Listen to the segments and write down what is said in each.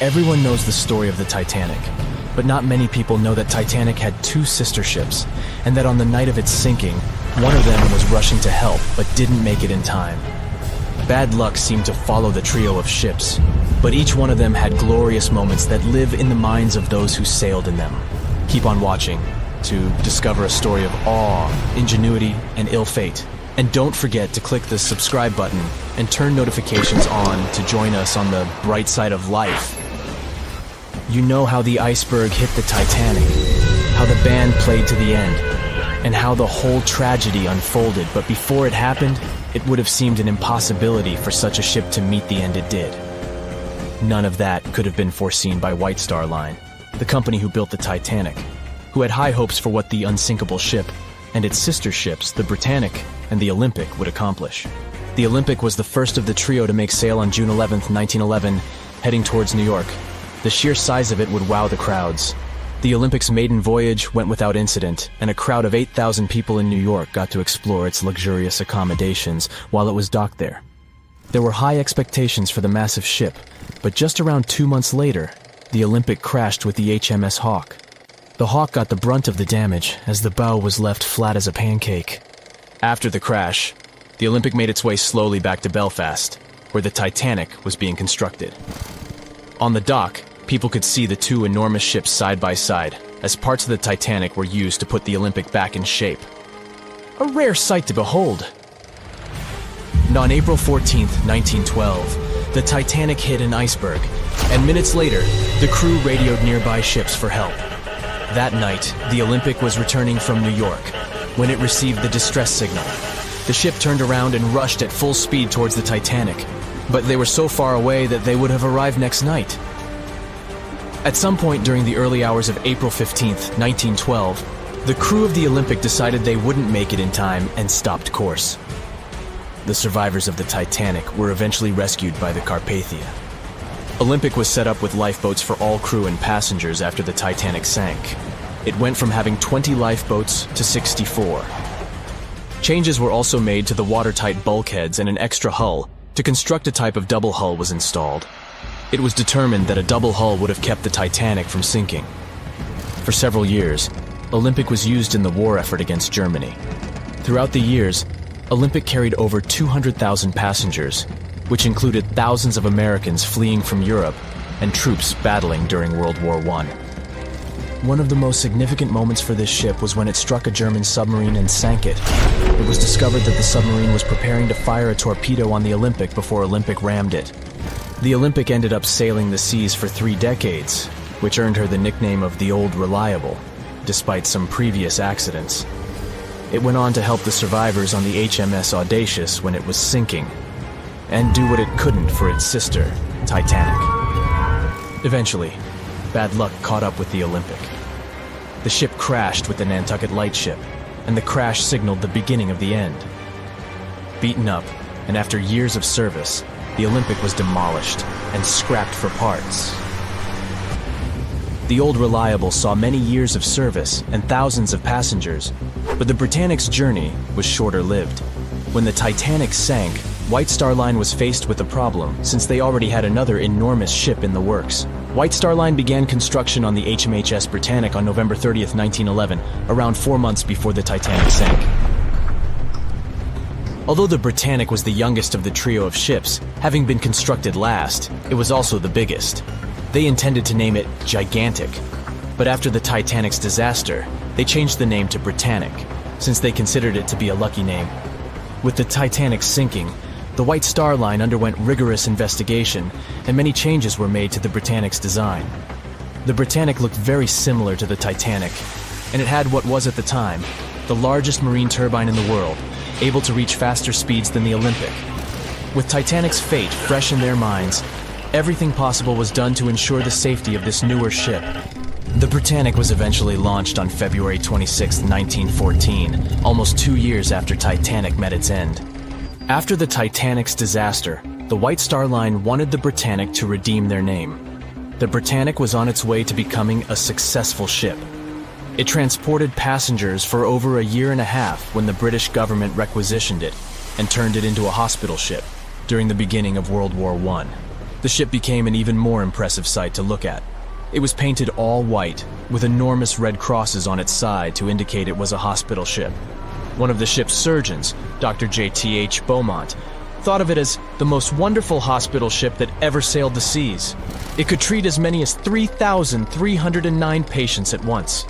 Everyone knows the story of the Titanic, but not many people know that Titanic had two sister ships, and that on the night of its sinking, one of them was rushing to help but didn't make it in time. Bad luck seemed to follow the trio of ships, but each one of them had glorious moments that live in the minds of those who sailed in them. Keep on watching to discover a story of awe, ingenuity, and ill fate. And don't forget to click the subscribe button and turn notifications on to join us on the bright side of life. You know how the iceberg hit the Titanic, how the band played to the end, and how the whole tragedy unfolded, but before it happened, it would have seemed an impossibility for such a ship to meet the end it did. None of that could have been foreseen by White Star Line, the company who built the Titanic, who had high hopes for what the unsinkable ship and its sister ships, the Britannic and the Olympic, would accomplish. The Olympic was the first of the trio to make sail on June 11, 1911, heading towards New York. The sheer size of it would wow the crowds. The Olympic's maiden voyage went without incident, and a crowd of 8,000 people in New York got to explore its luxurious accommodations while it was docked there. There were high expectations for the massive ship, but just around 2 months later, the Olympic crashed with the HMS Hawk. The Hawk got the brunt of the damage, as the bow was left flat as a pancake. After the crash, the Olympic made its way slowly back to Belfast, where the Titanic was being constructed. On the dock, people could see the two enormous ships side by side, as parts of the Titanic were used to put the Olympic back in shape. A rare sight to behold. And on April 14, 1912, the Titanic hit an iceberg, and minutes later, the crew radioed nearby ships for help. That night, the Olympic was returning from New York when it received the distress signal. The ship turned around and rushed at full speed towards the Titanic, but they were so far away that they would have arrived next night. At some point during the early hours of April 15, 1912, the crew of the Olympic decided they wouldn't make it in time and stopped course. The survivors of the Titanic were eventually rescued by the Carpathia. Olympic was set up with lifeboats for all crew and passengers after the Titanic sank. It went from having 20 lifeboats to 64. Changes were also made to the watertight bulkheads, and an extra hull to construct a type of double hull was installed. It was determined that a double hull would have kept the Titanic from sinking. For several years, Olympic was used in the war effort against Germany. Throughout the years, Olympic carried over 200,000 passengers, which included thousands of Americans fleeing from Europe and troops battling during World War I. One of the most significant moments for this ship was when it struck a German submarine and sank it. It was discovered that the submarine was preparing to fire a torpedo on the Olympic before Olympic rammed it. The Olympic ended up sailing the seas for 3 decades, which earned her the nickname of the Old Reliable, despite some previous accidents. It went on to help the survivors on the HMS Audacious when it was sinking, and do what it couldn't for its sister, Titanic. Eventually, bad luck caught up with the Olympic. The ship crashed with the Nantucket Lightship, and the crash signaled the beginning of the end. Beaten up, and after years of service, the Olympic was demolished and scrapped for parts. The Old Reliable saw many years of service and thousands of passengers, but the Britannic's journey was shorter-lived. When the Titanic sank, White Star Line was faced with a problem, since they already had another enormous ship in the works. White Star Line began construction on the HMHS Britannic on November 30, 1911, around 4 months before the Titanic sank. Although the Britannic was the youngest of the trio of ships, having been constructed last, it was also the biggest. They intended to name it Gigantic, but after the Titanic's disaster, they changed the name to Britannic, since they considered it to be a lucky name. With the Titanic sinking, the White Star Line underwent rigorous investigation, and many changes were made to the Britannic's design. The Britannic looked very similar to the Titanic, and it had what was at the time the largest marine turbine in the world, able to reach faster speeds than the Olympic. With Titanic's fate fresh in their minds, everything possible was done to ensure the safety of this newer ship. The Britannic was eventually launched on February 26, 1914, almost 2 years after Titanic met its end. After the Titanic's disaster, the White Star Line wanted the Britannic to redeem their name. The Britannic was on its way to becoming a successful ship. It transported passengers for over a year and a half when the British government requisitioned it and turned it into a hospital ship during the beginning of World War I. The ship became an even more impressive sight to look at. It was painted all white, with enormous red crosses on its side to indicate it was a hospital ship. One of the ship's surgeons, Dr. J.T.H. Beaumont, thought of it as the most wonderful hospital ship that ever sailed the seas. It could treat as many as 3,309 patients at once.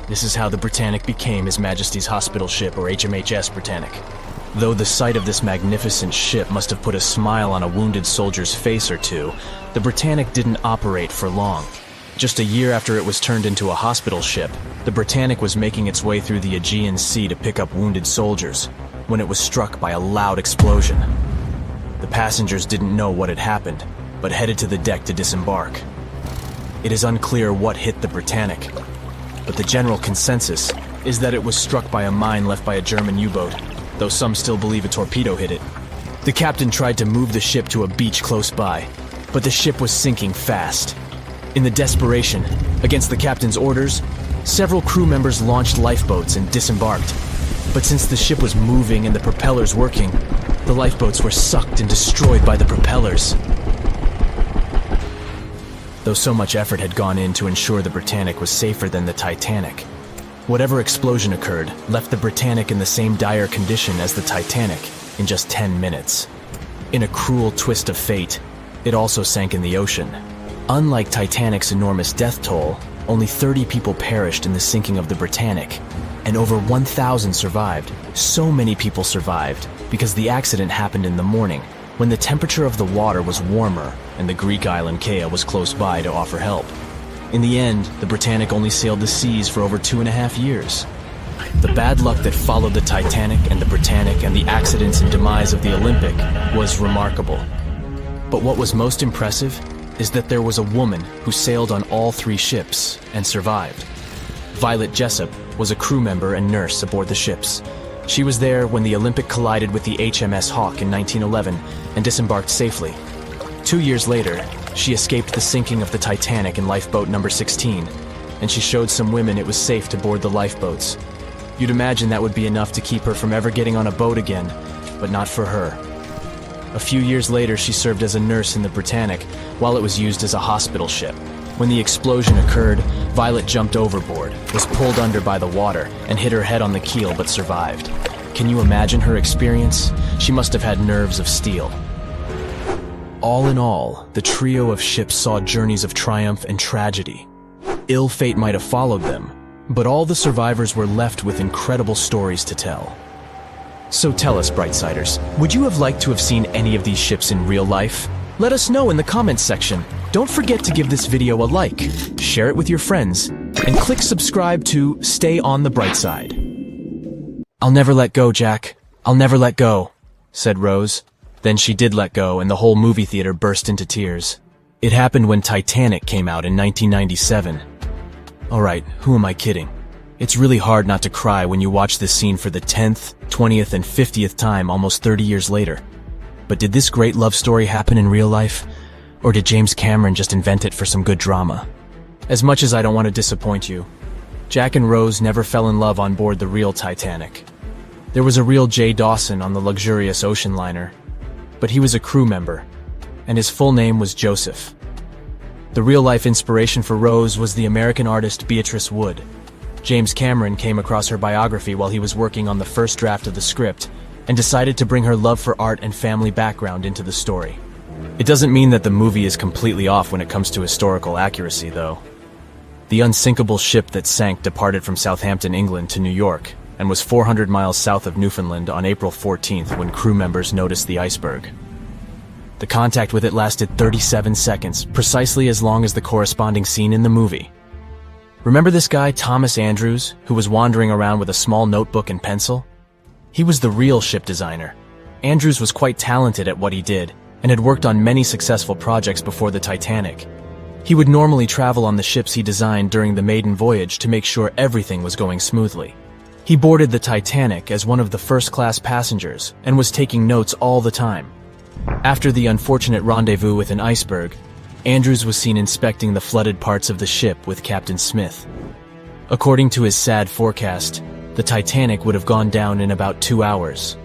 This is how the Britannic became His Majesty's hospital ship, or HMHS Britannic. Though the sight of this magnificent ship must have put a smile on a wounded soldier's face or two, the Britannic didn't operate for long. Just a year after it was turned into a hospital ship, the Britannic was making its way through the Aegean Sea to pick up wounded soldiers, when it was struck by a loud explosion. The passengers didn't know what had happened, but headed to the deck to disembark. It is unclear what hit the Britannic, but the general consensus is that it was struck by a mine left by a German U-boat, though some still believe a torpedo hit it. The captain tried to move the ship to a beach close by, but the ship was sinking fast. In the desperation, against the captain's orders, several crew members launched lifeboats and disembarked. But since the ship was moving and the propellers working, the lifeboats were sucked and destroyed by the propellers. Though so much effort had gone in to ensure the Britannic was safer than the Titanic, whatever explosion occurred left the Britannic in the same dire condition as the Titanic in just 10 minutes. In a cruel twist of fate, it also sank in the ocean. Unlike Titanic's enormous death toll, only 30 people perished in the sinking of the Britannic, and over 1,000 survived. So many people survived because the accident happened in the morning, when the temperature of the water was warmer and the Greek island Kea was close by to offer help. In the end, the Britannic only sailed the seas for over 2.5 years. The bad luck that followed the Titanic and the Britannic and the accidents and demise of the Olympic was remarkable. But what was most impressive is that there was a woman who sailed on all 3 ships and survived. Violet Jessup was a crew member and nurse aboard the ships. She was there when the Olympic collided with the HMS Hawk in 1911 and disembarked safely. 2 years later, she escaped the sinking of the Titanic in lifeboat number 16, and she showed some women it was safe to board the lifeboats. You'd imagine that would be enough to keep her from ever getting on a boat again, but not for her. A few years later, she served as a nurse in the Britannic while it was used as a hospital ship. When the explosion occurred, Violet jumped overboard, was pulled under by the water, and hit her head on the keel but survived. Can you imagine her experience? She must have had nerves of steel. All in all, the trio of ships saw journeys of triumph and tragedy. Ill fate might have followed them, but all the survivors were left with incredible stories to tell. So tell us, Brightsiders, would you have liked to have seen any of these ships in real life? Let us know in the comments section. Don't forget to give this video a like, share it with your friends, and click subscribe to stay on the bright side. "I'll never let go, Jack. I'll never let go," said Rose. Then she did let go, and the whole movie theater burst into tears. It happened when Titanic came out in 1997. Alright, who am I kidding? It's really hard not to cry when you watch this scene for the 10th, 20th, and 50th time almost 30 years later. But did this great love story happen in real life? Or did James Cameron just invent it for some good drama? As much as I don't want to disappoint you, Jack and Rose never fell in love on board the real Titanic. There was a real Jay Dawson on the luxurious ocean liner, but he was a crew member, and his full name was Joseph. The real-life inspiration for Rose was the American artist Beatrice Wood. James Cameron came across her biography while he was working on the first draft of the script, and decided to bring her love for art and family background into the story. It doesn't mean that the movie is completely off when it comes to historical accuracy, though. The unsinkable ship that sank departed from Southampton, England to New York, and was 400 miles south of Newfoundland on April 14th when crew members noticed the iceberg. The contact with it lasted 37 seconds, precisely as long as the corresponding scene in the movie. Remember this guy, Thomas Andrews, who was wandering around with a small notebook and pencil? He was the real ship designer. Andrews was quite talented at what he did, and had worked on many successful projects before the Titanic. He would normally travel on the ships he designed during the maiden voyage to make sure everything was going smoothly. He boarded the Titanic as one of the first-class passengers, and was taking notes all the time. After the unfortunate rendezvous with an iceberg, Andrews was seen inspecting the flooded parts of the ship with Captain Smith. According to his sad forecast, the Titanic would have gone down in about 2 hours.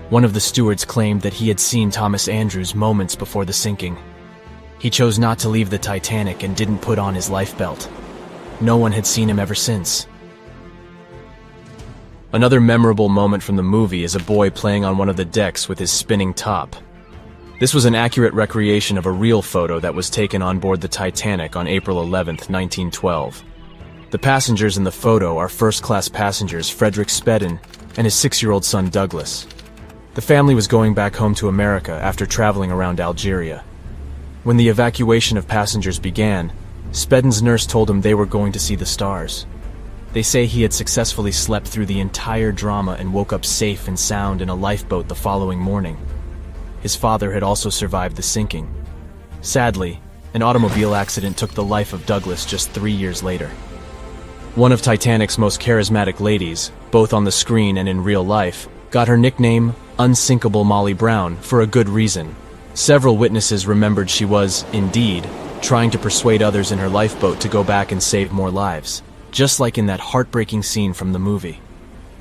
One of the stewards claimed that he had seen Thomas Andrews moments before the sinking. He chose not to leave the Titanic and didn't put on his life belt. No one had seen him ever since. Another memorable moment from the movie is a boy playing on one of the decks with his spinning top. This was an accurate recreation of a real photo that was taken on board the Titanic on April 11, 1912. The passengers in the photo are first-class passengers Frederick Spedden and his 6-year-old son Douglas. The family was going back home to America after traveling around Algeria. When the evacuation of passengers began, Spedden's nurse told him they were going to see the stars. They say he had successfully slept through the entire drama and woke up safe and sound in a lifeboat the following morning. His father had also survived the sinking. Sadly, an automobile accident took the life of Douglas just 3 years later. One of Titanic's most charismatic ladies, both on the screen and in real life, got her nickname Unsinkable Molly Brown for a good reason. Several witnesses remembered she was, indeed, trying to persuade others in her lifeboat to go back and save more lives, just like in that heartbreaking scene from the movie.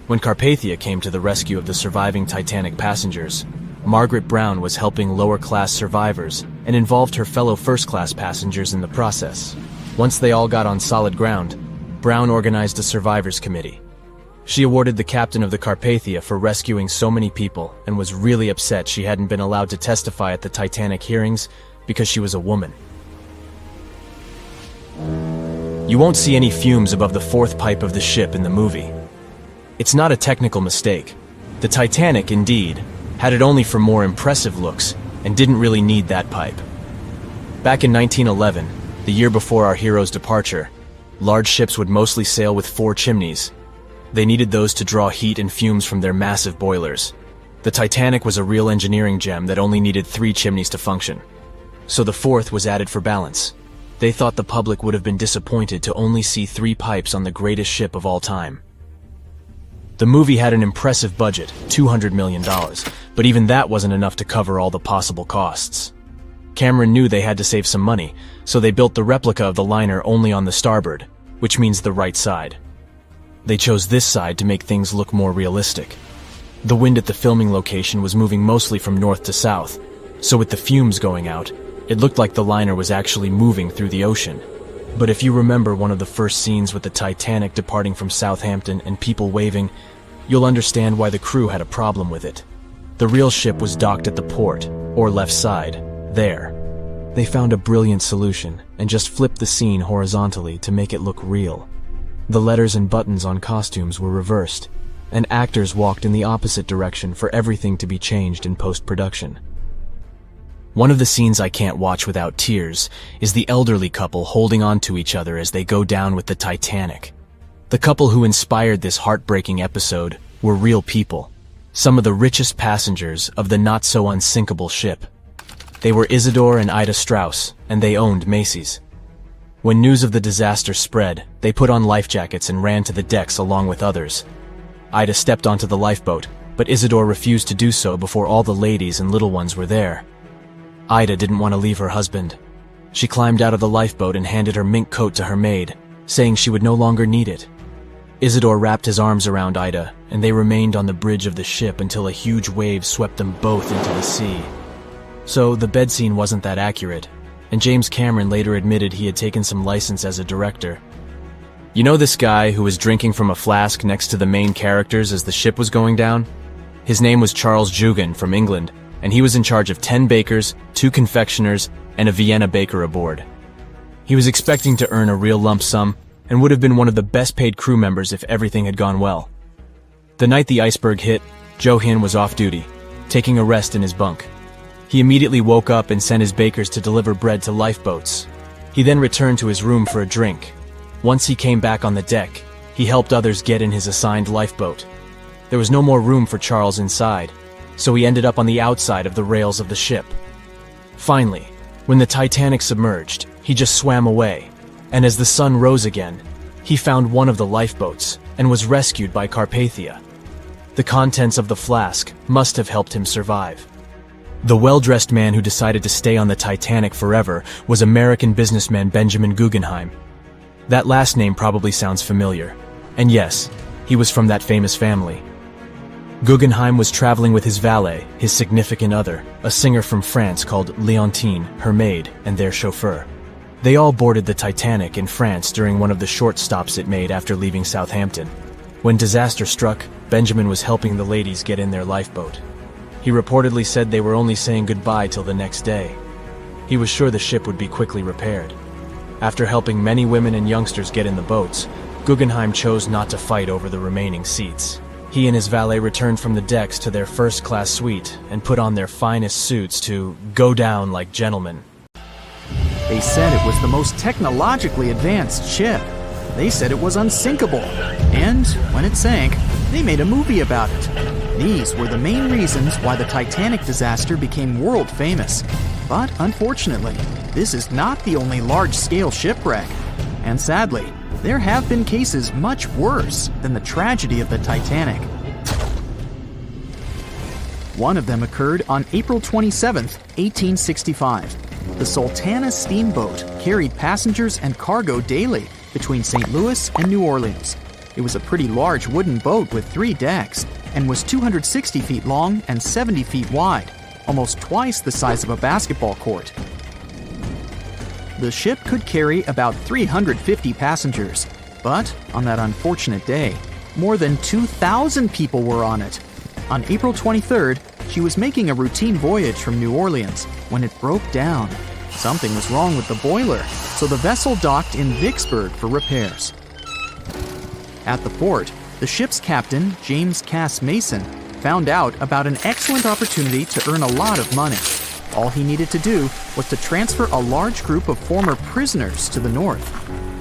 When Carpathia came to the rescue of the surviving Titanic passengers, Margaret Brown was helping lower-class survivors and involved her fellow first-class passengers in the process. Once they all got on solid ground, Brown organized a survivors committee. She awarded the captain of the Carpathia for rescuing so many people and was really upset she hadn't been allowed to testify at the Titanic hearings because she was a woman. You won't see any fumes above the fourth pipe of the ship in the movie. It's not a technical mistake. The Titanic, indeed, had it only for more impressive looks and didn't really need that pipe. Back in 1911, the year before our hero's departure, large ships would mostly sail with 4 chimneys. They needed those to draw heat and fumes from their massive boilers. The Titanic was a real engineering gem that only needed 3 chimneys to function. So the 4th was added for balance. They thought the public would have been disappointed to only see 3 pipes on the greatest ship of all time. The movie had an impressive budget, $200 million, but even that wasn't enough to cover all the possible costs. Cameron knew they had to save some money, so they built the replica of the liner only on the starboard, which means the right side. They chose this side to make things look more realistic. The wind at the filming location was moving mostly from north to south, so with the fumes going out, it looked like the liner was actually moving through the ocean. But if you remember one of the first scenes with the Titanic departing from Southampton and people waving, you'll understand why the crew had a problem with it. The real ship was docked at the port, or left side, there. They found a brilliant solution and just flipped the scene horizontally to make it look real. The letters and buttons on costumes were reversed, and actors walked in the opposite direction for everything to be changed in post-production. One of the scenes I can't watch without tears is the elderly couple holding on to each other as they go down with the Titanic. The couple who inspired this heartbreaking episode were real people, some of the richest passengers of the not-so-unsinkable ship. They were Isidore and Ida Strauss, and they owned Macy's. When news of the disaster spread, they put on life jackets and ran to the decks along with others. Ida stepped onto the lifeboat, but Isidore refused to do so before all the ladies and little ones were there. Ida didn't want to leave her husband. She climbed out of the lifeboat and handed her mink coat to her maid, saying she would no longer need it. Isidore wrapped his arms around Ida, and they remained on the bridge of the ship until a huge wave swept them both into the sea. So the bed scene wasn't that accurate, and James Cameron later admitted he had taken some license as a director. You know this guy who was drinking from a flask next to the main characters as the ship was going down? His name was Charles Jugan from England, and he was in charge of 10 bakers, 2 confectioners, and a Vienna baker aboard. He was expecting to earn a real lump sum, and would have been one of the best-paid crew members if everything had gone well. The night the Iceberg hit, Joe Hin was off duty, taking a rest in his bunk. He immediately woke up and sent his bakers to deliver bread to lifeboats. He then returned to his room for a drink. Once he came back on the deck, he helped others get in his assigned lifeboat. There was no more room for Charles inside, so he ended up on the outside of the rails of the ship. Finally, when the Titanic submerged, he just swam away, and as the sun rose again, he found one of the lifeboats and was rescued by Carpathia. The contents of the flask must have helped him survive. The well-dressed man who decided to stay on the Titanic forever was American businessman Benjamin Guggenheim. That last name probably sounds familiar, and yes, he was from that famous family. Guggenheim was traveling with his valet, his significant other, a singer from France called Leontine, her maid, and their chauffeur. They all boarded the Titanic in France during one of the short stops it made after leaving Southampton. When disaster struck, Benjamin was helping the ladies get in their lifeboat. He reportedly said they were only saying goodbye till the next day. He was sure the ship would be quickly repaired. After helping many women and youngsters get in the boats, Guggenheim chose not to fight over the remaining seats. He and his valet returned from the decks to their first-class suite and put on their finest suits to go down like gentlemen. They said it was the most technologically advanced ship. They said it was unsinkable. And when it sank, they made a movie about it. These were the main reasons why the Titanic disaster became world famous. But unfortunately, this is not the only large-scale shipwreck. And sadly, there have been cases much worse than the tragedy of the Titanic. One of them occurred on April 27, 1865. The Sultana steamboat carried passengers and cargo daily between St. Louis and New Orleans. It was a pretty large wooden boat with 3 decks and was 260 feet long and 70 feet wide, almost twice the size of a basketball court. The ship could carry about 350 passengers, but on that unfortunate day, more than 2,000 people were on it. On April 23rd, she was making a routine voyage from New Orleans when it broke down. Something was wrong with the boiler, so the vessel docked in Vicksburg for repairs. At the port, the ship's captain, James Cass Mason, found out about an excellent opportunity to earn a lot of money. All he needed to do was to transfer a large group of former prisoners to the north.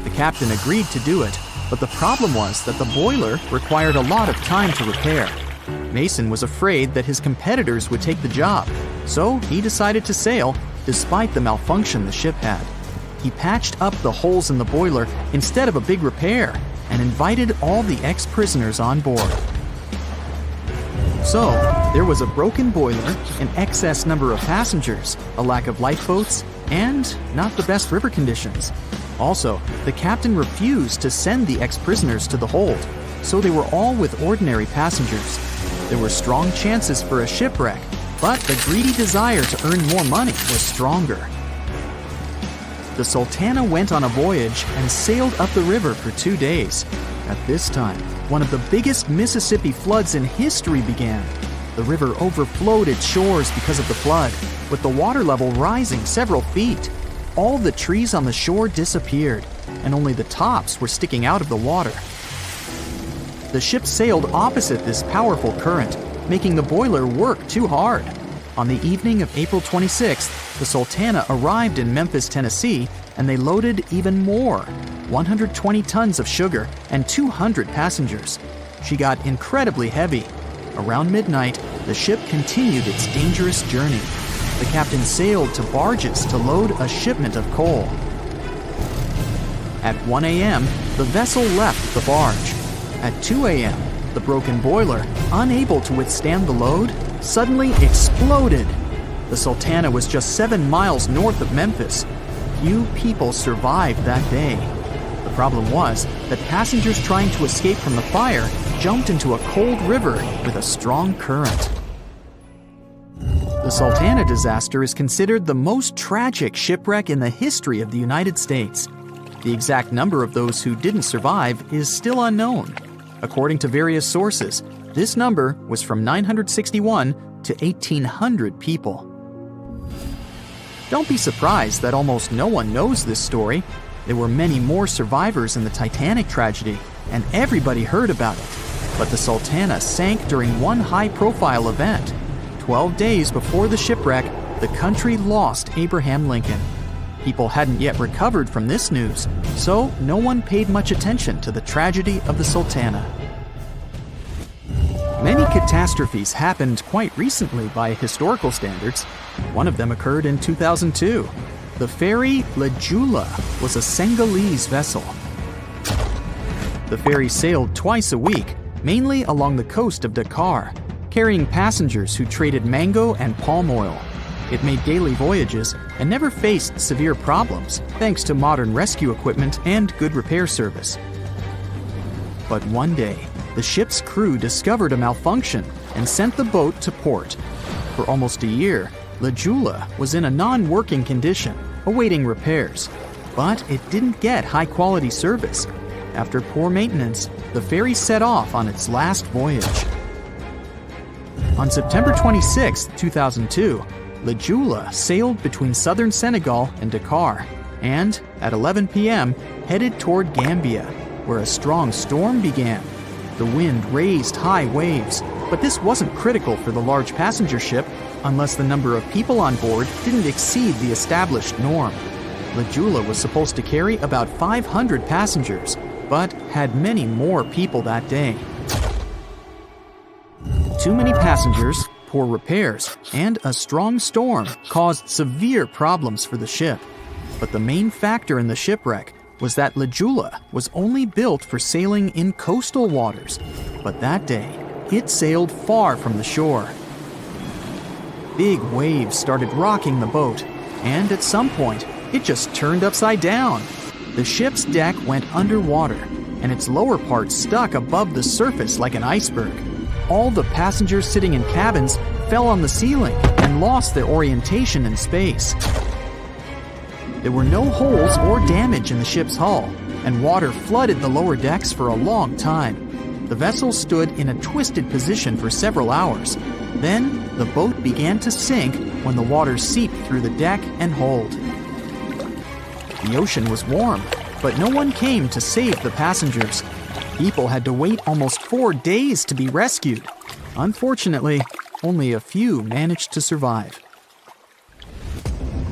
The captain agreed to do it, but the problem was that the boiler required a lot of time to repair. Mason was afraid that his competitors would take the job, so he decided to sail despite the malfunction the ship had. He patched up the holes in the boiler instead of a big repair and invited all the ex-prisoners on board. So, there was a broken boiler, an excess number of passengers, a lack of lifeboats, and not the best river conditions. Also, the captain refused to send the ex-prisoners to the hold, so they were all with ordinary passengers. There were strong chances for a shipwreck, but the greedy desire to earn more money was stronger. The Sultana went on a voyage and sailed up the river for 2 days. At this time, one of the biggest Mississippi floods in history began. The river overflowed its shores because of the flood, with the water level rising several feet. All the trees on the shore disappeared, and only the tops were sticking out of the water. The ship sailed opposite this powerful current, making the boiler work too hard. On the evening of April 26th, the Sultana arrived in Memphis, Tennessee, and they loaded even more, 120 tons of sugar and 200 passengers. She got incredibly heavy. Around midnight, the ship continued its dangerous journey. The captain sailed to barges to load a shipment of coal. At 1 a.m., the vessel left the barge. At 2 a.m., the broken boiler, unable to withstand the load, suddenly exploded. The Sultana was just 7 miles north of Memphis. Few people survived that day. The problem was that passengers trying to escape from the fire jumped into a cold river with a strong current. The Sultana disaster is considered the most tragic shipwreck in the history of the United States. The exact number of those who didn't survive is still unknown. According to various sources, this number was from 961 to 1,800 people. Don't be surprised that almost no one knows this story. There were many more survivors in the Titanic tragedy, and everybody heard about it. But the Sultana sank during one high-profile event. 12 days before the shipwreck, the country lost Abraham Lincoln. People hadn't yet recovered from this news, so no one paid much attention to the tragedy of the Sultana. Many catastrophes happened quite recently by historical standards. One of them occurred in 2002. The ferry La Joola was a Senegalese vessel. The ferry sailed twice a week, mainly along the coast of Dakar, carrying passengers who traded mango and palm oil. It made daily voyages and never faced severe problems thanks to modern rescue equipment and good repair service. But one day, the ship's crew discovered a malfunction and sent the boat to port. For almost a year, the Joola was in a non-working condition, awaiting repairs. But it didn't get high-quality service. After poor maintenance, the ferry set off on its last voyage. On September 26, 2002, the Joola sailed between southern Senegal and Dakar, and at 11 p.m. headed toward Gambia, where a strong storm began. The wind raised high waves, but this wasn't critical for the large passenger ship unless the number of people on board didn't exceed the established norm. The Joola was supposed to carry about 500 passengers, but had many more people that day. Too many passengers, poor repairs, and a strong storm caused severe problems for the ship. But the main factor in the shipwreck was that La Joola was only built for sailing in coastal waters, but that day, it sailed far from the shore. Big waves started rocking the boat, and at some point, it just turned upside down. The ship's deck went underwater, and its lower part stuck above the surface like an iceberg. All the passengers sitting in cabins fell on the ceiling and lost their orientation in space. There were no holes or damage in the ship's hull, and water flooded the lower decks for a long time. The vessel stood in a twisted position for several hours. Then, the boat began to sink when the water seeped through the deck and hold. The ocean was warm, but no one came to save the passengers. People had to wait almost 4 days to be rescued. Unfortunately, only a few managed to survive.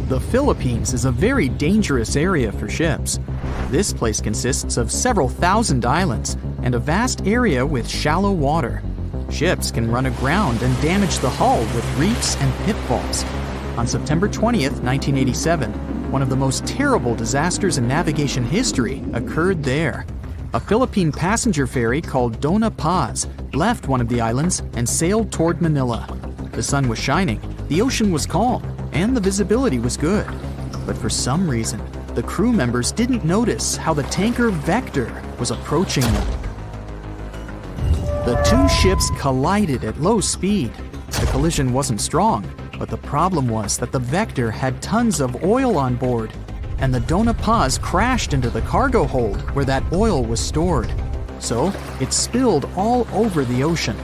The Philippines is a very dangerous area for ships. This place consists of several thousand islands and a vast area with shallow water. Ships can run aground and damage the hull with reefs and pitfalls. On September 20th, 1987, one of the most terrible disasters in navigation history occurred there. A Philippine passenger ferry called Dona Paz left one of the islands and sailed toward Manila. The sun was shining, the ocean was calm, and the visibility was good. But for some reason, the crew members didn't notice how the tanker Vector was approaching them. The two ships collided at low speed. The collision wasn't strong, but the problem was that the Vector had tons of oil on board, and the Dona Paz crashed into the cargo hold where that oil was stored. So it spilled all over the ocean,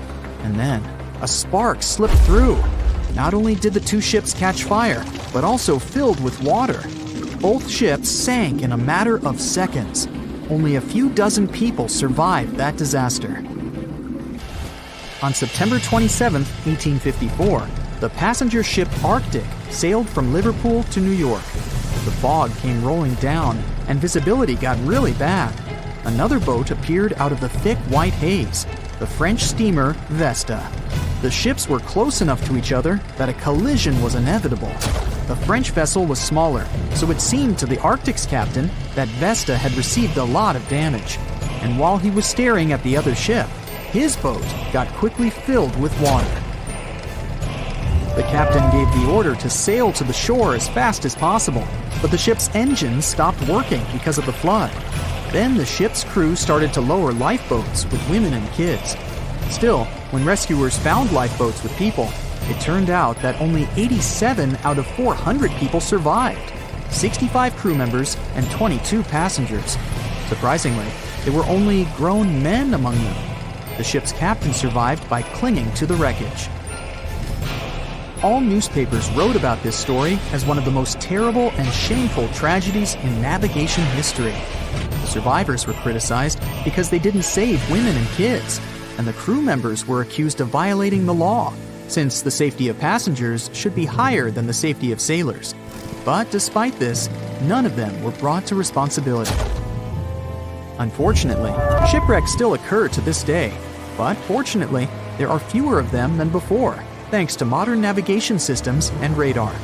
and then a spark slipped through. Not only did the two ships catch fire, but also filled with water. Both ships sank in a matter of seconds. Only a few dozen people survived that disaster. On September 27, 1854, the passenger ship Arctic sailed from Liverpool to New York. The fog came rolling down, and visibility got really bad. Another boat appeared out of the thick white haze, the French steamer Vesta. The ships were close enough to each other that a collision was inevitable. The French vessel was smaller, so it seemed to the Arctic's captain that Vesta had received a lot of damage. And while he was staring at the other ship, his boat got quickly filled with water. The captain gave the order to sail to the shore as fast as possible, but the ship's engines stopped working because of the flood. Then the ship's crew started to lower lifeboats with women and kids. Still, when rescuers found lifeboats with people, it turned out that only 87 out of 400 people survived, 65 crew members and 22 passengers. Surprisingly, there were only grown men among them. The ship's captain survived by clinging to the wreckage. All newspapers wrote about this story as one of the most terrible and shameful tragedies in navigation history. The survivors were criticized because they didn't save women and kids, and the crew members were accused of violating the law, since the safety of passengers should be higher than the safety of sailors. But despite this, none of them were brought to responsibility. Unfortunately, shipwrecks still occur to this day, but fortunately, there are fewer of them than before, thanks to modern navigation systems and radar.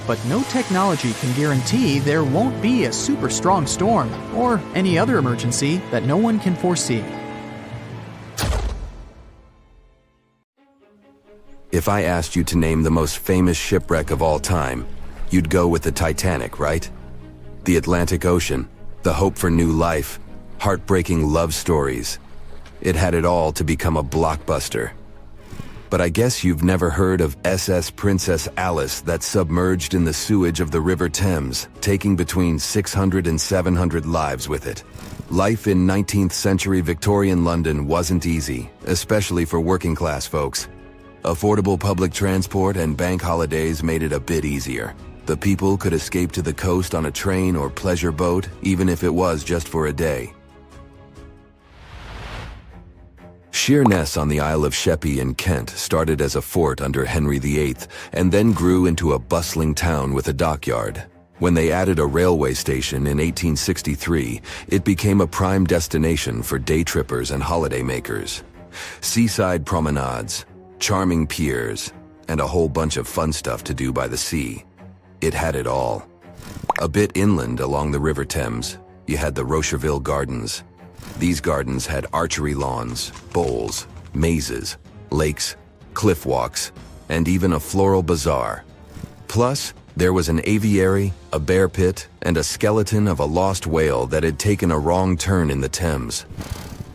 But no technology can guarantee there won't be a super strong storm or any other emergency that no one can foresee. If I asked you to name the most famous shipwreck of all time, you'd go with the Titanic, right? The Atlantic Ocean, the hope for new life, heartbreaking love stories. It had it all to become a blockbuster. But I guess you've never heard of SS Princess Alice that submerged in the sewage of the River Thames, taking between 600 and 700 lives with it. Life in 19th century Victorian London wasn't easy, especially for working class folks. Affordable public transport and bank holidays made it a bit easier. The people could escape to the coast on a train or pleasure boat, even if it was just for a day. Sheerness on the Isle of Sheppey in Kent started as a fort under Henry VIII and then grew into a bustling town with a dockyard. When they added a railway station in 1863, it became a prime destination for day trippers and holidaymakers. Seaside promenades, charming piers, and a whole bunch of fun stuff to do by the sea. It had it all. A bit inland along the River Thames, you had the Rocherville Gardens. These gardens had archery lawns, bowls, mazes, lakes, cliff walks, and even a floral bazaar. Plus, there was an aviary, a bear pit, and a skeleton of a lost whale that had taken a wrong turn in the Thames.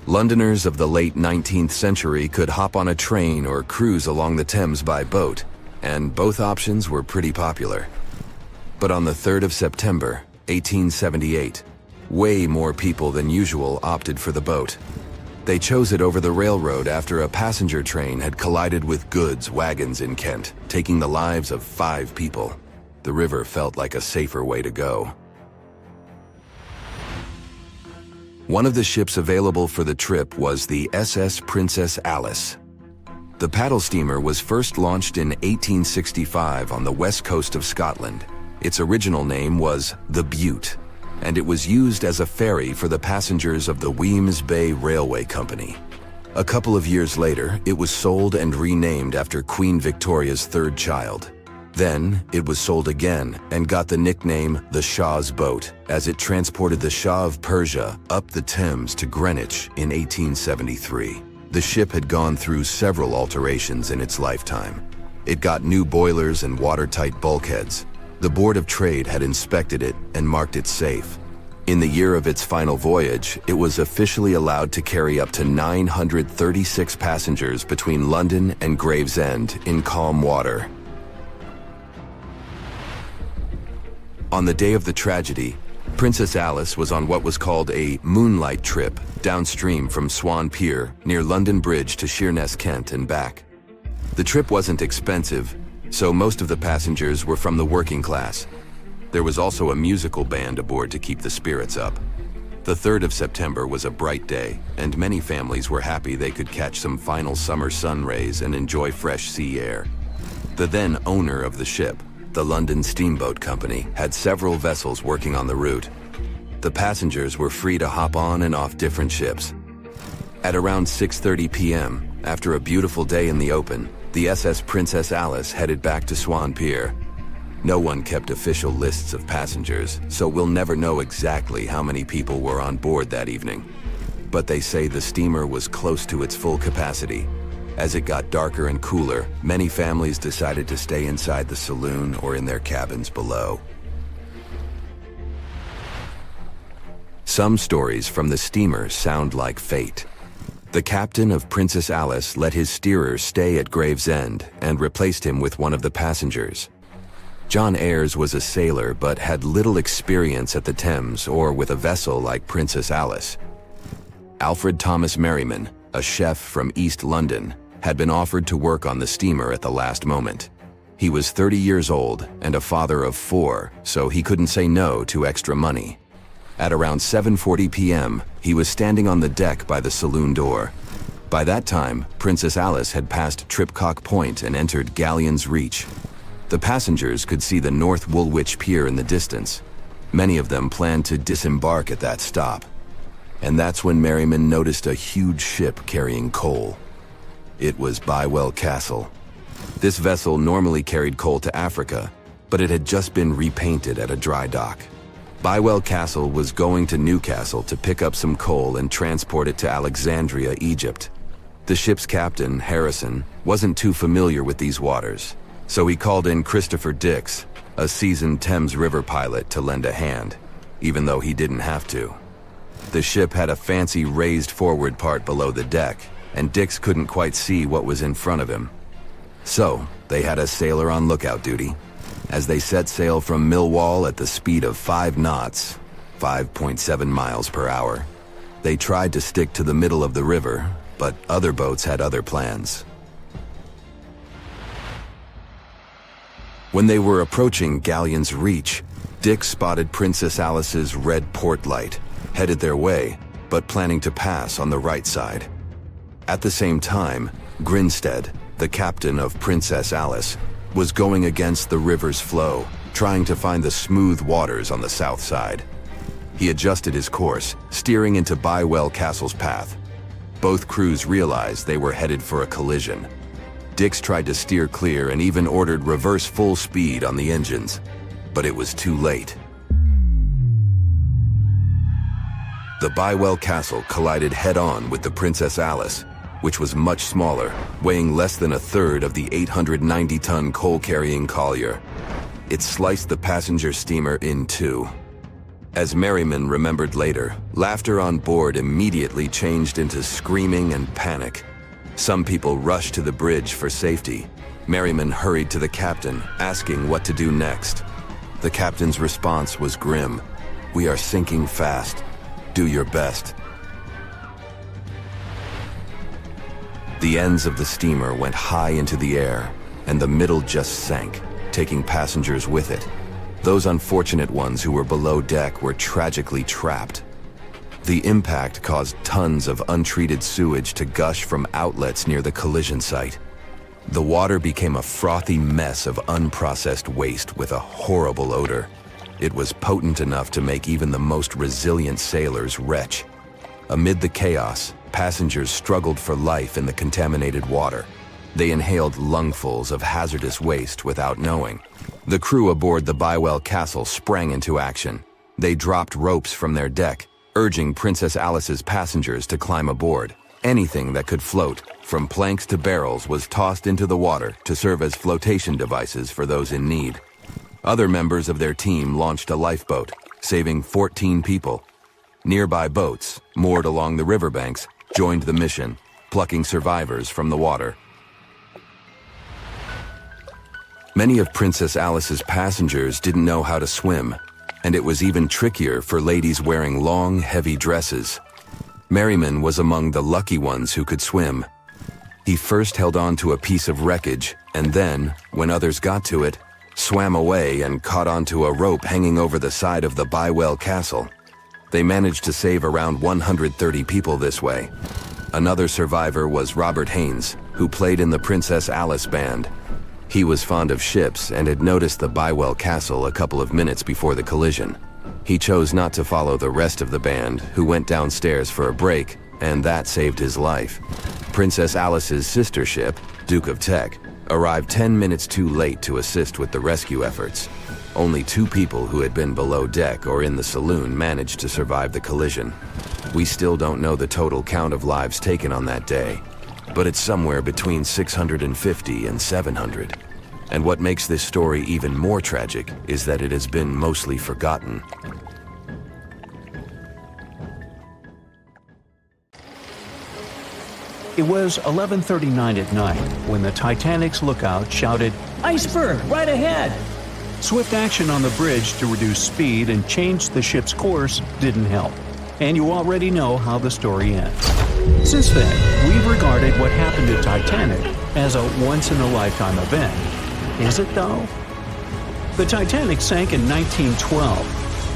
Londoners of the late 19th century could hop on a train or cruise along the Thames by boat, and both options were pretty popular. But on the 3rd of September, 1878, way more people than usual opted for the boat. They chose it over the railroad after a passenger train had collided with goods wagons in Kent, taking the lives of 5 people. The river felt like a safer way to go. One of the ships available for the trip was the SS Princess Alice. The paddle steamer was first launched in 1865 on the west coast of Scotland. Its original name was the Bute, and it was used as a ferry for the passengers of the Wemyss Bay Railway Company. A couple of years later, it was sold and renamed after Queen Victoria's 3rd child. Then, it was sold again and got the nickname the Shah's Boat, as it transported the Shah of Persia up the Thames to Greenwich in 1873. The ship had gone through several alterations in its lifetime. It got new boilers and watertight bulkheads. The Board of Trade had inspected it and marked it safe. In the year of its final voyage, it was officially allowed to carry up to 936 passengers between London and Gravesend in calm water. On the day of the tragedy, Princess Alice was on what was called a moonlight trip downstream from Swan Pier near London Bridge to Sheerness, Kent and back. The trip wasn't expensive, so most of the passengers were from the working class. There was also a musical band aboard to keep the spirits up. The 3rd of September was a bright day, and many families were happy they could catch some final summer sun rays and enjoy fresh sea air. The then owner of the ship, the London Steamboat Company, had several vessels working on the route. The passengers were free to hop on and off different ships. At around 6:30 p.m., after a beautiful day in the open, the SS Princess Alice headed back to Swan Pier. No one kept official lists of passengers, so we'll never know exactly how many people were on board that evening. But they say the steamer was close to its full capacity. As it got darker and cooler, many families decided to stay inside the saloon or in their cabins below. Some stories from the steamer sound like fate. The captain of Princess Alice let his steerer stay at Gravesend and replaced him with one of the passengers. John Ayres was a sailor but had little experience at the Thames or with a vessel like Princess Alice. Alfred Thomas Merriman, a chef from East London, had been offered to work on the steamer at the last moment. He was 30 years old and a father of 4, so he couldn't say no to extra money. At around 7:40 p.m., he was standing on the deck by the saloon door. By that time, Princess Alice had passed Tripcock Point and entered Galleon's Reach. The passengers could see the North Woolwich Pier in the distance. Many of them planned to disembark at that stop. And that's when Merriman noticed a huge ship carrying coal. It was Bywell Castle. This vessel normally carried coal to Africa, but it had just been repainted at a dry dock. Bywell Castle was going to Newcastle to pick up some coal and transport it to Alexandria, Egypt. The ship's captain, Harrison, wasn't too familiar with these waters, so he called in Christopher Dix, a seasoned Thames River pilot, to lend a hand, even though he didn't have to. The ship had a fancy raised forward part below the deck, and Dix couldn't quite see what was in front of him. So, they had a sailor on lookout duty. As they set sail from Millwall at the speed of 5 knots, 5.7 miles per hour, they tried to stick to the middle of the river, but other boats had other plans. When they were approaching Galleon's Reach, Dick spotted Princess Alice's red port light, headed their way, but planning to pass on the right side. At the same time, Grinstead, the captain of Princess Alice, was going against the river's flow, trying to find the smooth waters on the south side. He adjusted his course, steering into Bywell Castle's path. Both crews realized they were headed for a collision. Dix tried to steer clear and even ordered reverse full speed on the engines, but it was too late. The Bywell Castle collided head-on with the Princess Alice, which was much smaller, weighing less than a third of the 890-ton coal-carrying collier. It sliced the passenger steamer in two. As Merriman remembered later, laughter on board immediately changed into screaming and panic. Some people rushed to the bridge for safety. Merriman hurried to the captain, asking what to do next. The captain's response was grim. "We are sinking fast. Do your best." The ends of the steamer went high into the air, and the middle just sank, taking passengers with it. Those unfortunate ones who were below deck were tragically trapped. The impact caused tons of untreated sewage to gush from outlets near the collision site. The water became a frothy mess of unprocessed waste with a horrible odor. It was potent enough to make even the most resilient sailors retch. Amid the chaos, passengers struggled for life in the contaminated water. They inhaled lungfuls of hazardous waste without knowing. The crew aboard the Bywell Castle sprang into action. They dropped ropes from their deck, urging Princess Alice's passengers to climb aboard. Anything that could float, from planks to barrels, was tossed into the water to serve as flotation devices for those in need. Other members of their team launched a lifeboat, saving 14 people. Nearby boats, moored along the riverbanks, joined the mission, plucking survivors from the water. Many of Princess Alice's passengers didn't know how to swim, and it was even trickier for ladies wearing long, heavy dresses. Merriman was among the lucky ones who could swim. He first held on to a piece of wreckage, and then, when others got to it, swam away and caught onto a rope hanging over the side of the Bywell Castle. They managed to save around 130 people this way. Another survivor was Robert Haynes, who played in the Princess Alice band. He was fond of ships and had noticed the Bywell Castle a couple of minutes before the collision. He chose not to follow the rest of the band, who went downstairs for a break, and that saved his life. Princess Alice's sister ship, Duke of Teck, arrived 10 minutes too late to assist with the rescue efforts. Only 2 people who had been below deck or in the saloon managed to survive the collision. We still don't know the total count of lives taken on that day, but it's somewhere between 650 and 700. And what makes this story even more tragic is that it has been mostly forgotten. It was 11:39 at night when the Titanic's lookout shouted, "Iceberg, right ahead!" Swift action on the bridge to reduce speed and change the ship's course didn't help, and you already know how the story ends. Since then, we've regarded what happened to Titanic as a once-in-a-lifetime event. Is it, though? The Titanic sank in 1912.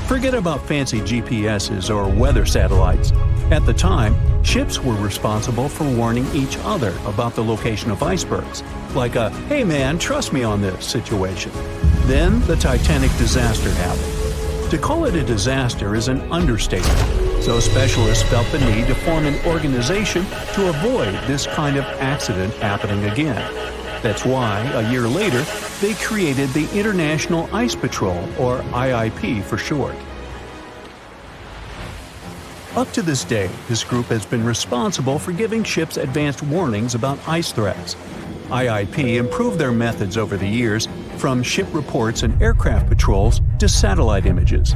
Forget about fancy GPSs or weather satellites. At the time, ships were responsible for warning each other about the location of icebergs, like a "hey man, trust me on this" situation. Then the Titanic disaster happened. To call it a disaster is an understatement, so specialists felt the need to form an organization to avoid this kind of accident happening again. That's why, a year later, they created the International Ice Patrol, or IIP for short. Up to this day, this group has been responsible for giving ships advanced warnings about ice threats. IIP improved their methods over the years, from ship reports and aircraft patrols to satellite images.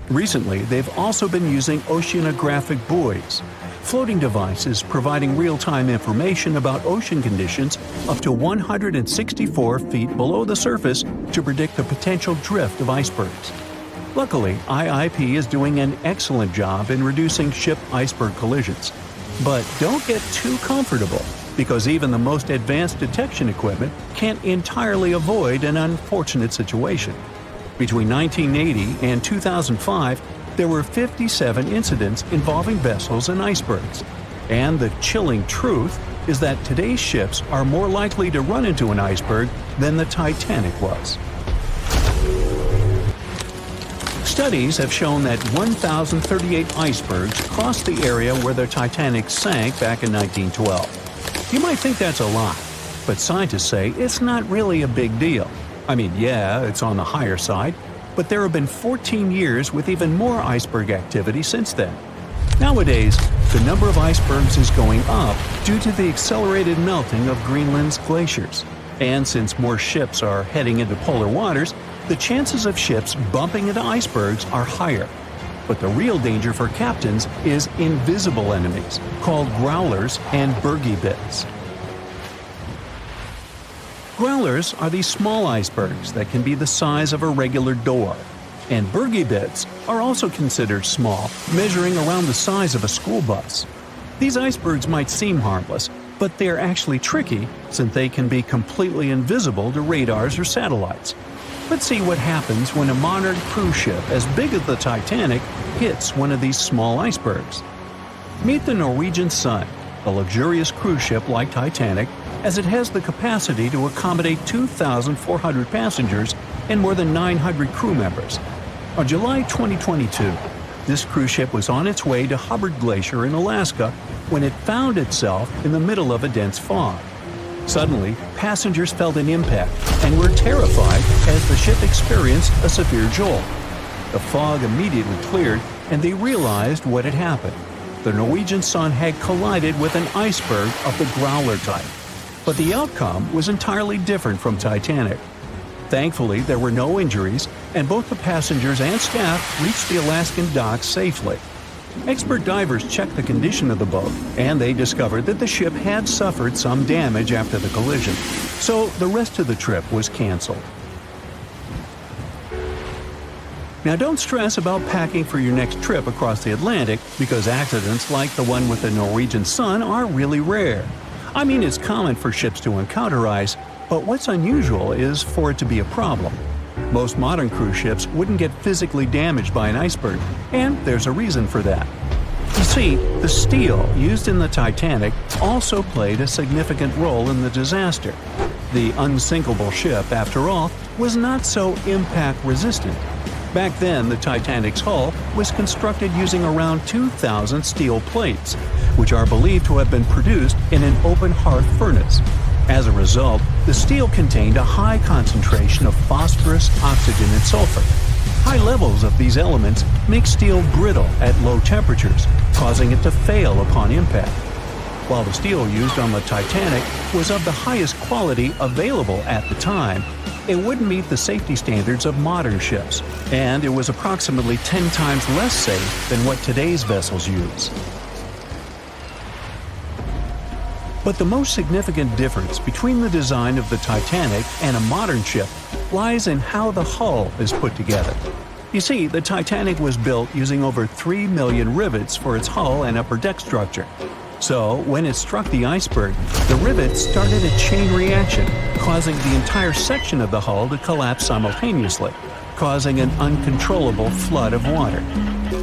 Recently, they've also been using oceanographic buoys. floating devices providing real-time information about ocean conditions up to 164 feet below the surface to predict the potential drift of icebergs. Luckily, IIP is doing an excellent job in reducing ship iceberg collisions. But don't get too comfortable, because even the most advanced detection equipment can't entirely avoid an unfortunate situation. Between 1980 and 2005, there were 57 incidents involving vessels and icebergs. And the chilling truth is that today's ships are more likely to run into an iceberg than the Titanic was. Studies have shown that 1,038 icebergs crossed the area where the Titanic sank back in 1912. You might think that's a lot, but scientists say it's not really a big deal. I mean, yeah, it's on the higher side, but there have been 14 years with even more iceberg activity since then. Nowadays, the number of icebergs is going up due to the accelerated melting of Greenland's glaciers. And since more ships are heading into polar waters, the chances of ships bumping into icebergs are higher. But the real danger for captains is invisible enemies, called growlers and bergy bits. Growlers are these small icebergs that can be the size of a regular door. And bergy bits are also considered small, measuring around the size of a school bus. These icebergs might seem harmless, but they're actually tricky since they can be completely invisible to radars or satellites. Let's see what happens when a modern cruise ship as big as the Titanic hits one of these small icebergs. Meet the Norwegian Sun, a luxurious cruise ship like Titanic, as it has the capacity to accommodate 2,400 passengers and more than 900 crew members. On July 2022, this cruise ship was on its way to Hubbard Glacier in Alaska when it found itself in the middle of a dense fog. Suddenly, passengers felt an impact and were terrified as the ship experienced a severe jolt. The fog immediately cleared and they realized what had happened. The Norwegian Sun had collided with an iceberg of the growler type. But the outcome was entirely different from Titanic. Thankfully, there were no injuries, and both the passengers and staff reached the Alaskan docks safely. Expert divers checked the condition of the boat, and they discovered that the ship had suffered some damage after the collision, so the rest of the trip was canceled. Now don't stress about packing for your next trip across the Atlantic, because accidents like the one with the Norwegian Sun are really rare. I mean, it's common for ships to encounter ice, but what's unusual is for it to be a problem. Most modern cruise ships wouldn't get physically damaged by an iceberg, and there's a reason for that. You see, the steel used in the Titanic also played a significant role in the disaster. The unsinkable ship, after all, was not so impact-resistant. Back then, the Titanic's hull was constructed using around 2,000 steel plates, which are believed to have been produced in an open hearth furnace. As a result, the steel contained a high concentration of phosphorus, oxygen, and sulfur. High levels of these elements make steel brittle at low temperatures, causing it to fail upon impact. While the steel used on the Titanic was of the highest quality available at the time, it wouldn't meet the safety standards of modern ships, and it was approximately 10 times less safe than what today's vessels use. But the most significant difference between the design of the Titanic and a modern ship lies in how the hull is put together. You see, the Titanic was built using over 3 million rivets for its hull and upper deck structure. So, when it struck the iceberg, the rivets started a chain reaction, causing the entire section of the hull to collapse simultaneously, causing an uncontrollable flood of water.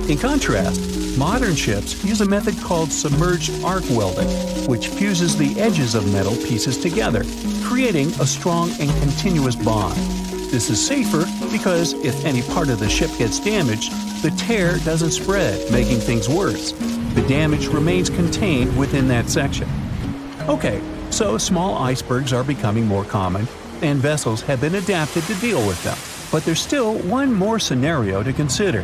In contrast, modern ships use a method called submerged arc welding, which fuses the edges of metal pieces together, creating a strong and continuous bond. This is safer because if any part of the ship gets damaged, the tear doesn't spread, making things worse. The damage remains contained within that section. Okay, so small icebergs are becoming more common, and vessels have been adapted to deal with them. But there's still one more scenario to consider.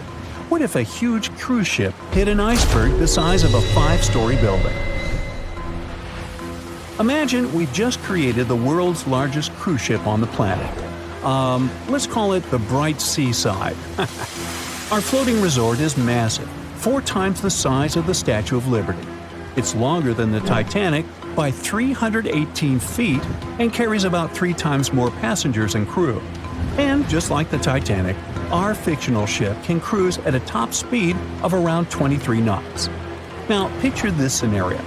What if a huge cruise ship hit an iceberg the size of a 5-story building? Imagine we've just created the world's largest cruise ship on the planet. Let's call it the Bright Seaside. Our floating resort is massive, 4 times the size of the Statue of Liberty. It's longer than the Titanic by 318 feet and carries about 3 times more passengers and crew. And just like the Titanic, our fictional ship can cruise at a top speed of around 23 knots. Now, picture this scenario.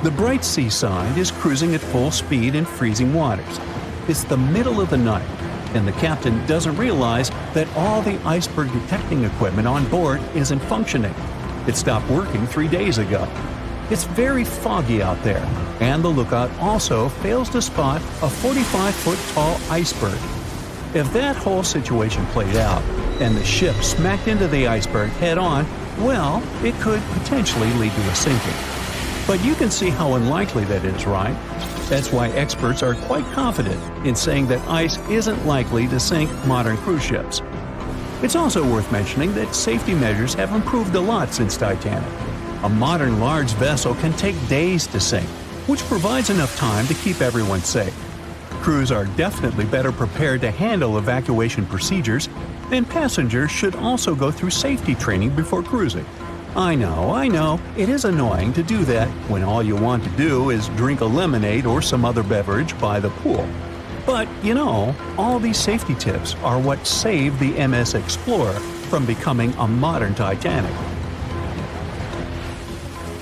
The bright seaside is cruising at full speed in freezing waters. It's the middle of the night, and the captain doesn't realize that all the iceberg detecting equipment on board isn't functioning. It stopped working 3 days ago. It's very foggy out there, and the lookout also fails to spot a 45-foot-tall iceberg. If that whole situation played out, and the ship smacked into the iceberg head-on, well, it could potentially lead to a sinking. But you can see how unlikely that is, right? That's why experts are quite confident in saying that ice isn't likely to sink modern cruise ships. It's also worth mentioning that safety measures have improved a lot since Titanic. A modern large vessel can take days to sink, which provides enough time to keep everyone safe. Crews are definitely better prepared to handle evacuation procedures, and passengers should also go through safety training before cruising. I know, it is annoying to do that when all you want to do is drink a lemonade or some other beverage by the pool. But, all these safety tips are what saved the MS Explorer from becoming a modern Titanic.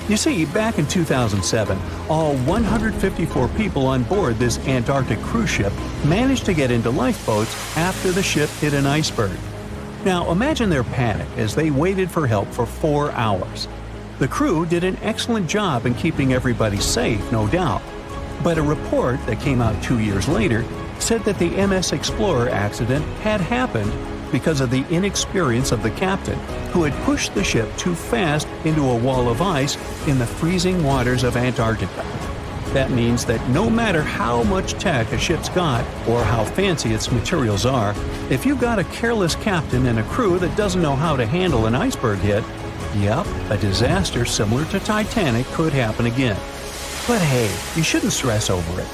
You see, back in 2007, all 154 people on board this Antarctic cruise ship managed to get into lifeboats after the ship hit an iceberg. Now, imagine their panic as they waited for help for 4 hours. The crew did an excellent job in keeping everybody safe, no doubt. But a report that came out 2 years later said that the MS Explorer accident had happened because of the inexperience of the captain, who had pushed the ship too fast into a wall of ice in the freezing waters of Antarctica. That means that no matter how much tech a ship's got or how fancy its materials are, if you've got a careless captain and a crew that doesn't know how to handle an iceberg hit, yep, a disaster similar to Titanic could happen again. But hey, you shouldn't stress over it.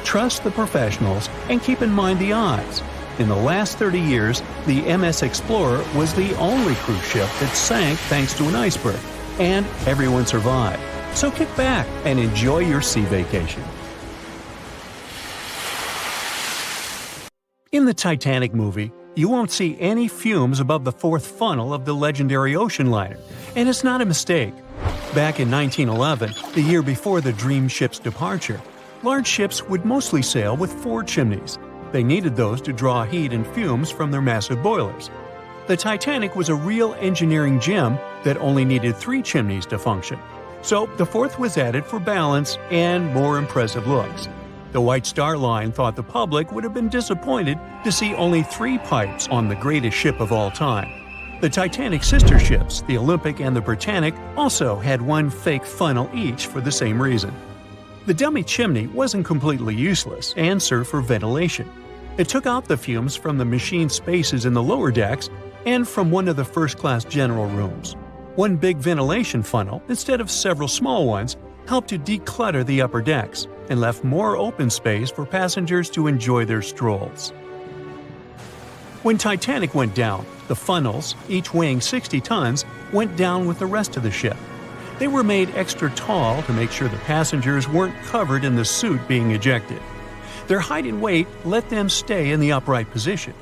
Trust the professionals and keep in mind the odds. In the last 30 years, the MS Explorer was the only cruise ship that sank thanks to an iceberg, and everyone survived. So kick back and enjoy your sea vacation. In the Titanic movie, you won't see any fumes above the 4th funnel of the legendary ocean liner, and it's not a mistake. Back in 1911, the year before the Dream ship's departure, large ships would mostly sail with 4 chimneys. They needed those to draw heat and fumes from their massive boilers. The Titanic was a real engineering gem that only needed 3 chimneys to function. So the 4th was added for balance and more impressive looks. The White Star Line thought the public would have been disappointed to see only 3 pipes on the greatest ship of all time. The Titanic's sister ships, the Olympic and the Britannic, also had 1 fake funnel each for the same reason. The dummy chimney wasn't completely useless and served for ventilation. It took out the fumes from the machine spaces in the lower decks and from one of the first-class general rooms. 1 big ventilation funnel, instead of several small ones, helped to declutter the upper decks and left more open space for passengers to enjoy their strolls. When Titanic went down, the funnels, each weighing 60 tons, went down with the rest of the ship. They were made extra tall to make sure the passengers weren't covered in the soot being ejected. Their height and weight let them stay in the upright position.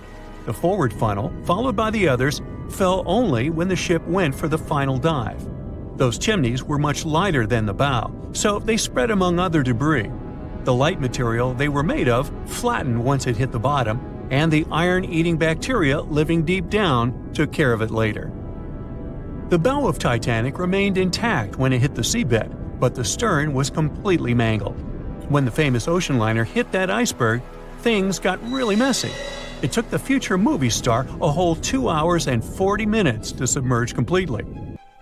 The forward funnel, followed by the others, fell only when the ship went for the final dive. Those chimneys were much lighter than the bow, so they spread among other debris. The light material they were made of flattened once it hit the bottom, and the iron-eating bacteria living deep down took care of it later. The bow of Titanic remained intact when it hit the seabed, but the stern was completely mangled. When the famous ocean liner hit that iceberg, things got really messy. It took the future movie star a whole 2 hours and 40 minutes to submerge completely.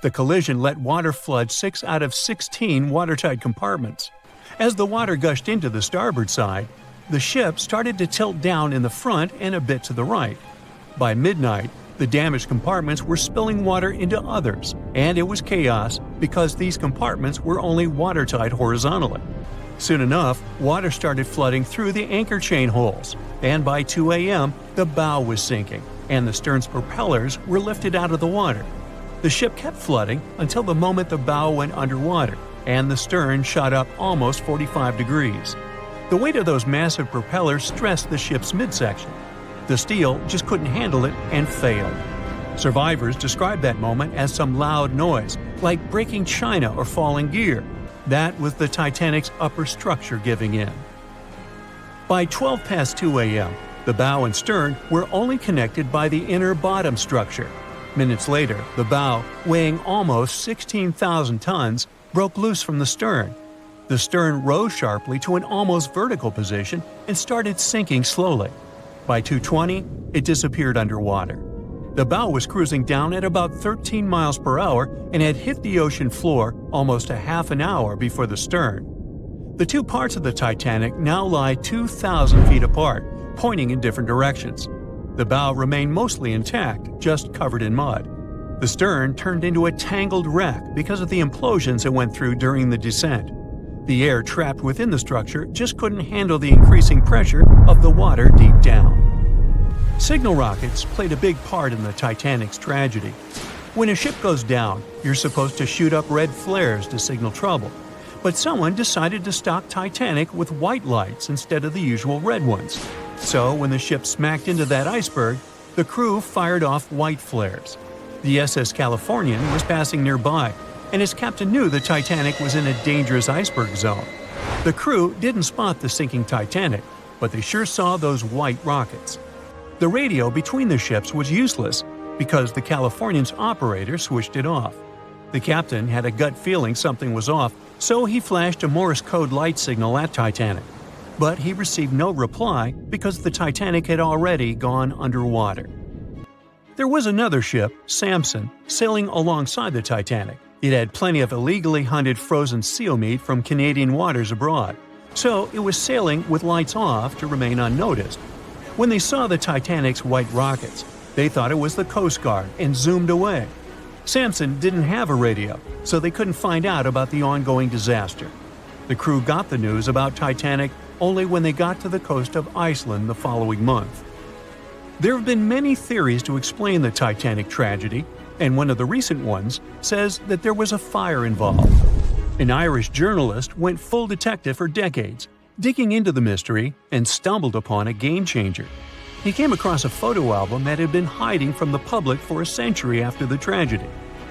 The collision let water flood 6 out of 16 watertight compartments. As the water gushed into the starboard side, the ship started to tilt down in the front and a bit to the right. By midnight, the damaged compartments were spilling water into others, and it was chaos because these compartments were only watertight horizontally. Soon enough, water started flooding through the anchor chain holes, and by 2 a.m., the bow was sinking, and the stern's propellers were lifted out of the water. The ship kept flooding until the moment the bow went underwater, and the stern shot up almost 45 degrees. The weight of those massive propellers stressed the ship's midsection. The steel just couldn't handle it and failed. Survivors described that moment as some loud noise, like breaking china or falling gear. That was the Titanic's upper structure giving in. By 12 past 2 a.m., the bow and stern were only connected by the inner bottom structure. Minutes later, the bow, weighing almost 16,000 tons, broke loose from the stern. The stern rose sharply to an almost vertical position and started sinking slowly. By 2:20, it disappeared underwater. The bow was cruising down at about 13 miles per hour and had hit the ocean floor almost a half an hour before the stern. The two parts of the Titanic now lie 2,000 feet apart, pointing in different directions. The bow remained mostly intact, just covered in mud. The stern turned into a tangled wreck because of the implosions it went through during the descent. The air trapped within the structure just couldn't handle the increasing pressure of the water deep down. Signal rockets played a big part in the Titanic's tragedy. When a ship goes down, you're supposed to shoot up red flares to signal trouble. But someone decided to stock Titanic with white lights instead of the usual red ones. So when the ship smacked into that iceberg, the crew fired off white flares. The SS Californian was passing nearby, and his captain knew the Titanic was in a dangerous iceberg zone. The crew didn't spot the sinking Titanic, but they sure saw those white rockets. The radio between the ships was useless because the Californian's operator switched it off. The captain had a gut feeling something was off, so he flashed a Morse code light signal at Titanic. But he received no reply because the Titanic had already gone underwater. There was another ship, Samson, sailing alongside the Titanic. It had plenty of illegally hunted frozen seal meat from Canadian waters abroad, so it was sailing with lights off to remain unnoticed. When they saw the Titanic's white rockets, they thought it was the Coast Guard and zoomed away. Samson didn't have a radio, so they couldn't find out about the ongoing disaster. The crew got the news about Titanic only when they got to the coast of Iceland the following month. There have been many theories to explain the Titanic tragedy, and one of the recent ones says that there was a fire involved. An Irish journalist went full detective for decades, digging into the mystery, and stumbled upon a game-changer. He came across a photo album that had been hiding from the public for a century after the tragedy.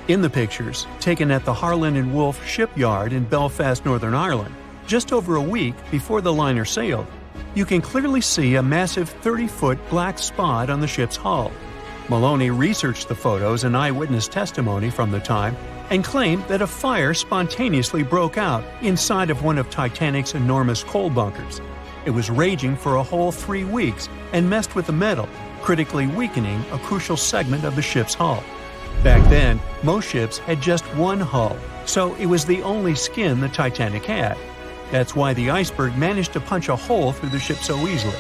In the pictures, taken at the Harland and Wolff shipyard in Belfast, Northern Ireland, just over a week before the liner sailed, you can clearly see a massive 30-foot black spot on the ship's hull. Maloney researched the photos and eyewitness testimony from the time and claimed that a fire spontaneously broke out inside of one of Titanic's enormous coal bunkers. It was raging for a whole 3 weeks and messed with the metal, critically weakening a crucial segment of the ship's hull. Back then, most ships had just one hull, so it was the only skin the Titanic had. That's why the Iceberg managed to punch a hole through the ship so easily.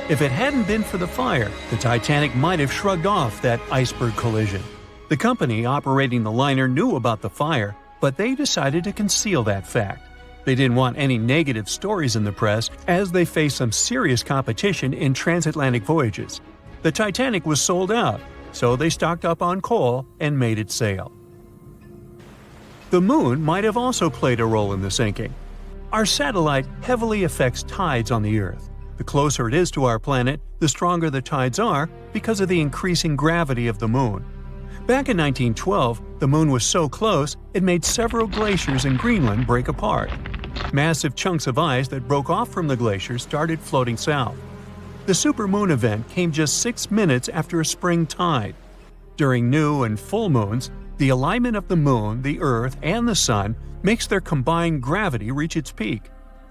If it hadn't been for the fire, the Titanic might have shrugged off that iceberg collision. The company operating the liner knew about the fire, but they decided to conceal that fact. They didn't want any negative stories in the press as they faced some serious competition in transatlantic voyages. The Titanic was sold out, so they stocked up on coal and made it sail. The moon might have also played a role in the sinking. Our satellite heavily affects tides on the Earth. The closer it is to our planet, the stronger the tides are because of the increasing gravity of the moon. Back in 1912, the moon was so close it made several glaciers in Greenland break apart. Massive chunks of ice that broke off from the glaciers started floating south. The supermoon event came just 6 minutes after a spring tide. During new and full moons, the alignment of the moon, the Earth, and the Sun makes their combined gravity reach its peak.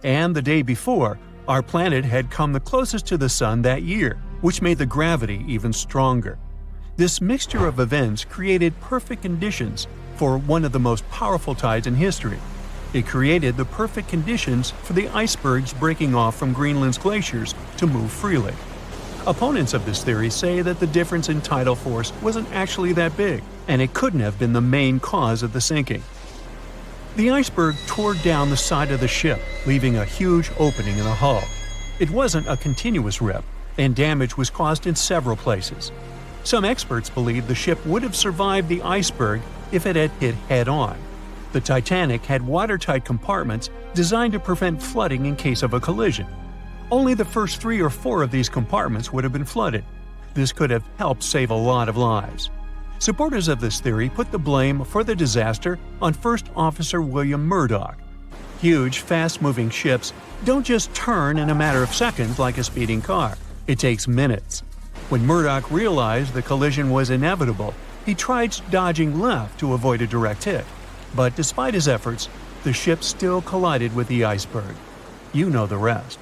And the day before, our planet had come the closest to the Sun that year, which made the gravity even stronger. This mixture of events created perfect conditions for one of the most powerful tides in history. It created the perfect conditions for the icebergs breaking off from Greenland's glaciers to move freely. Opponents of this theory say that the difference in tidal force wasn't actually that big, and it couldn't have been the main cause of the sinking. The iceberg tore down the side of the ship, leaving a huge opening in the hull. It wasn't a continuous rip, and damage was caused in several places. Some experts believe the ship would have survived the iceberg if it had hit head-on. The Titanic had watertight compartments designed to prevent flooding in case of a collision. Only the first 3 or 4 of these compartments would have been flooded. This could have helped save a lot of lives. Supporters of this theory put the blame for the disaster on First Officer William Murdoch. Huge, fast-moving ships don't just turn in a matter of seconds like a speeding car. It takes minutes. When Murdoch realized the collision was inevitable, he tried dodging left to avoid a direct hit. But despite his efforts, the ship still collided with the iceberg. You know the rest.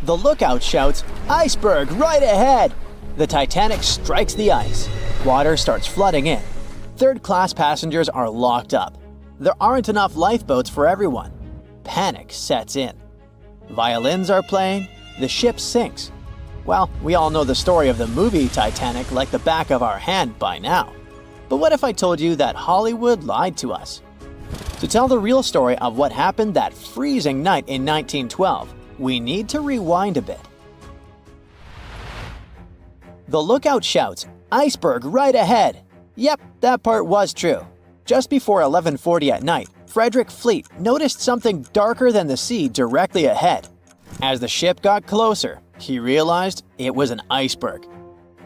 The lookout shouts, "Iceberg right ahead!" The Titanic strikes the ice. Water starts flooding in. Third-class passengers are locked up. There aren't enough lifeboats for everyone. Panic sets in. Violins are playing. The ship sinks. Well, we all know the story of the movie Titanic like the back of our hand by now. But what if I told you that Hollywood lied to us? To tell the real story of what happened that freezing night in 1912, we need to rewind a bit. The lookout shouts, "Iceberg right ahead!" Yep, that part was true. Just before 11:40 at night, Frederick Fleet noticed something darker than the sea directly ahead. As the ship got closer, he realized it was an iceberg.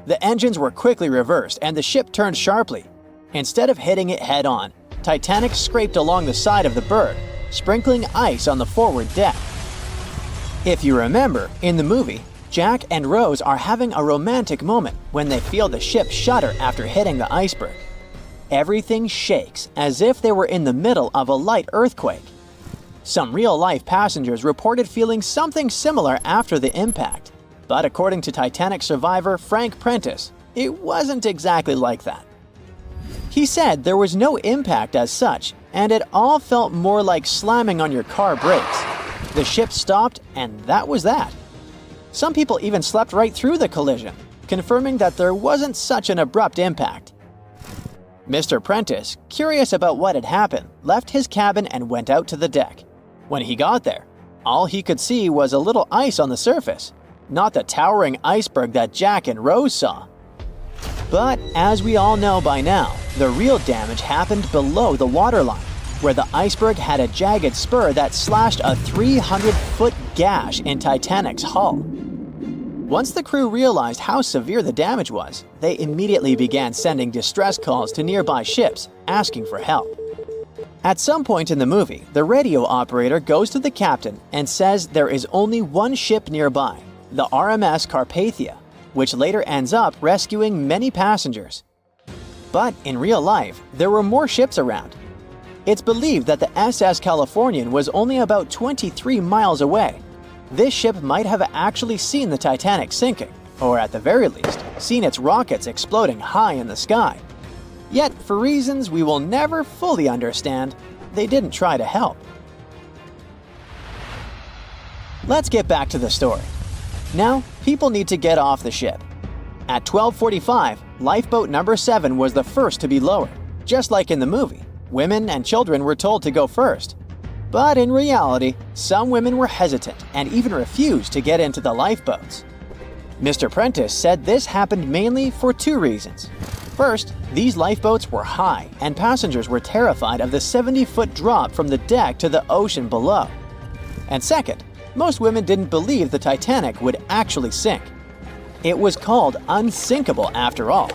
The engines were quickly reversed and the ship turned sharply. Instead of hitting it head-on, Titanic scraped along the side of the berg, sprinkling ice on the forward deck. If you remember, in the movie, Jack and Rose are having a romantic moment when they feel the ship shudder after hitting the iceberg. Everything shakes as if they were in the middle of a light earthquake. Some real-life passengers reported feeling something similar after the impact, but according to Titanic survivor Frank Prentice, it wasn't exactly like that. He said there was no impact as such, and it all felt more like slamming on your car brakes. The ship stopped, and that was that. Some people even slept right through the collision, confirming that there wasn't such an abrupt impact. Mr. Prentice, curious about what had happened, left his cabin and went out to the deck. When he got there, all he could see was a little ice on the surface, not the towering iceberg that Jack and Rose saw. But as we all know by now, the real damage happened below the waterline, where the iceberg had a jagged spur that slashed a 300-foot gash in Titanic's hull. Once the crew realized how severe the damage was, they immediately began sending distress calls to nearby ships, asking for help. At some point in the movie, the radio operator goes to the captain and says there is only one ship nearby, the RMS Carpathia, which later ends up rescuing many passengers. But in real life, there were more ships around. It's believed that the SS Californian was only about 23 miles away. This ship might have actually seen the Titanic sinking, or at the very least, seen its rockets exploding high in the sky. Yet, for reasons we will never fully understand, they didn't try to help. Let's get back to the story. Now, people need to get off the ship. At 12:45, lifeboat number 7 was the first to be lowered, just like in the movie. Women and children were told to go first. But in reality, some women were hesitant and even refused to get into the lifeboats. Mr. Prentice said this happened mainly for 2 reasons. First, these lifeboats were high and passengers were terrified of the 70-foot drop from the deck to the ocean below. And second, most women didn't believe the Titanic would actually sink. It was called unsinkable after all.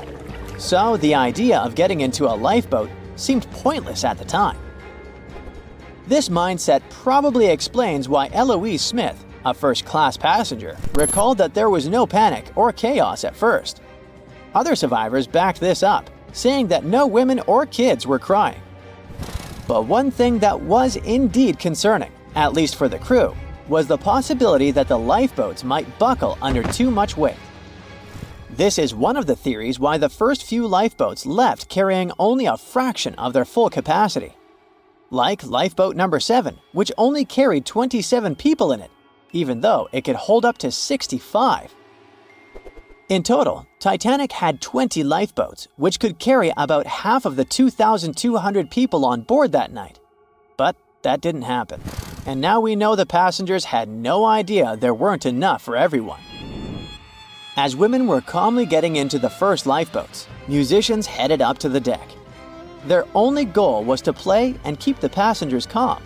So the idea of getting into a lifeboat seemed pointless at the time. This mindset probably explains why Eloise Smith, a first-class passenger, recalled that there was no panic or chaos at first. Other survivors backed this up, saying that no women or kids were crying. But one thing that was indeed concerning, at least for the crew, was the possibility that the lifeboats might buckle under too much weight. This is one of the theories why the first few lifeboats left carrying only a fraction of their full capacity. Like lifeboat number 7, which only carried 27 people in it, even though it could hold up to 65. In total, Titanic had 20 lifeboats, which could carry about half of the 2,200 people on board that night. But that didn't happen. And now we know the passengers had no idea there weren't enough for everyone. As women were calmly getting into the first lifeboats, musicians headed up to the deck. Their only goal was to play and keep the passengers calm.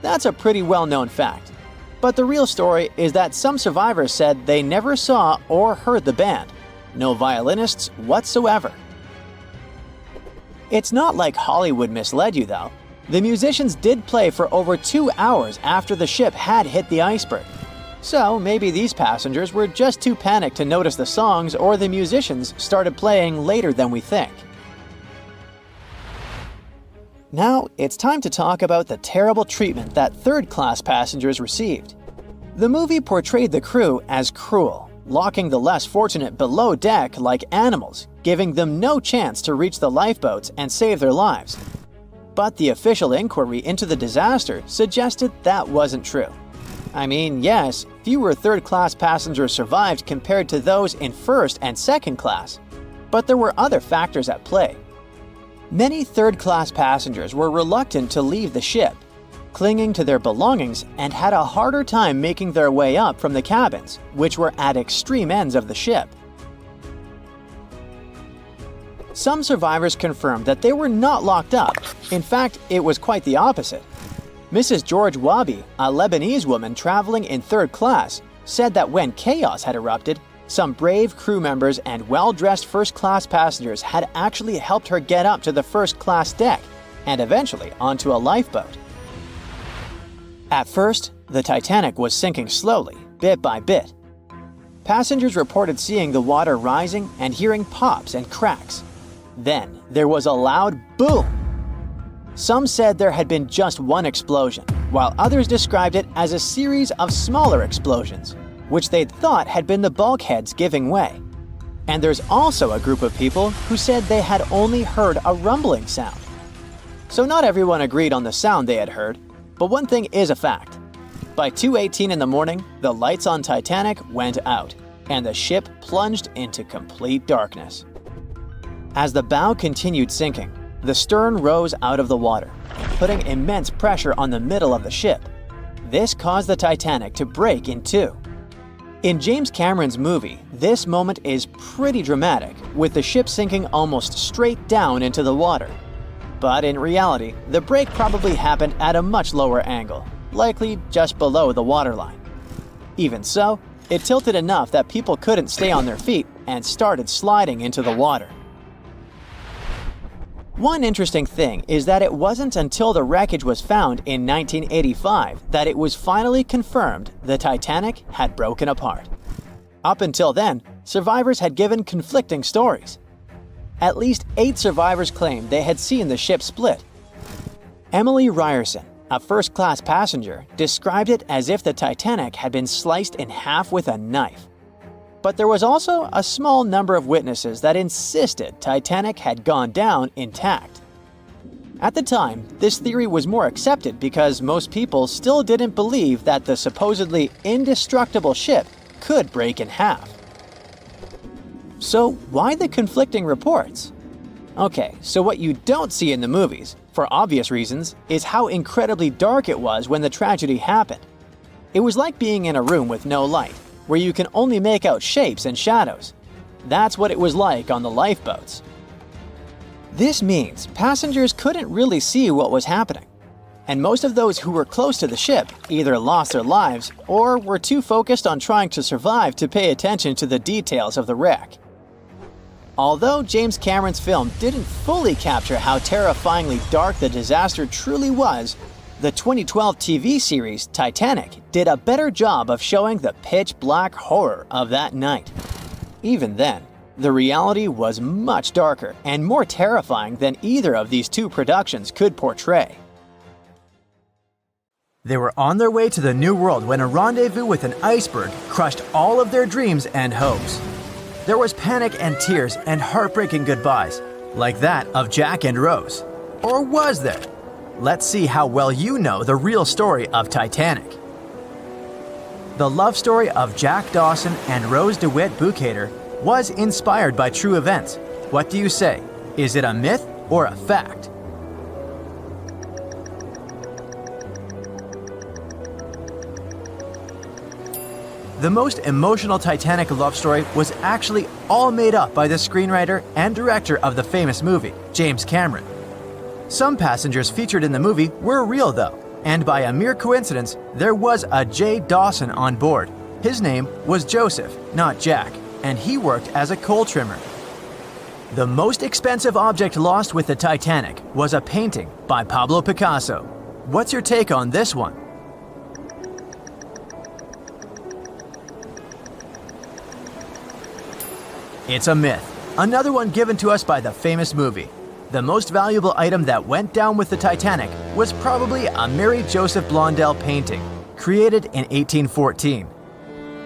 That's a pretty well-known fact. But the real story is that some survivors said they never saw or heard the band. No violinists whatsoever. It's not like Hollywood misled you though. The musicians did play for over 2 hours after the ship had hit the iceberg. So maybe these passengers were just too panicked to notice the songs, or the musicians started playing later than we think. Now it's time to talk about the terrible treatment that third-class passengers received. The movie portrayed the crew as cruel, locking the less fortunate below deck like animals, giving them no chance to reach the lifeboats and save their lives. But the official inquiry into the disaster suggested that wasn't true. I mean, yes, fewer third-class passengers survived compared to those in first and second class, but there were other factors at play. Many third-class passengers were reluctant to leave the ship, clinging to their belongings, and had a harder time making their way up from the cabins, which were at extreme ends of the ship. Some survivors confirmed that they were not locked up. In fact, it was quite the opposite. Mrs. George Wabi, a Lebanese woman traveling in third class, said that when chaos had erupted, some brave crew members and well-dressed first-class passengers had actually helped her get up to the first-class deck and eventually onto a lifeboat. At first, the Titanic was sinking slowly, bit by bit. Passengers reported seeing the water rising and hearing pops and cracks. Then, there was a loud boom. Some said there had been just one explosion, while others described it as a series of smaller explosions, which they'd thought had been the bulkheads giving way. And there's also a group of people who said they had only heard a rumbling sound. So not everyone agreed on the sound they had heard, but one thing is a fact. By 2:18 in the morning, the lights on Titanic went out, and the ship plunged into complete darkness. As the bow continued sinking, the stern rose out of the water, putting immense pressure on the middle of the ship. This caused the Titanic to break in two. In James Cameron's movie, this moment is pretty dramatic, with the ship sinking almost straight down into the water. But in reality, the break probably happened at a much lower angle, likely just below the waterline. Even so, it tilted enough that people couldn't stay on their feet and started sliding into the water. One interesting thing is that it wasn't until the wreckage was found in 1985 that it was finally confirmed the Titanic had broken apart. Up until then, survivors had given conflicting stories. At least 8 survivors claimed they had seen the ship split. Emily Ryerson, a first-class passenger, described it as if the Titanic had been sliced in half with a knife. But there was also a small number of witnesses that insisted Titanic had gone down intact. At the time, this theory was more accepted because most people still didn't believe that the supposedly indestructible ship could break in half. So why the conflicting reports? Okay, so what you don't see in the movies, for obvious reasons, is how incredibly dark it was when the tragedy happened. It was like being in a room with no light, where you can only make out shapes and shadows. That's what it was like on the lifeboats. This means passengers couldn't really see what was happening, and most of those who were close to the ship either lost their lives or were too focused on trying to survive to pay attention to the details of the wreck. Although James Cameron's film didn't fully capture how terrifyingly dark the disaster truly was, the 2012 TV series Titanic did a better job of showing the pitch-black horror of that night. Even then, the reality was much darker and more terrifying than either of these two productions could portray. They were on their way to the New World when a rendezvous with an iceberg crushed all of their dreams and hopes. There was panic and tears and heartbreaking goodbyes, like that of Jack and Rose. Or was there? Let's see how well you know the real story of Titanic. The love story of Jack Dawson and Rose DeWitt Bukater was inspired by true events. What do you say? Is it a myth or a fact? The most emotional Titanic love story was actually all made up by the screenwriter and director of the famous movie, James Cameron. Some passengers featured in the movie were real though, and by a mere coincidence, there was a J. Dawson on board. His name was Joseph, not Jack, and he worked as a coal trimmer. The most expensive object lost with the Titanic was a painting by Pablo Picasso. What's your take on this one? It's a myth, another one given to us by the famous movie. The most valuable item that went down with the Titanic was probably a Mary Joseph Blondell painting, created in 1814.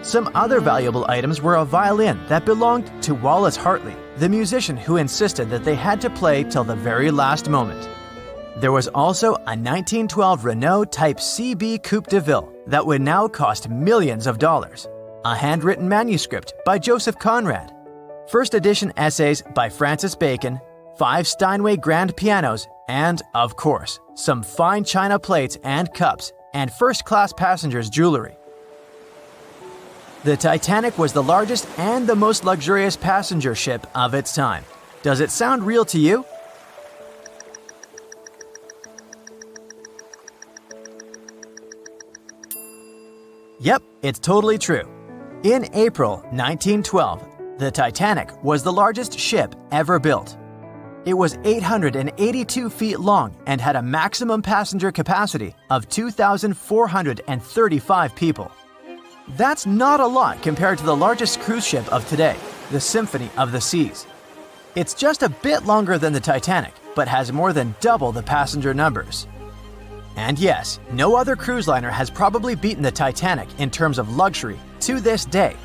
Some other valuable items were a violin that belonged to Wallace Hartley, the musician who insisted that they had to play till the very last moment. There was also a 1912 Renault Type CB Coupe de Ville that would now cost millions of dollars, a handwritten manuscript by Joseph Conrad, first edition essays by Francis Bacon, 5 Steinway grand pianos, and, of course, some fine china plates and cups, and first-class passengers' jewelry. The Titanic was the largest and the most luxurious passenger ship of its time. Does it sound real to you? Yep, it's totally true. In April 1912, the Titanic was the largest ship ever built. It was 882 feet long and had a maximum passenger capacity of 2,435 people. That's not a lot compared to the largest cruise ship of today, the Symphony of the Seas. It's just a bit longer than the Titanic, but has more than double the passenger numbers. And yes, no other cruise liner has probably beaten the Titanic in terms of luxury to this day.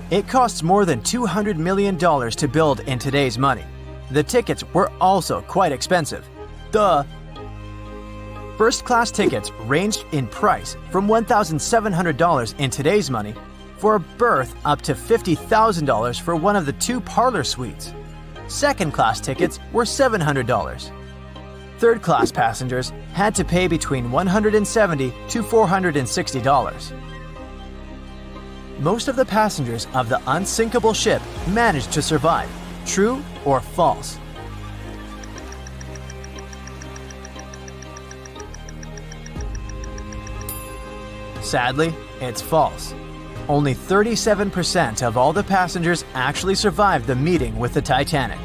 It costs more than $200 million to build in today's money. The tickets were also quite expensive. Duh! First-class tickets ranged in price from $1,700 in today's money for a berth up to $50,000 for one of the 2 parlor suites. Second-class tickets were $700. Third-class passengers had to pay between $170 to $460. Most of the passengers of the unsinkable ship managed to survive. True or false? Sadly, it's false. Only 37% of all the passengers actually survived the meeting with the Titanic.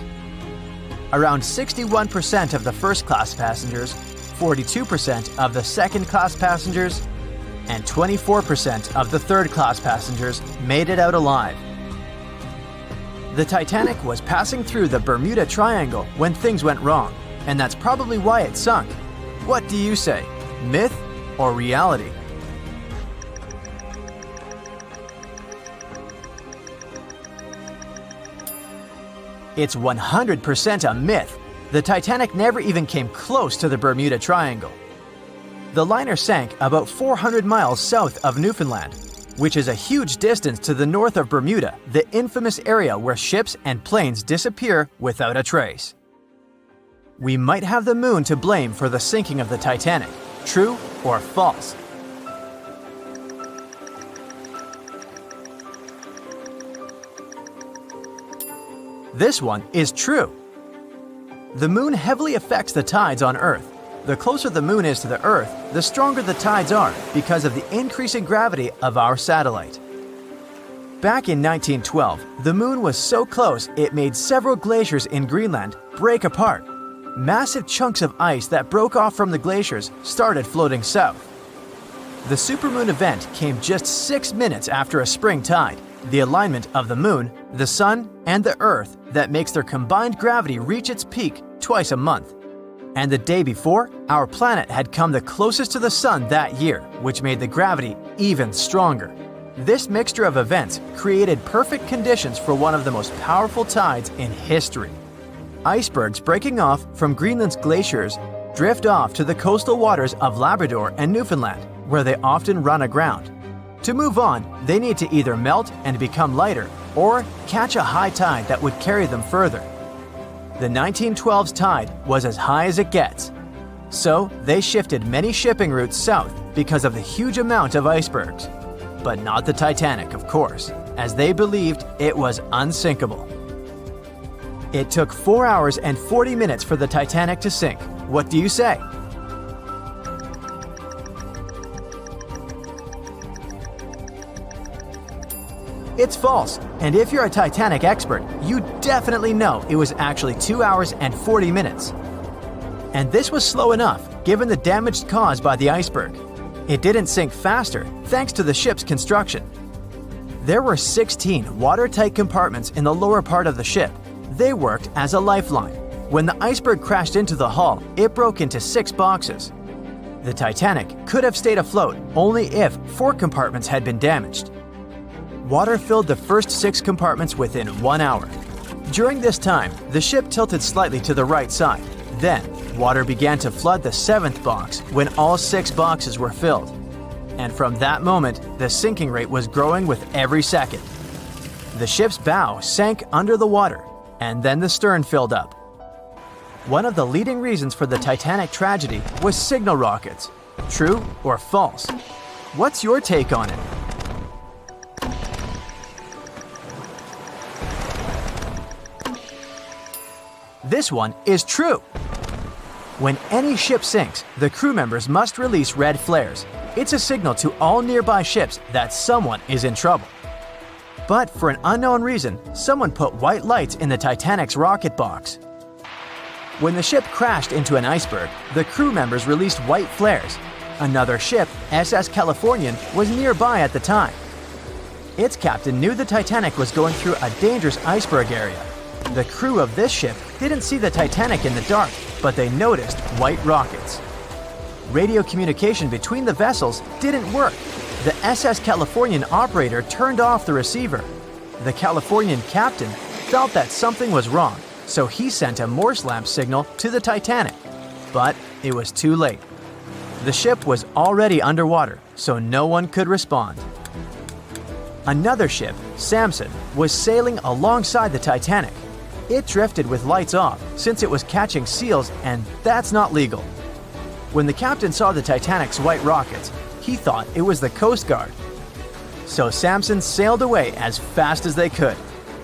Around 61% of the first-class passengers, 42% of the second-class passengers, and 24% of the third-class passengers made it out alive. The Titanic was passing through the Bermuda Triangle when things went wrong, and that's probably why it sunk. What do you say, myth or reality? It's 100% a myth. The Titanic never even came close to the Bermuda Triangle. The liner sank about 400 miles south of Newfoundland, which is a huge distance to the north of Bermuda, the infamous area where ships and planes disappear without a trace. We might have the moon to blame for the sinking of the Titanic. True or false? This one is true. The moon heavily affects the tides on Earth. The closer the moon is to the Earth, the stronger the tides are because of the increasing gravity of our satellite. Back in 1912, the moon was so close it made several glaciers in Greenland break apart. Massive chunks of ice that broke off from the glaciers started floating south. The supermoon event came just 6 minutes after a spring tide, the alignment of the moon, the sun, and the Earth that makes their combined gravity reach its peak twice a month. And the day before, our planet had come the closest to the sun that year, which made the gravity even stronger. This mixture of events created perfect conditions for one of the most powerful tides in history. Icebergs breaking off from Greenland's glaciers drift off to the coastal waters of Labrador and Newfoundland, where they often run aground. To move on, they need to either melt and become lighter, or catch a high tide that would carry them further. The 1912's tide was as high as it gets. So they shifted many shipping routes south because of the huge amount of icebergs. but not the Titanic, of course, as they believed it was unsinkable. It took 4 hours and 40 minutes for the Titanic to sink. What do you say? It's false, and if you're a Titanic expert, you definitely know it was actually 2 hours and 40 minutes. And this was slow enough, given the damage caused by the iceberg. It didn't sink faster, thanks to the ship's construction. There were 16 watertight compartments in the lower part of the ship. They worked as a lifeline. When the iceberg crashed into the hull, it broke into 6 boxes. The Titanic could have stayed afloat only if 4 compartments had been damaged. Water filled the first 6 compartments within 1 hour. During this time, the ship tilted slightly to the right side. Then, water began to flood the 7th box when all 6 boxes were filled. And from that moment, the sinking rate was growing with every second. The ship's bow sank under the water, and then the stern filled up. One of the leading reasons for the Titanic tragedy was signal rockets. True or false? What's your take on it? This one is true. When any ship sinks, the crew members must release red flares. It's a signal to all nearby ships that someone is in trouble. But for an unknown reason, someone put white lights in the Titanic's rocket box. When the ship crashed into an iceberg, the crew members released white flares. Another ship, SS Californian, was nearby at the time. Its captain knew the Titanic was going through a dangerous iceberg area. The crew of this ship didn't see the Titanic in the dark, but they noticed white rockets. Radio communication between the vessels didn't work. The SS Californian operator turned off the receiver. The Californian captain felt that something was wrong, so he sent a Morse lamp signal to the Titanic. But it was too late. The ship was already underwater, so no one could respond. Another ship, Samson, was sailing alongside the Titanic. It drifted with lights off since it was catching seals, and that's not legal. When the captain saw the Titanic's white rockets, he thought it was the Coast Guard. So Samson sailed away as fast as they could.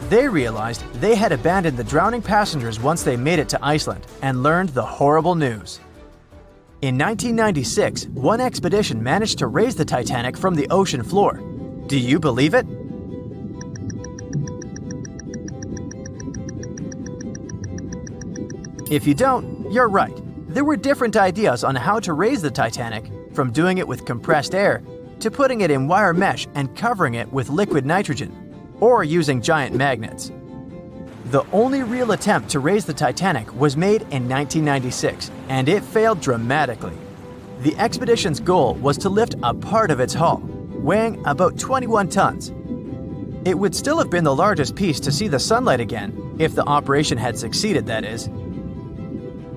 They realized they had abandoned the drowning passengers once they made it to Iceland and learned the horrible news. In 1996, one expedition managed to raise the Titanic from the ocean floor. Do you believe it? If you don't, you're right. There were different ideas on how to raise the Titanic, from doing it with compressed air to putting it in wire mesh and covering it with liquid nitrogen, or using giant magnets. The only real attempt to raise the Titanic was made in 1996, and it failed dramatically. The expedition's goal was to lift a part of its hull, weighing about 21 tons. It would still have been the largest piece to see the sunlight again, if the operation had succeeded, that is.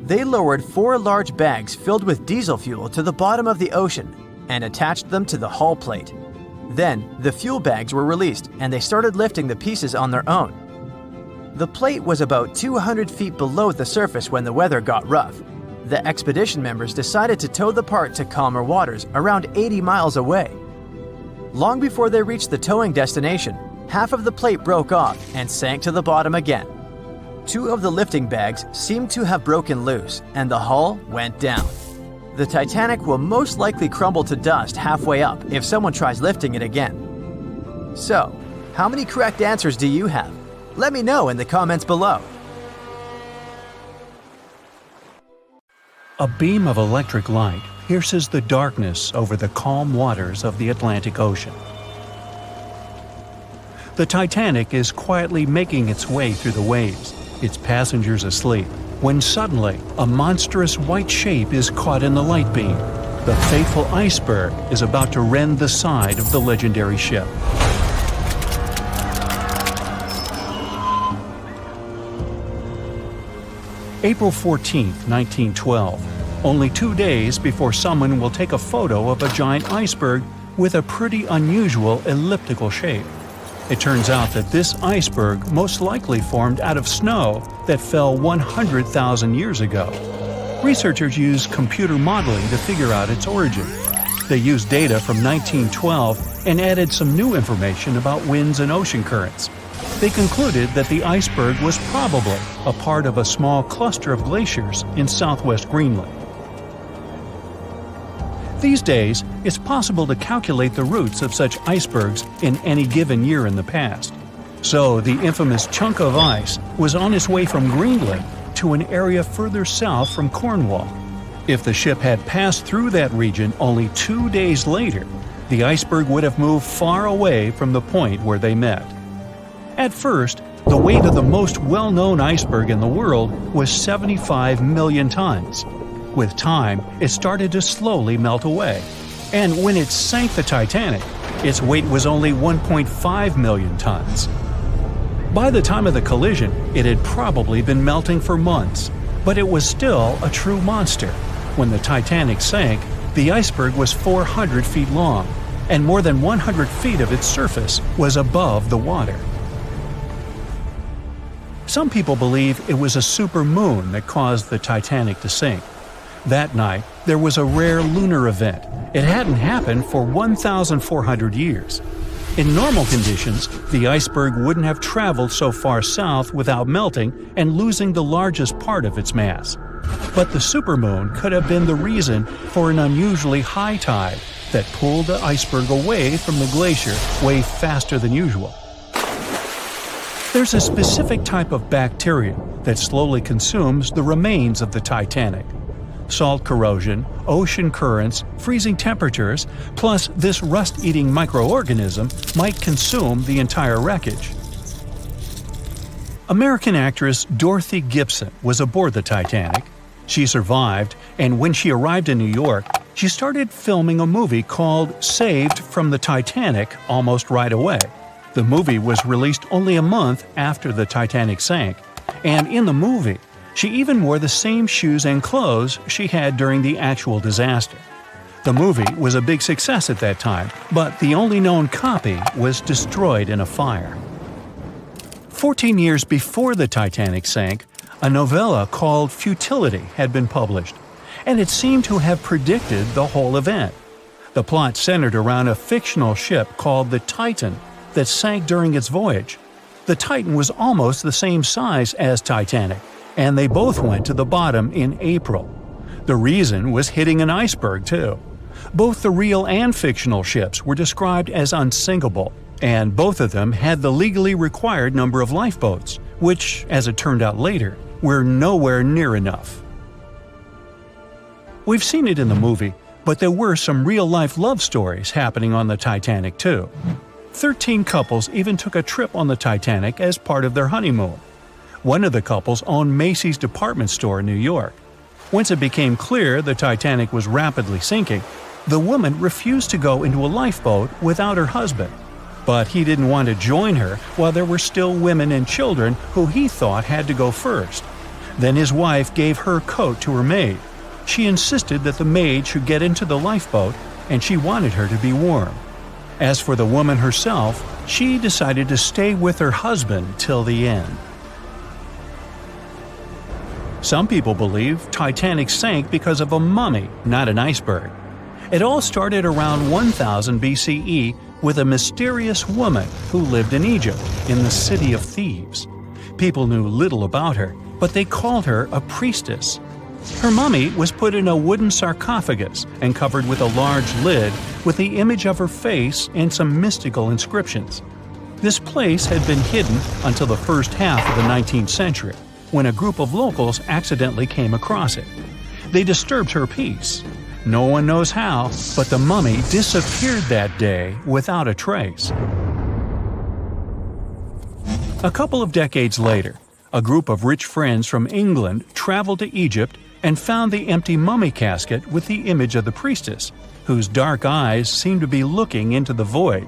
They lowered 4 large bags filled with diesel fuel to the bottom of the ocean and attached them to the hull plate. Then, the fuel bags were released and they started lifting the pieces on their own. The plate was about 200 feet below the surface when the weather got rough. The expedition members decided to tow the part to calmer waters around 80 miles away. Long before they reached the towing destination, half of the plate broke off and sank to the bottom again. 2 of the lifting bags seemed to have broken loose, and the hull went down. The Titanic will most likely crumble to dust halfway up if someone tries lifting it again. So, how many correct answers do you have? Let me know in the comments below. A beam of electric light pierces the darkness over the calm waters of the Atlantic Ocean. The Titanic is quietly making its way through the waves, its passengers asleep, when suddenly a monstrous white shape is caught in the light beam. The fateful iceberg is about to rend the side of the legendary ship. April 14, 1912, only 2 days before someone will take a photo of a giant iceberg with a pretty unusual elliptical shape. It turns out that this iceberg most likely formed out of snow that fell 100,000 years ago. Researchers used computer modeling to figure out its origin. They used data from 1912 and added some new information about winds and ocean currents. They concluded that the iceberg was probably a part of a small cluster of glaciers in southwest Greenland. These days, it's possible to calculate the routes of such icebergs in any given year in the past. So the infamous chunk of ice was on its way from Greenland to an area further south from Cornwall. If the ship had passed through that region only 2 days later, the iceberg would have moved far away from the point where they met. At first, the weight of the most well-known iceberg in the world was 75 million tons. With time, it started to slowly melt away. And when it sank the Titanic, its weight was only 1.5 million tons. By the time of the collision, it had probably been melting for months, but it was still a true monster. When the Titanic sank, the iceberg was 400 feet long, and more than 100 feet of its surface was above the water. Some people believe it was a supermoon that caused the Titanic to sink. That night, there was a rare lunar event. It hadn't happened for 1,400 years. In normal conditions, the iceberg wouldn't have traveled so far south without melting and losing the largest part of its mass. But the supermoon could have been the reason for an unusually high tide that pulled the iceberg away from the glacier way faster than usual. There's a specific type of bacteria that slowly consumes the remains of the Titanic. Salt corrosion, ocean currents, freezing temperatures, plus this rust-eating microorganism might consume the entire wreckage. American actress Dorothy Gibson was aboard the Titanic. She survived, and when she arrived in New York, she started filming a movie called Saved from the Titanic almost right away. The movie was released only a month after the Titanic sank, and in the movie, she even wore the same shoes and clothes she had during the actual disaster. The movie was a big success at that time, but the only known copy was destroyed in a fire. 14 years before the Titanic sank, a novella called Futility had been published, and it seemed to have predicted the whole event. The plot centered around a fictional ship called the Titan that sank during its voyage. The Titan was almost the same size as Titanic, and they both went to the bottom in April. The reason was hitting an iceberg, too. Both the real and fictional ships were described as unsinkable, and both of them had the legally required number of lifeboats, which, as it turned out later, were nowhere near enough. We've seen it in the movie, but there were some real-life love stories happening on the Titanic, too. 13 couples even took a trip on the Titanic as part of their honeymoon. One of the couples owned Macy's department store in New York. Once it became clear the Titanic was rapidly sinking, the woman refused to go into a lifeboat without her husband. But he didn't want to join her while there were still women and children who he thought had to go first. Then his wife gave her coat to her maid. She insisted that the maid should get into the lifeboat, and she wanted her to be warm. As for the woman herself, she decided to stay with her husband till the end. Some people believe Titanic sank because of a mummy, not an iceberg. It all started around 1000 BCE with a mysterious woman who lived in Egypt, in the City of Thieves. People knew little about her, but they called her a priestess. Her mummy was put in a wooden sarcophagus and covered with a large lid with the image of her face and some mystical inscriptions. This place had been hidden until the first half of the 19th century, when a group of locals accidentally came across it. They disturbed her peace. No one knows how, but the mummy disappeared that day without a trace. A couple of decades later, a group of rich friends from England traveled to Egypt and found the empty mummy casket with the image of the priestess, whose dark eyes seemed to be looking into the void.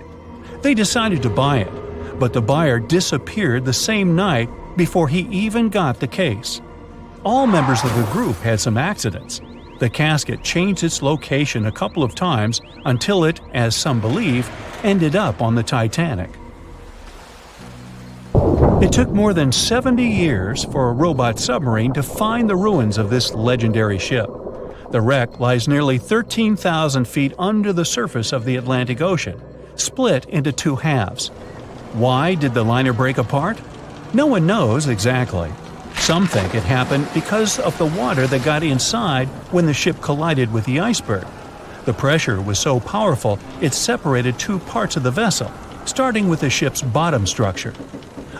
They decided to buy it, but the buyer disappeared the same night before he even got the case. All members of the group had some accidents. The casket changed its location a couple of times until it, as some believe, ended up on the Titanic. It took more than 70 years for a robot submarine to find the ruins of this legendary ship. The wreck lies nearly 13,000 feet under the surface of the Atlantic Ocean, split into two halves. Why did the liner break apart? No one knows exactly. Some think it happened because of the water that got inside when the ship collided with the iceberg. The pressure was so powerful it separated two parts of the vessel, starting with the ship's bottom structure.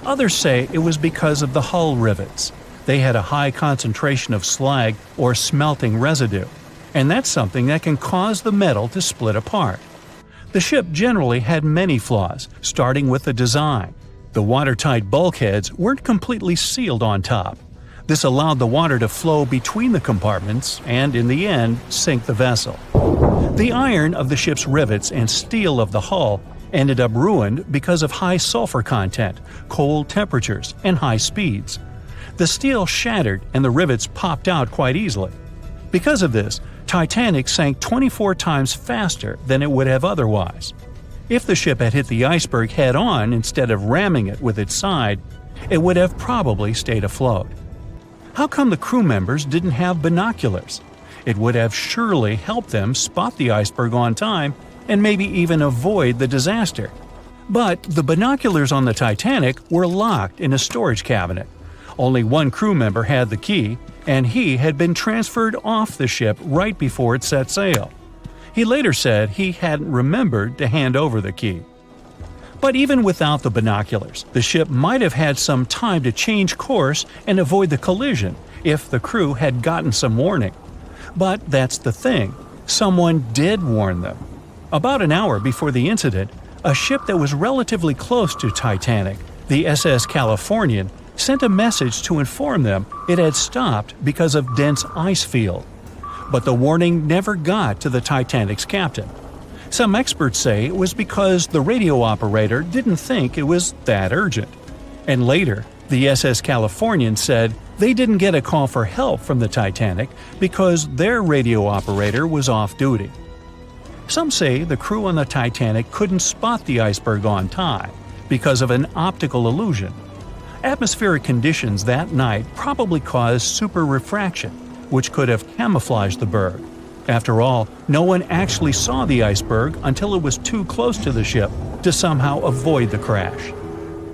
Others say it was because of the hull rivets. They had a high concentration of slag or smelting residue, and that's something that can cause the metal to split apart. The ship generally had many flaws, starting with the design. The watertight bulkheads weren't completely sealed on top. This allowed the water to flow between the compartments and, in the end, sink the vessel. The iron of the ship's rivets and steel of the hull ended up ruined because of high sulfur content, cold temperatures, and high speeds. The steel shattered and the rivets popped out quite easily. Because of this, Titanic sank 24 times faster than it would have otherwise. If the ship had hit the iceberg head-on instead of ramming it with its side, it would have probably stayed afloat. How come the crew members didn't have binoculars? It would have surely helped them spot the iceberg on time and maybe even avoid the disaster. But the binoculars on the Titanic were locked in a storage cabinet. Only one crew member had the key, and he had been transferred off the ship right before it set sail. He later said he hadn't remembered to hand over the key. But even without the binoculars, the ship might have had some time to change course and avoid the collision if the crew had gotten some warning. But that's the thing, someone did warn them. About an hour before the incident, a ship that was relatively close to Titanic, the SS Californian, sent a message to inform them it had stopped because of dense ice field. But the warning never got to the Titanic's captain. Some experts say it was because the radio operator didn't think it was that urgent. And later, the SS Californian said they didn't get a call for help from the Titanic because their radio operator was off duty. Some say the crew on the Titanic couldn't spot the iceberg on time because of an optical illusion. Atmospheric conditions that night probably caused super refraction, which could have camouflaged the berg. After all, no one actually saw the iceberg until it was too close to the ship to somehow avoid the crash.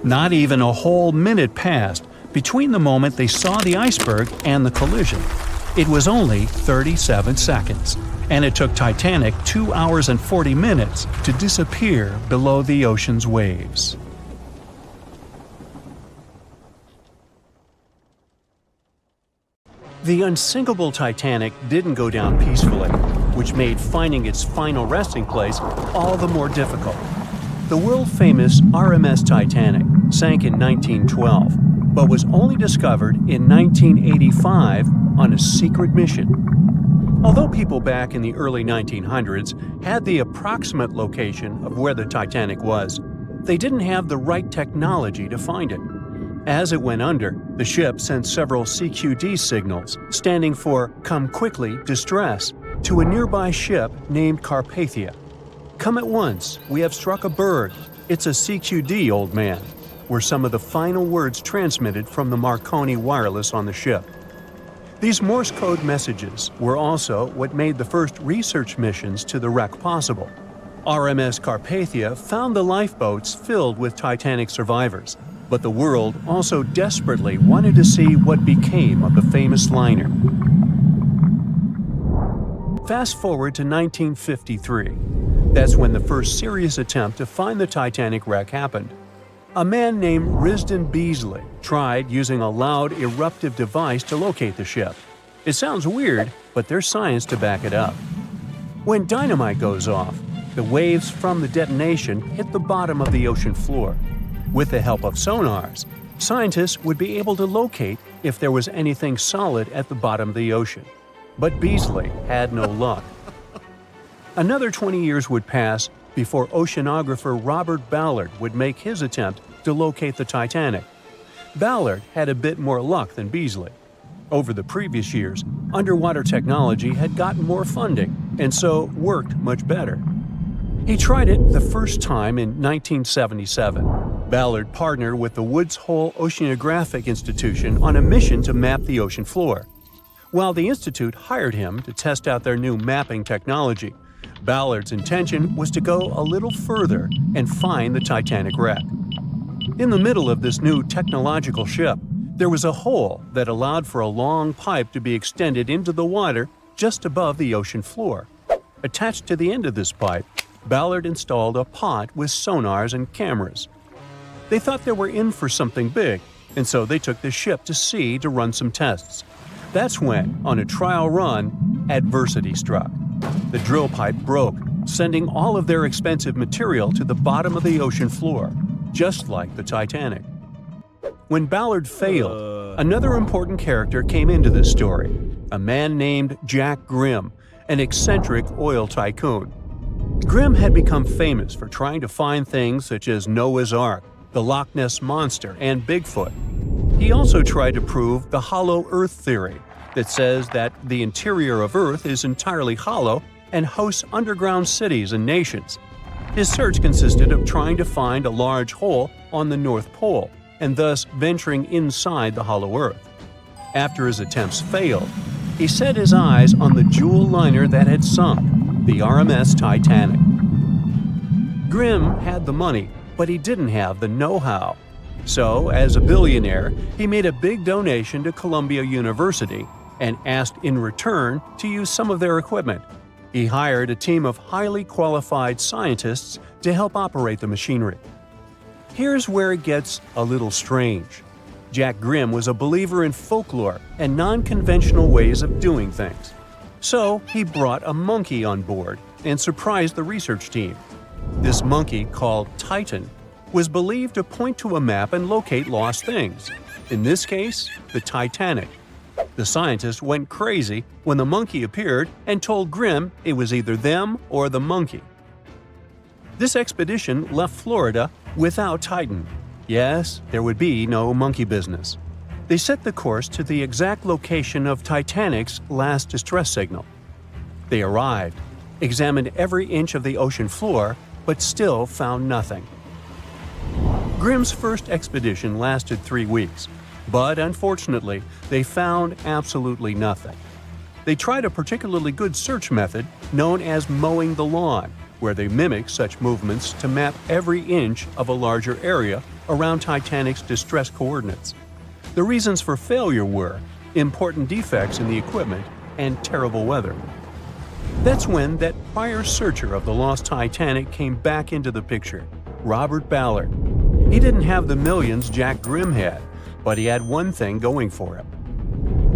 Not even a whole minute passed between the moment they saw the iceberg and the collision. It was only 37 seconds, and it took Titanic 2 hours and 40 minutes to disappear below the ocean's waves. The unsinkable Titanic didn't go down peacefully, which made finding its final resting place all the more difficult. The world-famous RMS Titanic sank in 1912, but was only discovered in 1985 on a secret mission. Although people back in the early 1900s had the approximate location of where the Titanic was, they didn't have the right technology to find it. As it went under, the ship sent several CQD signals, standing for Come Quickly, Distress, to a nearby ship named Carpathia. Come at once, we have struck a berg. It's a CQD, old man, were some of the final words transmitted from the Marconi wireless on the ship. These Morse code messages were also what made the first research missions to the wreck possible. RMS Carpathia found the lifeboats filled with Titanic survivors, but the world also desperately wanted to see what became of the famous liner. Fast forward to 1953. That's when the first serious attempt to find the Titanic wreck happened. A man named Risdon Beasley tried using a loud eruptive device to locate the ship. It sounds weird, but there's science to back it up. When dynamite goes off, the waves from the detonation hit the bottom of the ocean floor. With the help of sonars, scientists would be able to locate if there was anything solid at the bottom of the ocean. But Beasley had no luck. Another 20 years would pass before oceanographer Robert Ballard would make his attempt to locate the Titanic. Ballard had a bit more luck than Beasley. Over the previous years, underwater technology had gotten more funding and so worked much better. He tried it the first time in 1977. Ballard partnered with the Woods Hole Oceanographic Institution on a mission to map the ocean floor. While the Institute hired him to test out their new mapping technology, Ballard's intention was to go a little further and find the Titanic wreck. In the middle of this new technological ship, there was a hole that allowed for a long pipe to be extended into the water just above the ocean floor. Attached to the end of this pipe, Ballard installed a pod with sonars and cameras. They thought they were in for something big, and so they took the ship to sea to run some tests. That's when, on a trial run, adversity struck. The drill pipe broke, sending all of their expensive material to the bottom of the ocean floor, just like the Titanic. When Ballard failed, another important character came into this story, a man named Jack Grimm, an eccentric oil tycoon. Grimm had become famous for trying to find things such as Noah's Ark, the Loch Ness Monster, and Bigfoot. He also tried to prove the hollow Earth theory, that says that the interior of Earth is entirely hollow and hosts underground cities and nations. His search consisted of trying to find a large hole on the North Pole, and thus venturing inside the hollow Earth. After his attempts failed, he set his eyes on the jewel liner that had sunk, the RMS Titanic. Grimm had the money, but he didn't have the know-how. So, as a billionaire, he made a big donation to Columbia University and asked in return to use some of their equipment. He hired a team of highly qualified scientists to help operate the machinery. Here's where it gets a little strange. Jack Grimm was a believer in folklore and non-conventional ways of doing things. So he brought a monkey on board and surprised the research team. This monkey, called Titan, was believed to point to a map and locate lost things. In this case, the Titanic. The scientist went crazy when the monkey appeared and told Grimm it was either them or the monkey. This expedition left Florida without Titan. Yes, there would be no monkey business. They set the course to the exact location of Titanic's last distress signal. They arrived, examined every inch of the ocean floor, but still found nothing. Grimm's first expedition lasted 3 weeks, but unfortunately, they found absolutely nothing. They tried a particularly good search method known as mowing the lawn, where they mimic such movements to map every inch of a larger area around Titanic's distress coordinates. The reasons for failure were important defects in the equipment and terrible weather. That's when that prior searcher of the lost Titanic came back into the picture, Robert Ballard. He didn't have the millions Jack Grimm had, but he had one thing going for him.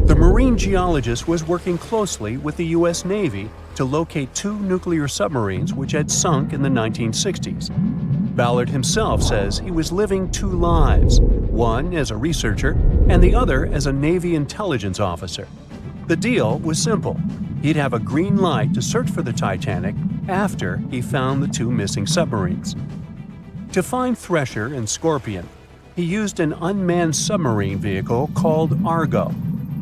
The marine geologist was working closely with the U.S. Navy to locate 2 nuclear submarines which had sunk in the 1960s. Ballard himself says he was living 2 lives, one as a researcher and the other as a Navy intelligence officer. The deal was simple. He'd have a green light to search for the Titanic after he found the 2 missing submarines. To find Thresher and Scorpion, he used an unmanned submarine vehicle called Argo.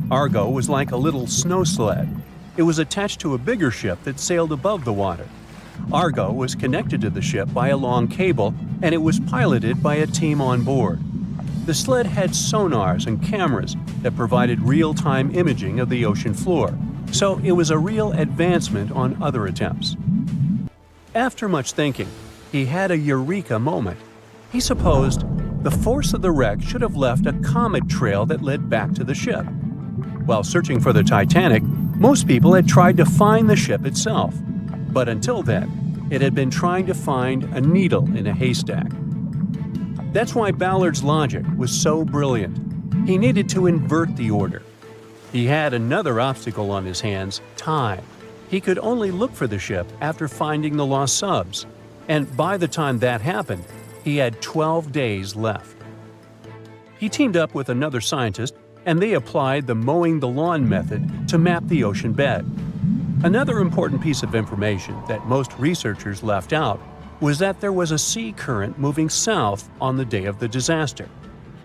Argo was like a little snow sled. It was attached to a bigger ship that sailed above the water. Argo was connected to the ship by a long cable, and it was piloted by a team on board. The sled had sonars and cameras that provided real-time imaging of the ocean floor, so it was a real advancement on other attempts. After much thinking, he had a eureka moment. He supposed the force of the wreck should have left a comet trail that led back to the ship. While searching for the Titanic, most people had tried to find the ship itself. But until then, it had been trying to find a needle in a haystack. That's why Ballard's logic was so brilliant. He needed to invert the order. He had another obstacle on his hands: time. He could only look for the ship after finding the lost subs. And by the time that happened, he had 12 days left. He teamed up with another scientist, and they applied the mowing the lawn method to map the ocean bed. Another important piece of information that most researchers left out was that there was a sea current moving south on the day of the disaster.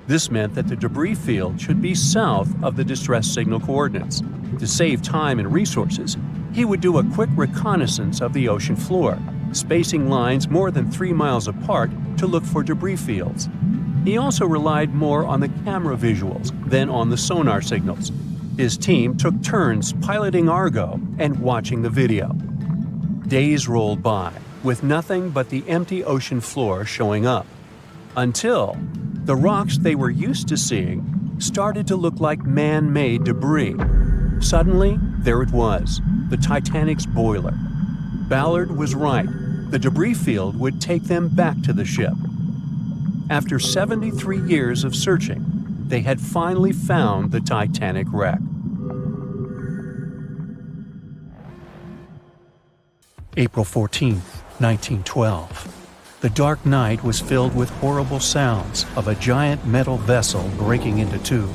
This meant that the debris field should be south of the distress signal coordinates. To save time and resources, he would do a quick reconnaissance of the ocean floor, spacing lines more than 3 miles apart to look for debris fields. He also relied more on the camera visuals than on the sonar signals. His team took turns piloting Argo and watching the video. Days rolled by, with nothing but the empty ocean floor showing up. Until the rocks they were used to seeing started to look like man-made debris. Suddenly, there it was, the Titanic's boiler. Ballard was right. The debris field would take them back to the ship. After 73 years of searching, they had finally found the Titanic wreck. April 14, 1912. The dark night was filled with horrible sounds of a giant metal vessel breaking into two.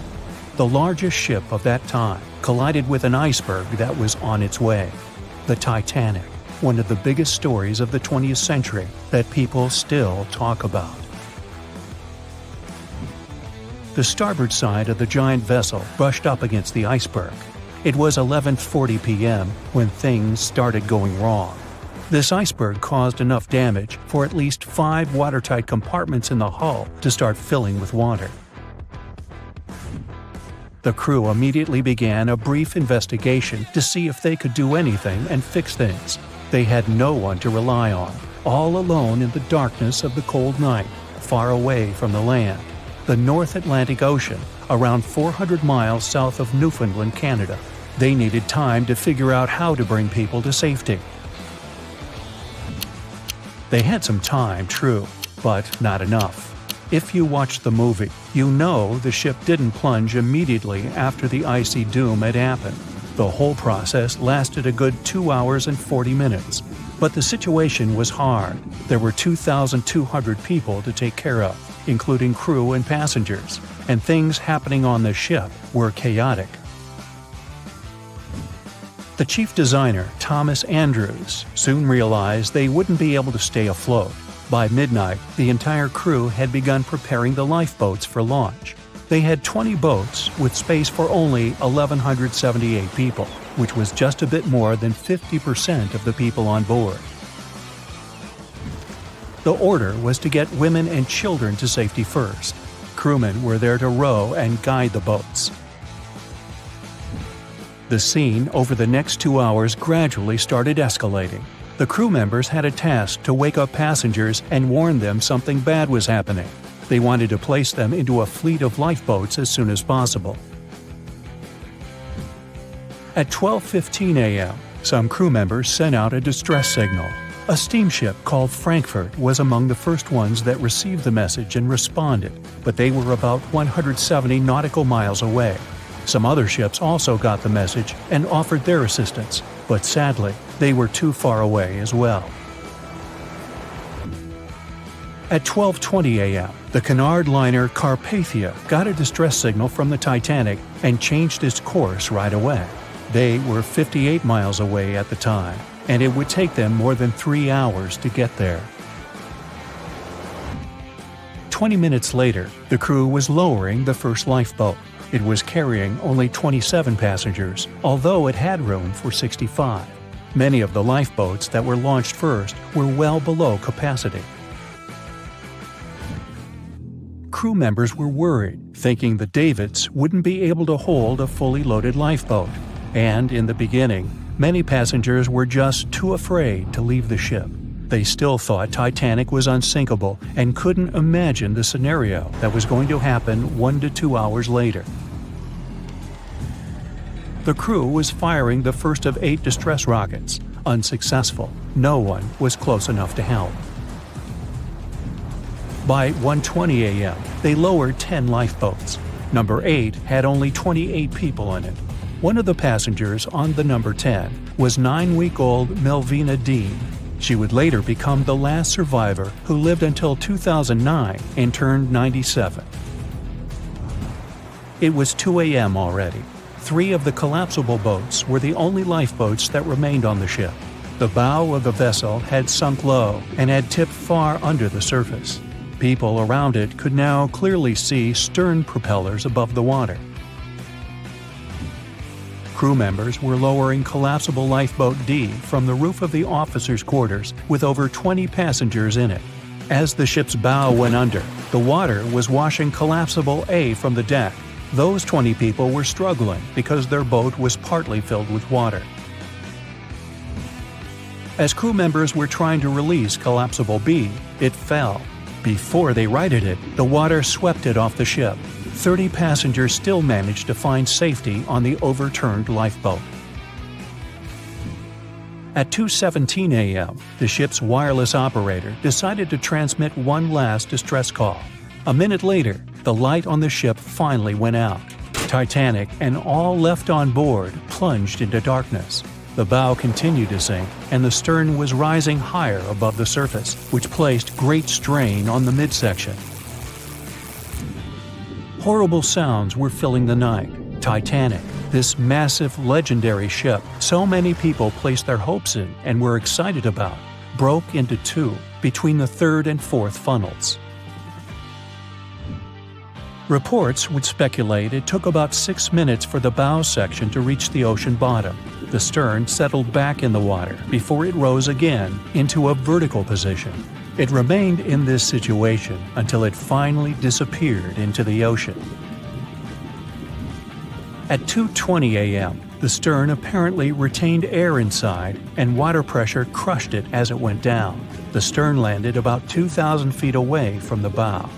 The largest ship of that time collided with an iceberg that was on its way. The Titanic, one of the biggest stories of the 20th century that people still talk about. The starboard side of the giant vessel brushed up against the iceberg. It was 11:40 p.m. when things started going wrong. This iceberg caused enough damage for at least 5 watertight compartments in the hull to start filling with water. The crew immediately began a brief investigation to see if they could do anything and fix things. They had no one to rely on, all alone in the darkness of the cold night, far away from the land. The North Atlantic Ocean, around 400 miles south of Newfoundland, Canada. They needed time to figure out how to bring people to safety. They had some time, true, but not enough. If you watched the movie, you know the ship didn't plunge immediately after the icy doom had happened. The whole process lasted a good 2 hours and 40 minutes. But the situation was hard. There were 2,200 people to take care of, including crew and passengers, and things happening on the ship were chaotic. The chief designer, Thomas Andrews, soon realized they wouldn't be able to stay afloat. By midnight, the entire crew had begun preparing the lifeboats for launch. They had 20 boats with space for only 1,178 people, which was just a bit more than 50% of the people on board. The order was to get women and children to safety first. Crewmen were there to row and guide the boats. The scene over the next 2 hours gradually started escalating. The crew members had a task to wake up passengers and warn them something bad was happening. They wanted to place them into a fleet of lifeboats as soon as possible. At 12:15 a.m., some crew members sent out a distress signal. A steamship called Frankfurt was among the first ones that received the message and responded, but they were about 170 nautical miles away. Some other ships also got the message and offered their assistance, but sadly, they were too far away as well. At 12:20 a.m., the Cunard liner Carpathia got a distress signal from the Titanic and changed its course right away. They were 58 miles away at the time, and it would take them more than 3 hours to get there. 20 minutes later, the crew was lowering the first lifeboat. It was carrying only 27 passengers, although it had room for 65. Many of the lifeboats that were launched first were well below capacity. Crew members were worried, thinking the Davids wouldn't be able to hold a fully loaded lifeboat. And in the beginning, many passengers were just too afraid to leave the ship. They still thought Titanic was unsinkable and couldn't imagine the scenario that was going to happen 1 to 2 hours later. The crew was firing the first of 8 distress rockets. Unsuccessful. No one was close enough to help. By 1:20 a.m., they lowered 10 lifeboats. Number 8 had only 28 people in it. One of the passengers on the number 10 was 9-week-old Millvina Dean. She would later become the last survivor who lived until 2009 and turned 97. It was 2 a.m. already. 3 of the collapsible boats were the only lifeboats that remained on the ship. The bow of the vessel had sunk low and had tipped far under the surface. People around it could now clearly see stern propellers above the water. Crew members were lowering collapsible lifeboat D from the roof of the officers' quarters with over 20 passengers in it. As the ship's bow went under, the water was washing collapsible A from the deck. Those 20 people were struggling because their boat was partly filled with water. As crew members were trying to release Collapsible B, it fell. Before they righted it, the water swept it off the ship. 30 passengers still managed to find safety on the overturned lifeboat. At 2:17 a.m., the ship's wireless operator decided to transmit one last distress call. A minute later, the light on the ship finally went out. Titanic and all left on board plunged into darkness. The bow continued to sink, and the stern was rising higher above the surface, which placed great strain on the midsection. Horrible sounds were filling the night. Titanic, this massive, legendary ship so many people placed their hopes in and were excited about, broke into two between the third and fourth funnels. Reports would speculate it took about 6 minutes for the bow section to reach the ocean bottom. The stern settled back in the water before it rose again into a vertical position. It remained in this situation until it finally disappeared into the ocean. At 2:20 a.m., the stern apparently retained air inside, and water pressure crushed it as it went down. The stern landed about 2,000 feet away from the bow.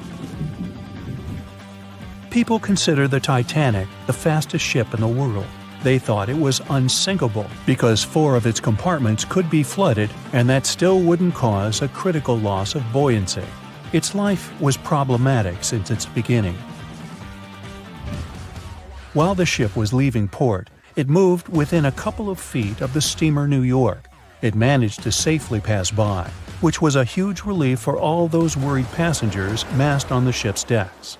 People consider the Titanic the fastest ship in the world. They thought it was unsinkable because 4 of its compartments could be flooded, and that still wouldn't cause a critical loss of buoyancy. Its life was problematic since its beginning. While the ship was leaving port, it moved within a couple of feet of the steamer New York. It managed to safely pass by, which was a huge relief for all those worried passengers massed on the ship's decks.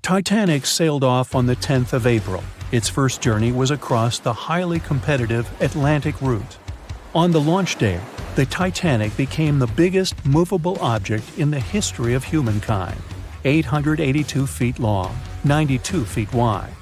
Titanic sailed off on the 10th of April. Its first journey was across the highly competitive Atlantic route. On the launch day, the Titanic became the biggest movable object in the history of humankind. 882 feet long, 92 feet wide.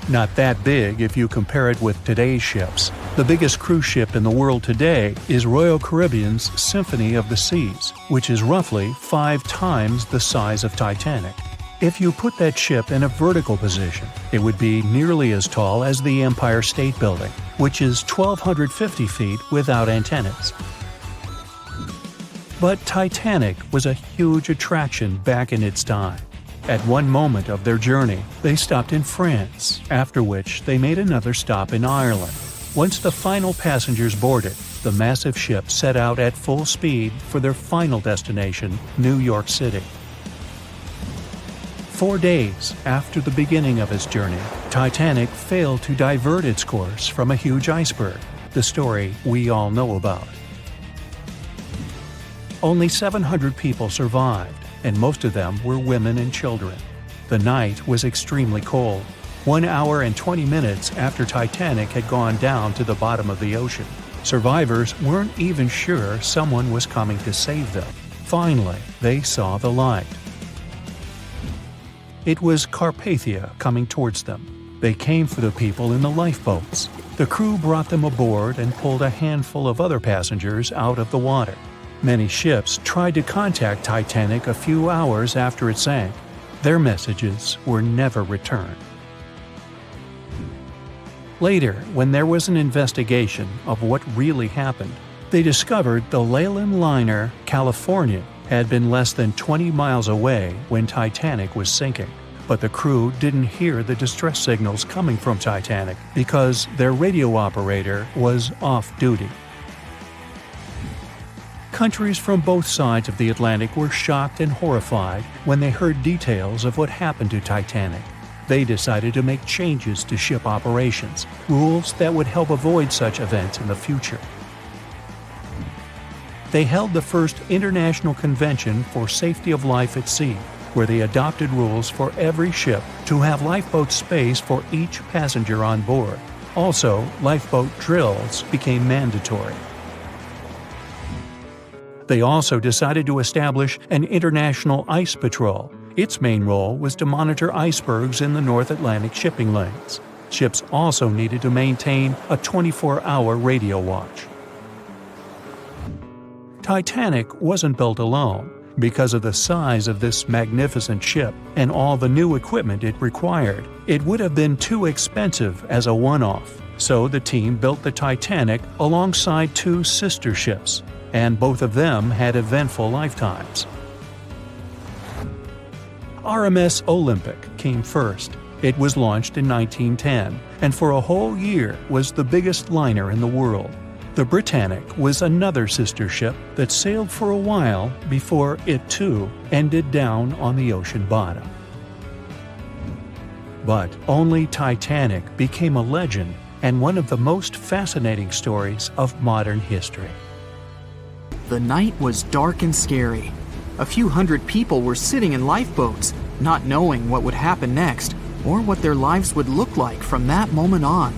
Not that big if you compare it with today's ships. The biggest cruise ship in the world today is Royal Caribbean's Symphony of the Seas, which is roughly 5 times the size of Titanic. If you put that ship in a vertical position, it would be nearly as tall as the Empire State Building, which is 1,250 feet without antennas. But Titanic was a huge attraction back in its time. At one moment of their journey, they stopped in France, after which they made another stop in Ireland. Once the final passengers boarded, the massive ship set out at full speed for their final destination, New York City. 4 days after the beginning of its journey, Titanic failed to divert its course from a huge iceberg, the story we all know about. Only 700 people survived, and most of them were women and children. The night was extremely cold, 1 hour and 20 minutes after Titanic had gone down to the bottom of the ocean. Survivors weren't even sure someone was coming to save them. Finally, they saw the light. It was Carpathia coming towards them. They came for the people in the lifeboats. The crew brought them aboard and pulled a handful of other passengers out of the water. Many ships tried to contact Titanic a few hours after it sank. Their messages were never returned. Later, when there was an investigation of what really happened, they discovered the Leyland liner Californian had been less than 20 miles away when Titanic was sinking. But the crew didn't hear the distress signals coming from Titanic because their radio operator was off duty. Countries from both sides of the Atlantic were shocked and horrified when they heard details of what happened to Titanic. They decided to make changes to ship operations, rules that would help avoid such events in the future. They held the first International Convention for Safety of Life at Sea, where they adopted rules for every ship to have lifeboat space for each passenger on board. Also, lifeboat drills became mandatory. They also decided to establish an international ice patrol. Its main role was to monitor icebergs in the North Atlantic shipping lanes. Ships also needed to maintain a 24-hour radio watch. Titanic wasn't built alone. Because of the size of this magnificent ship and all the new equipment it required, it would have been too expensive as a one-off. So the team built the Titanic alongside two sister ships, and both of them had eventful lifetimes. RMS Olympic came first. It was launched in 1910, and for a whole year was the biggest liner in the world. The Britannic was another sister ship that sailed for a while before it too ended down on the ocean bottom. But only Titanic became a legend and one of the most fascinating stories of modern history. The night was dark and scary. A few hundred people were sitting in lifeboats, not knowing what would happen next or what their lives would look like from that moment on.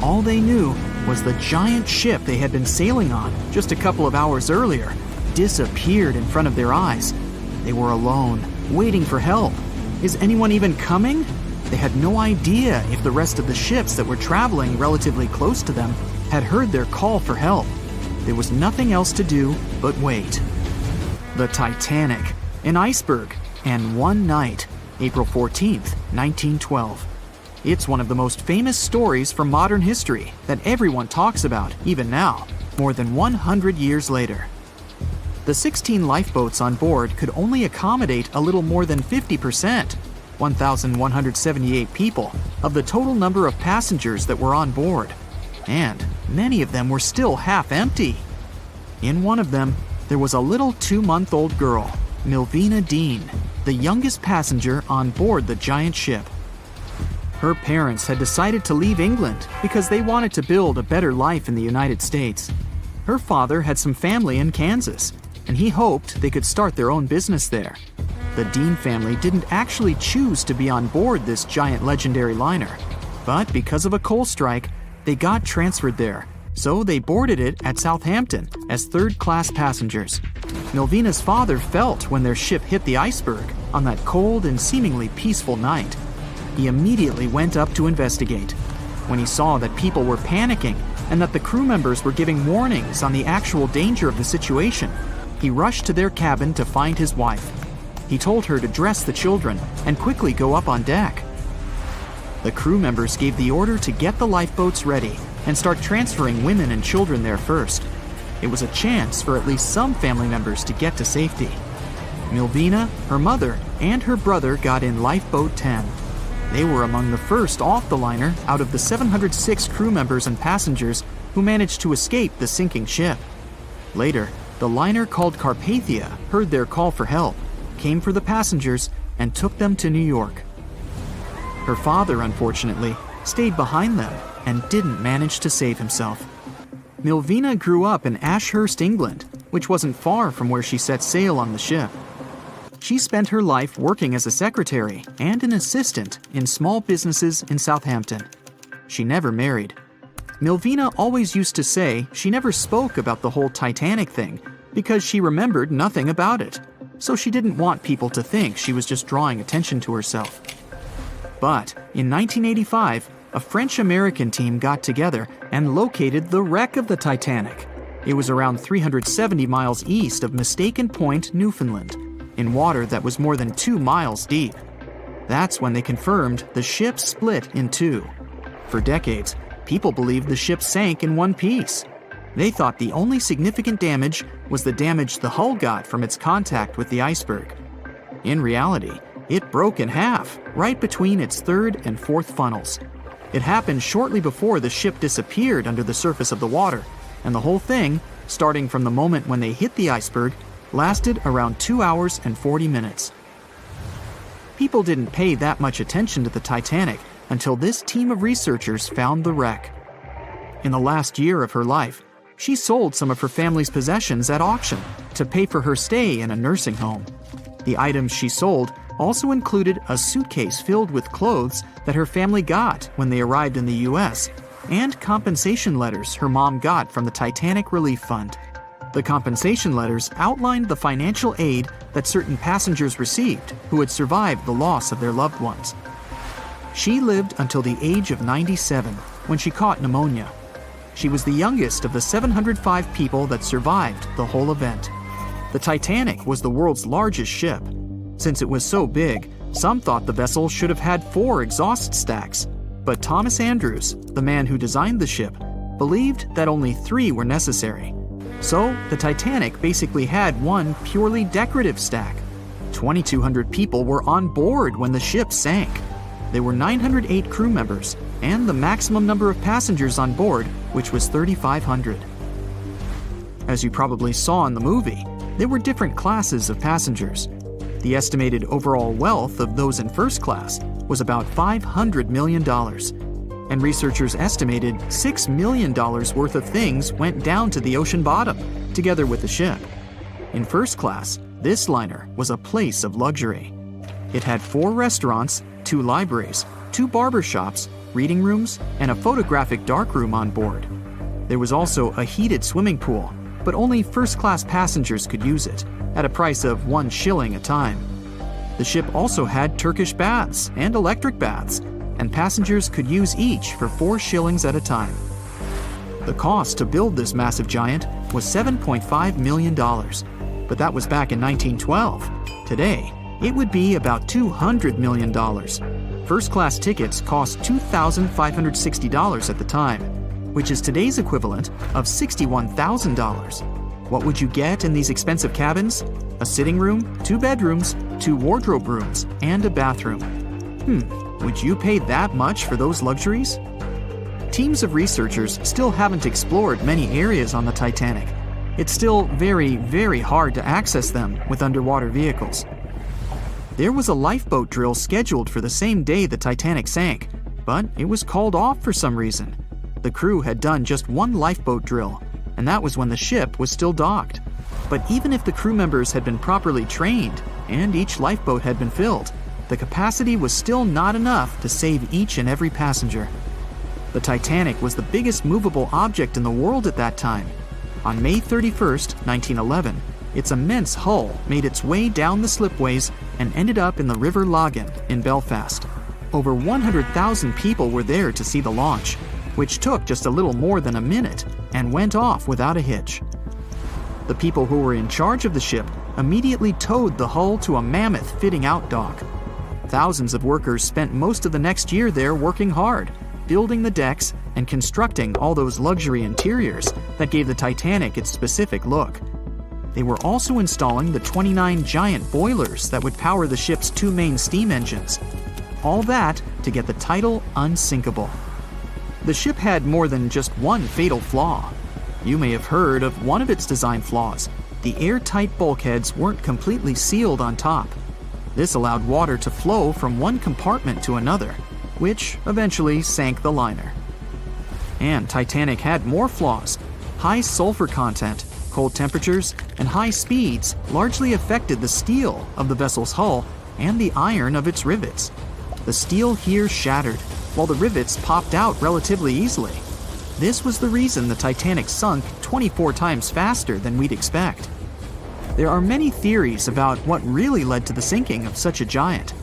All they knew was the giant ship they had been sailing on just a couple of hours earlier disappeared in front of their eyes. They were alone, waiting for help. Is anyone even coming? They had no idea if the rest of the ships that were traveling relatively close to them had heard their call for help. There was nothing else to do but wait. The Titanic, an iceberg, and one night, April 14th, 1912. It's one of the most famous stories from modern history that everyone talks about, even now, more than 100 years later. The 16 lifeboats on board could only accommodate a little more than 50%, 1,178 people, of the total number of passengers that were on board. And many of them were still half empty. In one of them, there was a little 2-month-old girl, Millvina Dean, the youngest passenger on board the giant ship. Her parents had decided to leave England because they wanted to build a better life in the United States. Her father had some family in Kansas, and he hoped they could start their own business there. The Dean family didn't actually choose to be on board this giant legendary liner, but because of a coal strike, they got transferred there, so they boarded it at Southampton as third-class passengers. Millvina's father felt when their ship hit the iceberg on that cold and seemingly peaceful night. He immediately went up to investigate. When he saw that people were panicking and that the crew members were giving warnings on the actual danger of the situation, he rushed to their cabin to find his wife. He told her to dress the children and quickly go up on deck. The crew members gave the order to get the lifeboats ready and start transferring women and children there first. It was a chance for at least some family members to get to safety. Millvina, her mother, and her brother got in Lifeboat 10. They were among the first off the liner out of the 706 crew members and passengers who managed to escape the sinking ship. Later, the liner called Carpathia heard their call for help, came for the passengers, and took them to New York. Her father, unfortunately, stayed behind them and didn't manage to save himself. Millvina grew up in Ashurst, England, which wasn't far from where she set sail on the ship. She spent her life working as a secretary and an assistant in small businesses in Southampton. She never married. Millvina always used to say she never spoke about the whole Titanic thing because she remembered nothing about it, so she didn't want people to think she was just drawing attention to herself. But in 1985, a French-American team got together and located the wreck of the Titanic. It was around 370 miles east of Mistaken Point, Newfoundland, in water that was more than 2 miles deep. That's when they confirmed the ship split in two. For decades, people believed the ship sank in one piece. They thought the only significant damage was the damage the hull got from its contact with the iceberg. In reality, it broke in half, right between its third and fourth funnels. It happened shortly before the ship disappeared under the surface of the water, and the whole thing, starting from the moment when they hit the iceberg, lasted around 2 hours and 40 minutes. People didn't pay that much attention to the Titanic until this team of researchers found the wreck. In the last year of her life, she sold some of her family's possessions at auction to pay for her stay in a nursing home. The items she sold also included a suitcase filled with clothes that her family got when they arrived in the US, and compensation letters her mom got from the Titanic Relief Fund. The compensation letters outlined the financial aid that certain passengers received who had survived the loss of their loved ones. She lived until the age of 97 when she caught pneumonia. She was the youngest of the 705 people that survived the whole event. The Titanic was the world's largest ship. Since it was so big, some thought the vessel should have had 4 exhaust stacks. But Thomas Andrews, the man who designed the ship, believed that only 3 were necessary. So, the Titanic basically had one purely decorative stack. 2,200 people were on board when the ship sank. There were 908 crew members, and the maximum number of passengers on board, which was 3,500. As you probably saw in the movie, there were different classes of passengers. The estimated overall wealth of those in first class was about $500 million, and researchers estimated $6 million worth of things went down to the ocean bottom, together with the ship. In first class, this liner was a place of luxury. It had 4 restaurants, 2 libraries, 2 barber shops, reading rooms, and a photographic darkroom on board. There was also a heated swimming pool, but only first-class passengers could use it, at a price of 1 shilling a time. The ship also had Turkish baths and electric baths, and passengers could use each for 4 shillings at a time. The cost to build this massive giant was $7.5 million, but that was back in 1912. Today, it would be about $200 million. First-class tickets cost $2,560 at the time, which is today's equivalent of $61,000. What would you get in these expensive cabins? A sitting room, 2 bedrooms, 2 wardrobe rooms, and a bathroom. Would you pay that much for those luxuries? Teams of researchers still haven't explored many areas on the Titanic. It's still very, very hard to access them with underwater vehicles. There was a lifeboat drill scheduled for the same day the Titanic sank, but it was called off for some reason. The crew had done just 1 lifeboat drill, and that was when the ship was still docked. But even if the crew members had been properly trained and each lifeboat had been filled, the capacity was still not enough to save each and every passenger. The Titanic was the biggest movable object in the world at that time. On May 31st, 1911, its immense hull made its way down the slipways and ended up in the River Lagan in Belfast. Over 100,000 people were there to see the launch, which took just a little more than a minute and went off without a hitch. The people who were in charge of the ship immediately towed the hull to a mammoth fitting-out dock. Thousands of workers spent most of the next year there working hard, building the decks and constructing all those luxury interiors that gave the Titanic its specific look. They were also installing the 29 giant boilers that would power the ship's 2 main steam engines. All that to get the title unsinkable. The ship had more than just one fatal flaw. You may have heard of one of its design flaws. The airtight bulkheads weren't completely sealed on top. This allowed water to flow from one compartment to another, which eventually sank the liner. And Titanic had more flaws. High sulfur content, cold temperatures, and high speeds largely affected the steel of the vessel's hull and the iron of its rivets. The steel here shattered, while the rivets popped out relatively easily. This was the reason the Titanic sunk 24 times faster than we'd expect. There are many theories about what really led to the sinking of such a giant.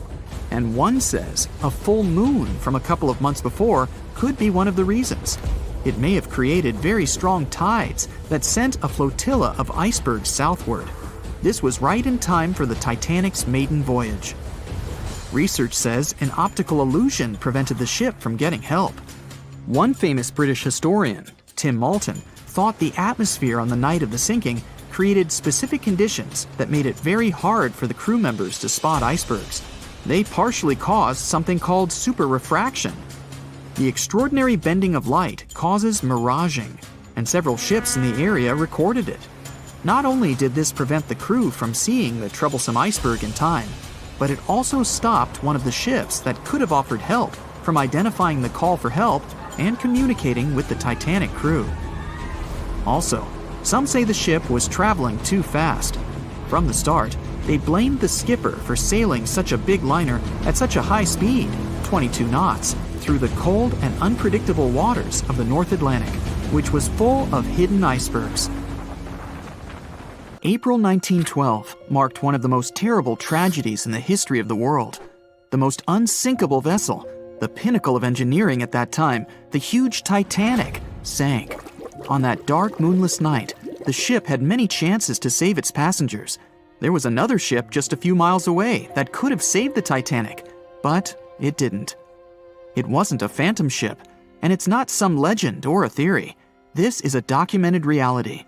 And one says a full moon from a couple of months before could be one of the reasons. It may have created very strong tides that sent a flotilla of icebergs southward. This was right in time for the Titanic's maiden voyage. Research says an optical illusion prevented the ship from getting help. One famous British historian, Tim Moulton, thought the atmosphere on the night of the sinking created specific conditions that made it very hard for the crew members to spot icebergs. They partially caused something called superrefraction. The extraordinary bending of light causes miraging, and several ships in the area recorded it. Not only did this prevent the crew from seeing the troublesome iceberg in time, but it also stopped one of the ships that could have offered help from identifying the call for help and communicating with the Titanic crew. Also, some say the ship was traveling too fast. From the start, they blamed the skipper for sailing such a big liner at such a high speed, 22 knots, through the cold and unpredictable waters of the North Atlantic, which was full of hidden icebergs. April 1912 marked one of the most terrible tragedies in the history of the world. The most unsinkable vessel, the pinnacle of engineering at that time, the huge Titanic, sank. On that dark, moonless night, the ship had many chances to save its passengers. There was another ship just a few miles away that could have saved the Titanic, but it didn't. It wasn't a phantom ship, and it's not some legend or a theory. This is a documented reality.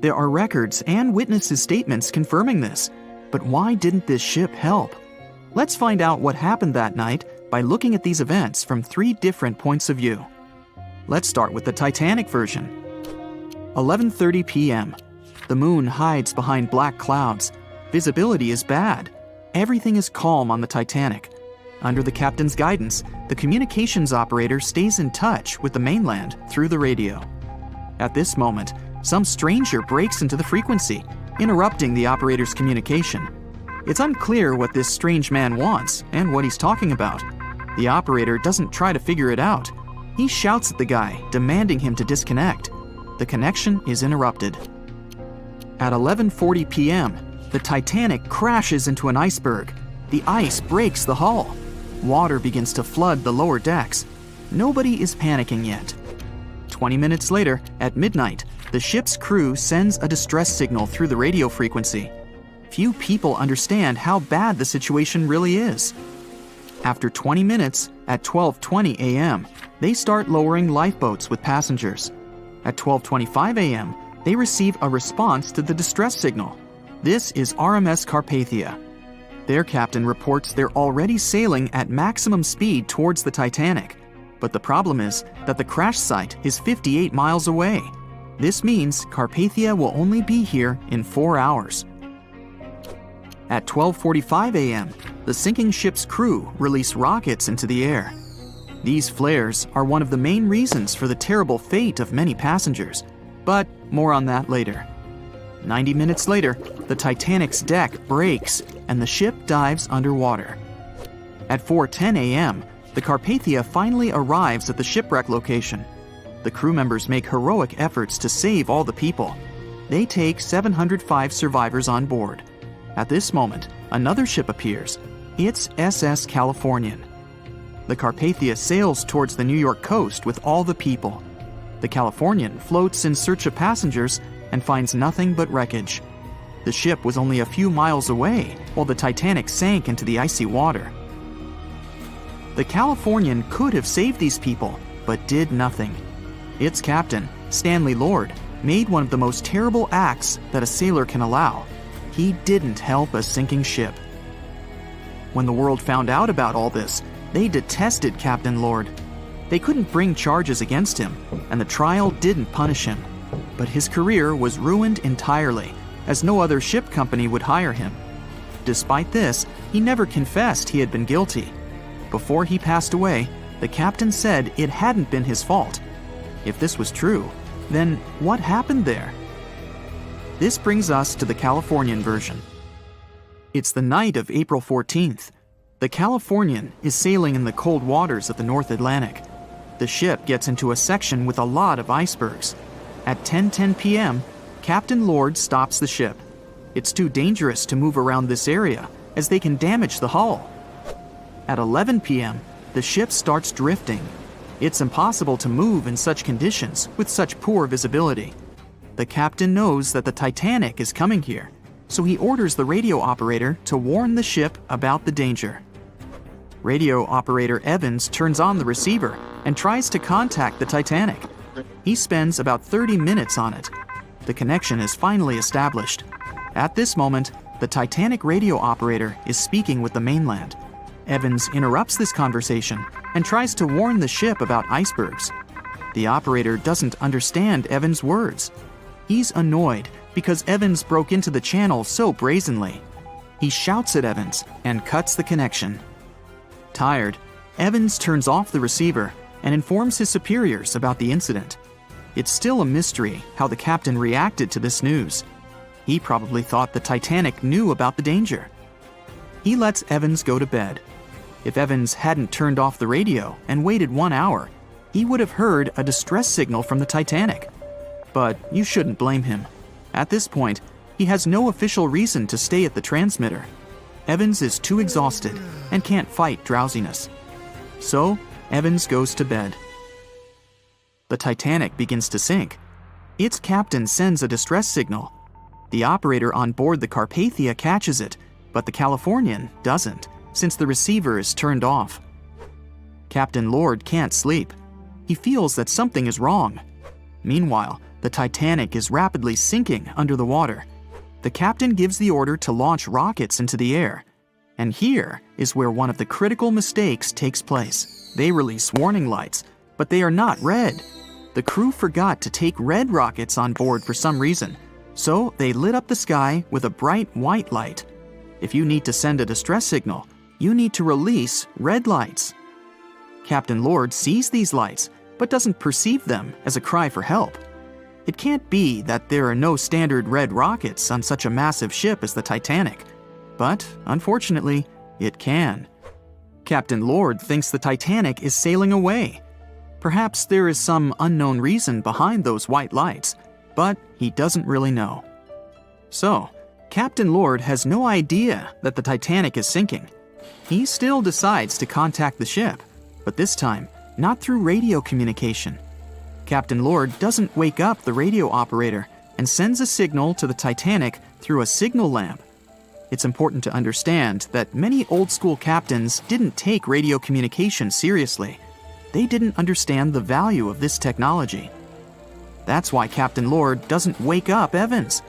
There are records and witnesses' statements confirming this. But why didn't this ship help? Let's find out what happened that night by looking at these events from 3 different points of view. Let's start with the Titanic version. 11:30 p.m. The moon hides behind black clouds. Visibility is bad. Everything is calm on the Titanic. Under the captain's guidance, the communications operator stays in touch with the mainland through the radio. At this moment, some stranger breaks into the frequency, interrupting the operator's communication. It's unclear what this strange man wants and what he's talking about. The operator doesn't try to figure it out. He shouts at the guy, demanding him to disconnect. The connection is interrupted. At 11:40 p.m., the Titanic crashes into an iceberg. The ice breaks the hull. Water begins to flood the lower decks. Nobody is panicking yet. 20 minutes later, at midnight, the ship's crew sends a distress signal through the radio frequency. Few people understand how bad the situation really is. After 20 minutes, at 12:20 a.m., they start lowering lifeboats with passengers. At 12:25 a.m., they receive a response to the distress signal. This is RMS Carpathia. Their captain reports they're already sailing at maximum speed towards the Titanic. But the problem is that the crash site is 58 miles away. This means Carpathia will only be here in 4 hours. At 12:45 a.m., the sinking ship's crew release rockets into the air. These flares are one of the main reasons for the terrible fate of many passengers, but more on that later. 90 minutes later, the Titanic's deck breaks and the ship dives underwater. At 4:10 a.m., the Carpathia finally arrives at the shipwreck location. The crew members make heroic efforts to save all the people. They take 705 survivors on board. At this moment, another ship appears. It's SS Californian. The Carpathia sails towards the New York coast with all the people. The Californian floats in search of passengers and finds nothing but wreckage. The ship was only a few miles away while the Titanic sank into the icy water. The Californian could have saved these people, but did nothing. Its captain, Stanley Lord, made one of the most terrible acts that a sailor can allow. He didn't help a sinking ship. When the world found out about all this, they detested Captain Lord. They couldn't bring charges against him, and the trial didn't punish him. But his career was ruined entirely, as no other ship company would hire him. Despite this, he never confessed he had been guilty. Before he passed away, the captain said it hadn't been his fault. If this was true, then what happened there? This brings us to the Californian version. It's the night of April 14th. The Californian is sailing in the cold waters of the North Atlantic. The ship gets into a section with a lot of icebergs. At 10:10 p.m., Captain Lord stops the ship. It's too dangerous to move around this area, as they can damage the hull. At 11 p.m., the ship starts drifting. It's impossible to move in such conditions with such poor visibility. The captain knows that the Titanic is coming here, so he orders the radio operator to warn the ship about the danger. Radio operator Evans turns on the receiver and tries to contact the Titanic. He spends about 30 minutes on it. The connection is finally established. At this moment, the Titanic radio operator is speaking with the mainland. Evans interrupts this conversation and tries to warn the ship about icebergs. The operator doesn't understand Evans' words. He's annoyed because Evans broke into the channel so brazenly. He shouts at Evans and cuts the connection. Tired, Evans turns off the receiver and informs his superiors about the incident. It's still a mystery how the captain reacted to this news. He probably thought the Titanic knew about the danger. He lets Evans go to bed. If Evans hadn't turned off the radio and waited 1 hour, he would have heard a distress signal from the Titanic. But you shouldn't blame him. At this point, he has no official reason to stay at the transmitter. Evans is too exhausted and can't fight drowsiness. So, Evans goes to bed. The Titanic begins to sink. Its captain sends a distress signal. The operator on board the Carpathia catches it, but the Californian doesn't, since the receiver is turned off. Captain Lord can't sleep. He feels that something is wrong. Meanwhile, the Titanic is rapidly sinking under the water. The captain gives the order to launch rockets into the air. And here is where one of the critical mistakes takes place. They release warning lights, but they are not red. The crew forgot to take red rockets on board for some reason, so they lit up the sky with a bright white light. If you need to send a distress signal, you need to release red lights. Captain Lord sees these lights, but doesn't perceive them as a cry for help. It can't be that there are no standard red rockets on such a massive ship as the Titanic. But, unfortunately, it can. Captain Lord thinks the Titanic is sailing away. Perhaps there is some unknown reason behind those white lights, but he doesn't really know. So, Captain Lord has no idea that the Titanic is sinking. He still decides to contact the ship, but this time, not through radio communication. Captain Lord doesn't wake up the radio operator and sends a signal to the Titanic through a signal lamp. It's important to understand that many old-school captains didn't take radio communication seriously. They didn't understand the value of this technology. That's why Captain Lord doesn't wake up Evans.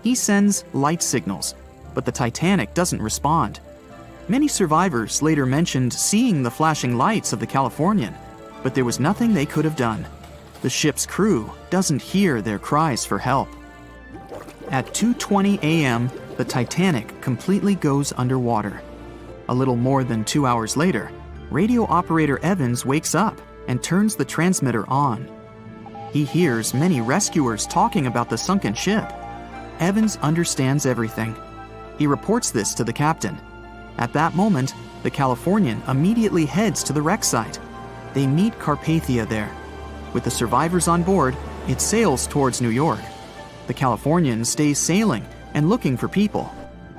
He sends light signals, but the Titanic doesn't respond. Many survivors later mentioned seeing the flashing lights of the Californian, but there was nothing they could have done. The ship's crew doesn't hear their cries for help. At 2:20 a.m., the Titanic completely goes underwater. A little more than 2 hours later, radio operator Evans wakes up and turns the transmitter on. He hears many rescuers talking about the sunken ship. Evans understands everything. He reports this to the captain. At that moment, the Californian immediately heads to the wreck site. They meet Carpathia there. With the survivors on board, it sails towards New York. The Californian stays sailing and looking for people.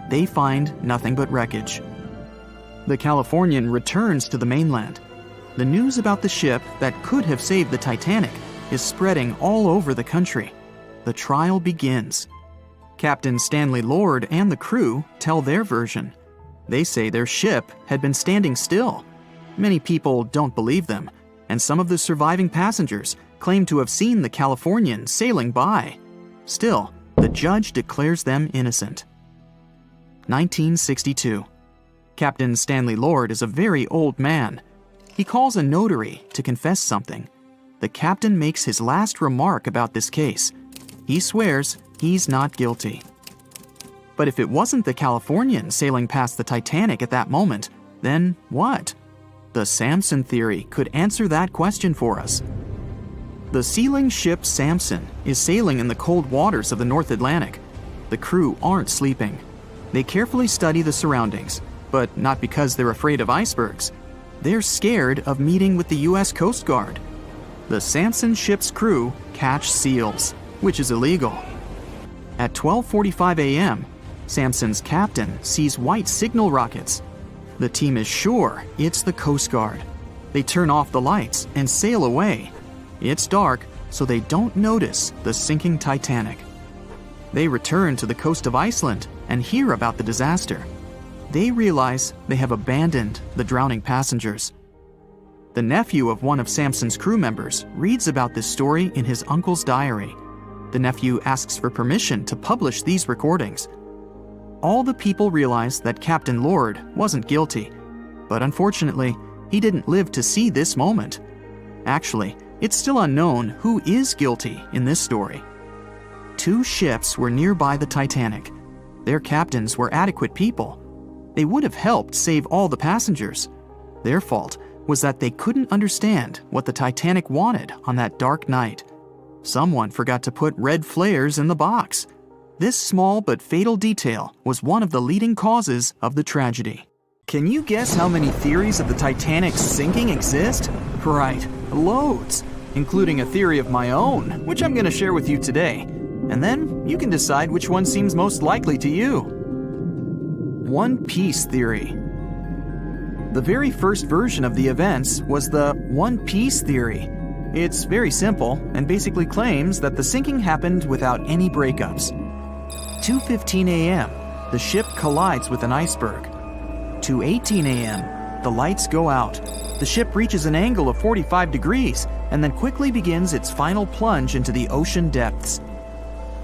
They find nothing but wreckage. The Californian returns to the mainland. The news about the ship that could have saved the Titanic is spreading all over the country. The trial begins. Captain Stanley Lord and the crew tell their version. They say their ship had been standing still. Many people don't believe them, and some of the surviving passengers claim to have seen the Californian sailing by. Still, the judge declares them innocent. 1962. Captain Stanley Lord is a very old man. He calls a notary to confess something. The captain makes his last remark about this case. He swears he's not guilty. But if it wasn't the Californian sailing past the Titanic at that moment, then what? The Samson theory could answer that question for us. The sealing ship Samson is sailing in the cold waters of the North Atlantic. The crew aren't sleeping. They carefully study the surroundings, but not because they're afraid of icebergs. They're scared of meeting with the U.S. Coast Guard. The Samson ship's crew catch seals, which is illegal. At 12:45 a.m., Samson's captain sees white signal rockets. The team is sure it's the Coast Guard. They turn off the lights and sail away. It's dark, so they don't notice the sinking Titanic. They return to the coast of Iceland and hear about the disaster. They realize they have abandoned the drowning passengers. The nephew of one of Samson's crew members reads about this story in his uncle's diary. The nephew asks for permission to publish these recordings. All the people realize that Captain Lord wasn't guilty, but unfortunately, he didn't live to see this moment. Actually, it's still unknown who is guilty in this story. 2 ships were nearby the Titanic. Their captains were adequate people. They would have helped save all the passengers. Their fault was that they couldn't understand what the Titanic wanted on that dark night. Someone forgot to put red flares in the box. This small but fatal detail was one of the leading causes of the tragedy. Can you guess how many theories of the Titanic's sinking exist? Right, loads, including a theory of my own, which I'm going to share with you today. And then you can decide which one seems most likely to you. One Piece theory. The very first version of the events was the One Piece theory. It's very simple and basically claims that the sinking happened without any breakups. 2:15 a.m., the ship collides with an iceberg. 2:18 a.m., the lights go out. The ship reaches an angle of 45 degrees and then quickly begins its final plunge into the ocean depths.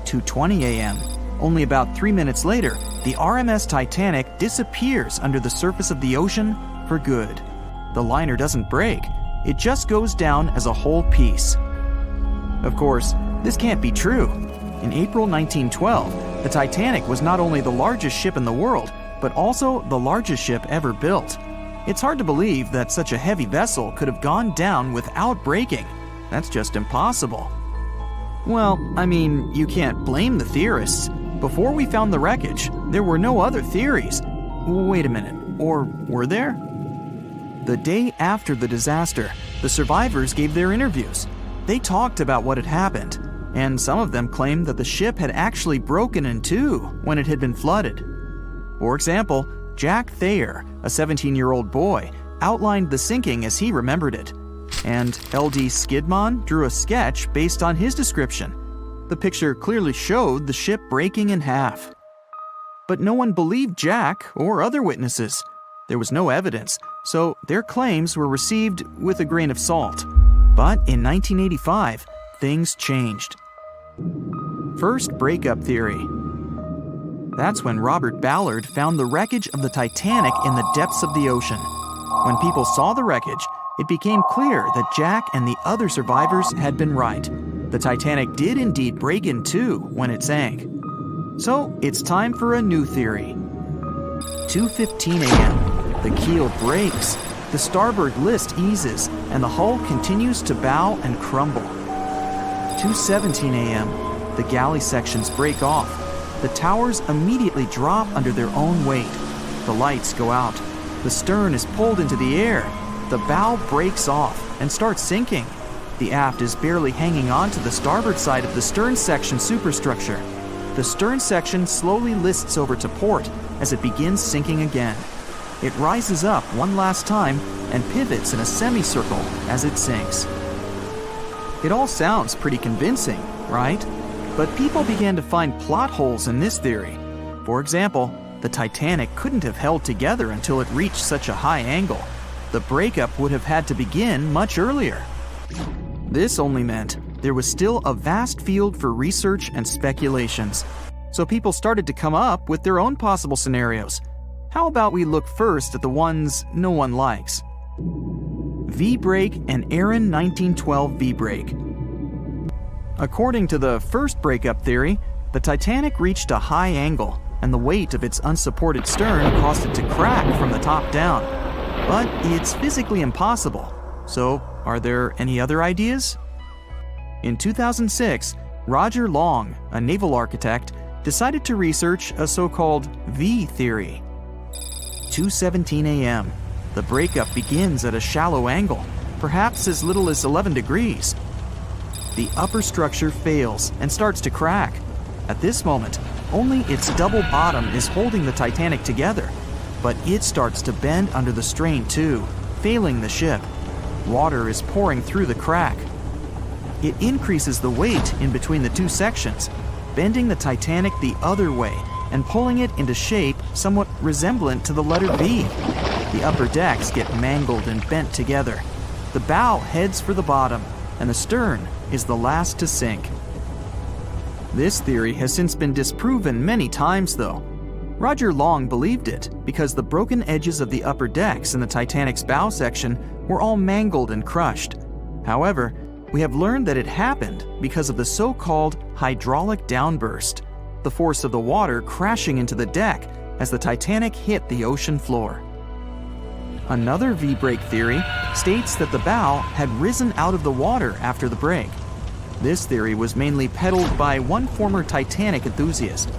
2:20 a.m., only about 3 minutes later, the RMS Titanic disappears under the surface of the ocean for good. The liner doesn't break, it just goes down as a whole piece. Of course, this can't be true. In April 1912, the Titanic was not only the largest ship in the world, but also the largest ship ever built. It's hard to believe that such a heavy vessel could have gone down without breaking. That's just impossible. Well, I mean, you can't blame the theorists. Before we found the wreckage, there were no other theories. Wait a minute, or were there? The day after the disaster, the survivors gave their interviews. They talked about what had happened, and some of them claimed that the ship had actually broken in two when it had been flooded. For example, Jack Thayer, a 17-year-old boy, outlined the sinking as he remembered it, and L.D. Skidmon drew a sketch based on his description. The picture clearly showed the ship breaking in half. But no one believed Jack or other witnesses. There was no evidence, so their claims were received with a grain of salt. But in 1985, things changed. First, breakup theory. That's when Robert Ballard found the wreckage of the Titanic in the depths of the ocean. When people saw the wreckage, it became clear that Jack and the other survivors had been right. The Titanic did indeed break in two when it sank. So it's time for a new theory. 2:15 a.m. The keel breaks, the starboard list eases, and the hull continues to bow and crumble. 2:17 a.m. The galley sections break off. The towers immediately drop under their own weight. The lights go out. The stern is pulled into the air. The bow breaks off and starts sinking. The aft is barely hanging on to the starboard side of the stern section superstructure. The stern section slowly lists over to port as it begins sinking again. It rises up one last time and pivots in a semicircle as it sinks. It all sounds pretty convincing, right? But people began to find plot holes in this theory. For example, the Titanic couldn't have held together until it reached such a high angle. The breakup would have had to begin much earlier. This only meant there was still a vast field for research and speculations. So people started to come up with their own possible scenarios. How about we look first at the ones no one likes? V-break and Aaron 1912 V-break. According to the first breakup theory, the Titanic reached a high angle, and the weight of its unsupported stern caused it to crack from the top down. But it's physically impossible. So, are there any other ideas? In 2006, Roger Long, a naval architect, decided to research a so-called V theory. 2:17 a.m. The breakup begins at a shallow angle, perhaps as little as 11 degrees. The upper structure fails and starts to crack. At this moment, only its double bottom is holding the Titanic together, but it starts to bend under the strain too, failing the ship. Water is pouring through the crack. It increases the weight in between the two sections, bending the Titanic the other way and pulling it into shape somewhat resemblant to the letter V. The upper decks get mangled and bent together. The bow heads for the bottom, and the stern is the last to sink. This theory has since been disproven many times, though. Roger Long believed it because the broken edges of the upper decks in the Titanic's bow section were all mangled and crushed. However, we have learned that it happened because of the so-called hydraulic downburst, the force of the water crashing into the deck as the Titanic hit the ocean floor. Another V-break theory states that the bow had risen out of the water after the break. This theory was mainly peddled by one former Titanic enthusiast.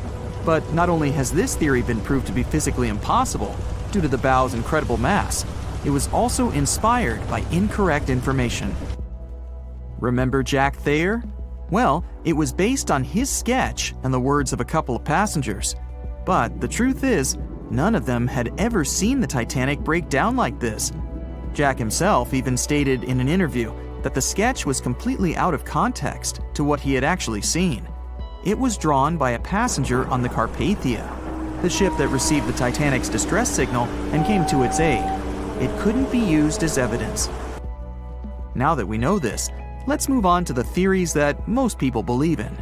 But not only has this theory been proved to be physically impossible due to the bow's incredible mass, it was also inspired by incorrect information. Remember Jack Thayer? Well, it was based on his sketch and the words of a couple of passengers. But the truth is, none of them had ever seen the Titanic break down like this. Jack himself even stated in an interview that the sketch was completely out of context to what he had actually seen. It was drawn by a passenger on the Carpathia, the ship that received the Titanic's distress signal and came to its aid. It couldn't be used as evidence. Now that we know this, let's move on to the theories that most people believe in.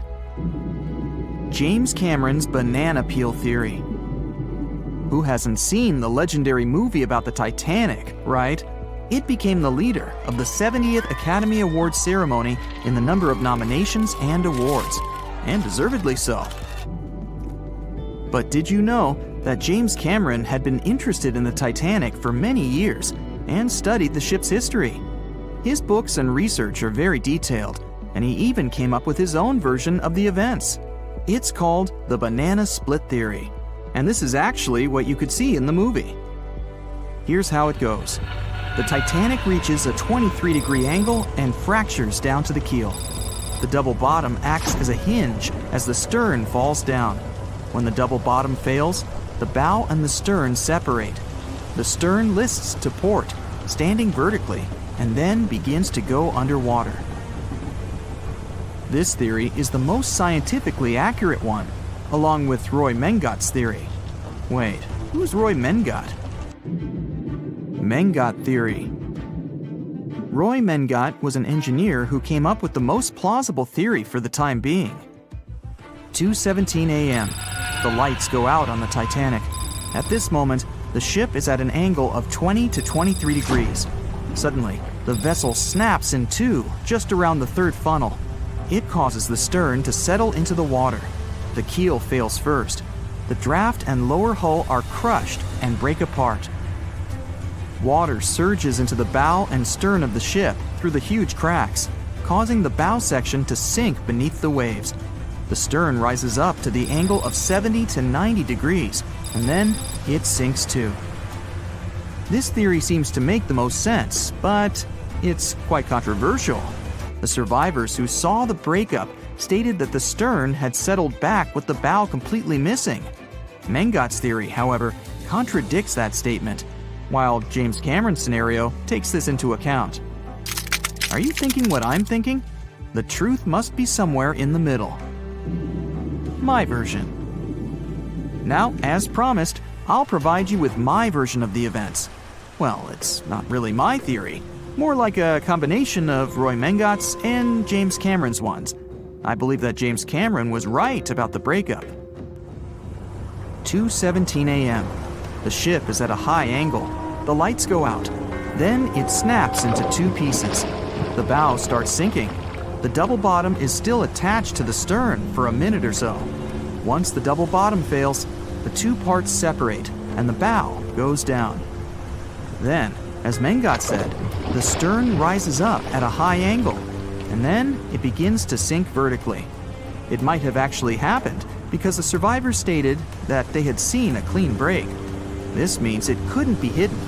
James Cameron's banana peel theory. Who hasn't seen the legendary movie about the Titanic, right? It became the leader of the 70th Academy Awards ceremony in the number of nominations and awards, and deservedly so. But did you know that James Cameron had been interested in the Titanic for many years and studied the ship's history? His books and research are very detailed, and he even came up with his own version of the events. It's called the banana split theory, and this is actually what you could see in the movie. Here's how it goes. The Titanic reaches a 23-degree angle and fractures down to the keel. The double bottom acts as a hinge as the stern falls down. When the double bottom fails, the bow and the stern separate. The stern lists to port, standing vertically, and then begins to go underwater. This theory is the most scientifically accurate one, along with Roy Mengot's theory. Wait, who's Roy Mengot? Mangot theory. Roy Mengot was an engineer who came up with the most plausible theory for the time being. 2:17 a.m. The lights go out on the Titanic. At this moment, the ship is at an angle of 20 to 23 degrees. Suddenly, the vessel snaps in two just around the third funnel. It causes the stern to settle into the water. The keel fails first. The draft and lower hull are crushed and break apart. Water surges into the bow and stern of the ship through the huge cracks, causing the bow section to sink beneath the waves. The stern rises up to the angle of 70 to 90 degrees, and then it sinks too. This theory seems to make the most sense, but it's quite controversial. The survivors who saw the breakup stated that the stern had settled back with the bow completely missing. Mengot's theory, however, contradicts that statement, while James Cameron's scenario takes this into account. Are you thinking what I'm thinking? The truth must be somewhere in the middle. My version. Now, as promised, I'll provide you with my version of the events. Well, it's not really my theory, more like a combination of Roy Mengot's and James Cameron's ones. I believe that James Cameron was right about the breakup. 2:17 a.m. The ship is at a high angle. The lights go out. Then it snaps into two pieces. The bow starts sinking. The double bottom is still attached to the stern for a minute or so. Once the double bottom fails, the two parts separate and the bow goes down. Then, as Mangot said, the stern rises up at a high angle, and then it begins to sink vertically. It might have actually happened because the survivors stated that they had seen a clean break. This means it couldn't be hidden.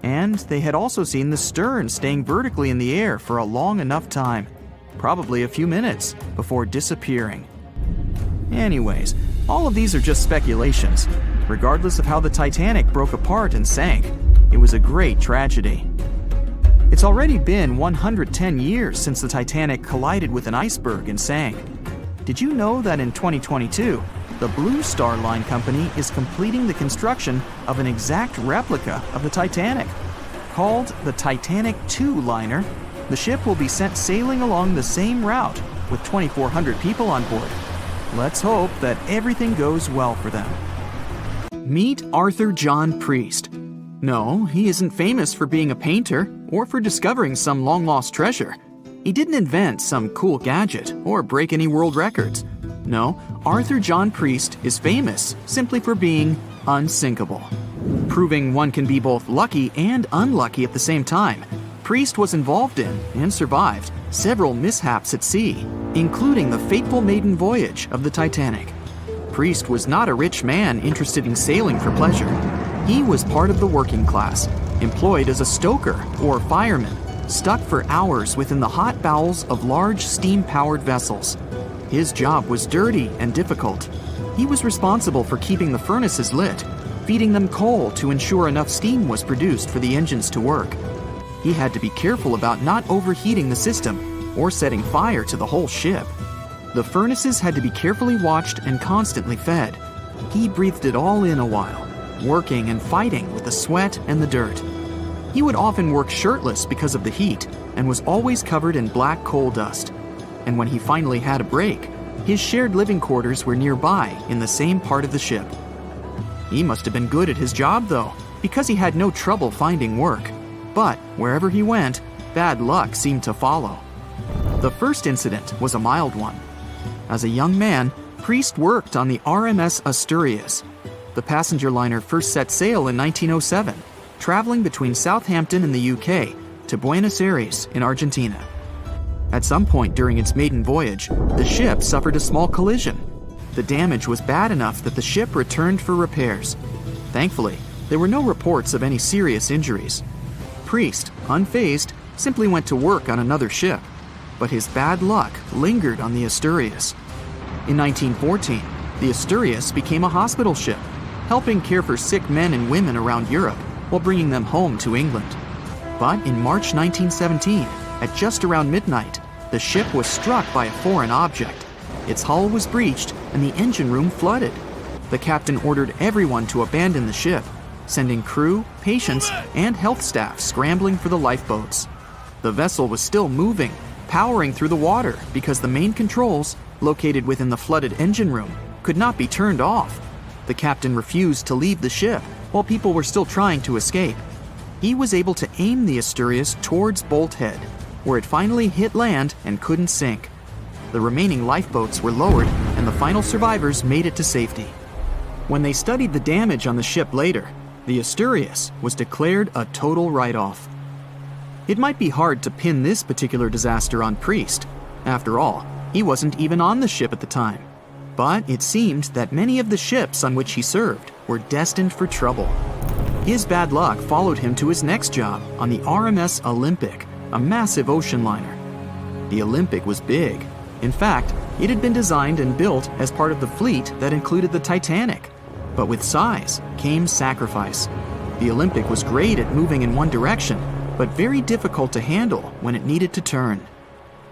And they had also seen the stern staying vertically in the air for a long enough time, probably a few minutes, before disappearing. Anyways, all of these are just speculations. Regardless of how the Titanic broke apart and sank, it was a great tragedy. It's already been 110 years since the Titanic collided with an iceberg and sank. Did you know that in 2022, the Blue Star Line Company is completing the construction of an exact replica of the Titanic? Called the Titanic II liner, the ship will be sent sailing along the same route with 2,400 people on board. Let's hope that everything goes well for them. Meet Arthur John Priest. No, he isn't famous for being a painter or for discovering some long-lost treasure. He didn't invent some cool gadget or break any world records. No, Arthur John Priest is famous simply for being unsinkable. Proving one can be both lucky and unlucky at the same time, Priest was involved in and survived several mishaps at sea, including the fateful maiden voyage of the Titanic. Priest was not a rich man interested in sailing for pleasure. He was part of the working class, employed as a stoker or fireman, stuck for hours within the hot bowels of large steam-powered vessels. His job was dirty and difficult. He was responsible for keeping the furnaces lit, feeding them coal to ensure enough steam was produced for the engines to work. He had to be careful about not overheating the system or setting fire to the whole ship. The furnaces had to be carefully watched and constantly fed. He breathed it all in a while, working and fighting with the sweat and the dirt. He would often work shirtless because of the heat and was always covered in black coal dust. And when he finally had a break, his shared living quarters were nearby in the same part of the ship. He must have been good at his job, though, because he had no trouble finding work. But wherever he went, bad luck seemed to follow. The first incident was a mild one. As a young man, Priest worked on the RMS Asturias. The passenger liner first set sail in 1907, traveling between Southampton in the UK to Buenos Aires in Argentina. At some point during its maiden voyage, the ship suffered a small collision. The damage was bad enough that the ship returned for repairs. Thankfully, there were no reports of any serious injuries. Priest, unfazed, simply went to work on another ship, but his bad luck lingered on the Asturias. In 1914, the Asturias became a hospital ship, helping care for sick men and women around Europe while bringing them home to England. But in March 1917, at just around midnight, the ship was struck by a foreign object. Its hull was breached and the engine room flooded. The captain ordered everyone to abandon the ship, sending crew, patients, and health staff scrambling for the lifeboats. The vessel was still moving, powering through the water because the main controls, located within the flooded engine room, could not be turned off. The captain refused to leave the ship while people were still trying to escape. He was able to aim the Asturias towards Bolt Head, where it finally hit land and couldn't sink. The remaining lifeboats were lowered and the final survivors made it to safety. When they studied the damage on the ship later, the Asturias was declared a total write-off. It might be hard to pin this particular disaster on Priest. After all, he wasn't even on the ship at the time. But it seemed that many of the ships on which he served were destined for trouble. His bad luck followed him to his next job on the RMS Olympic, a massive ocean liner. The Olympic was big. In fact, it had been designed and built as part of the fleet that included the Titanic. But with size came sacrifice. The Olympic was great at moving in one direction, but very difficult to handle when it needed to turn.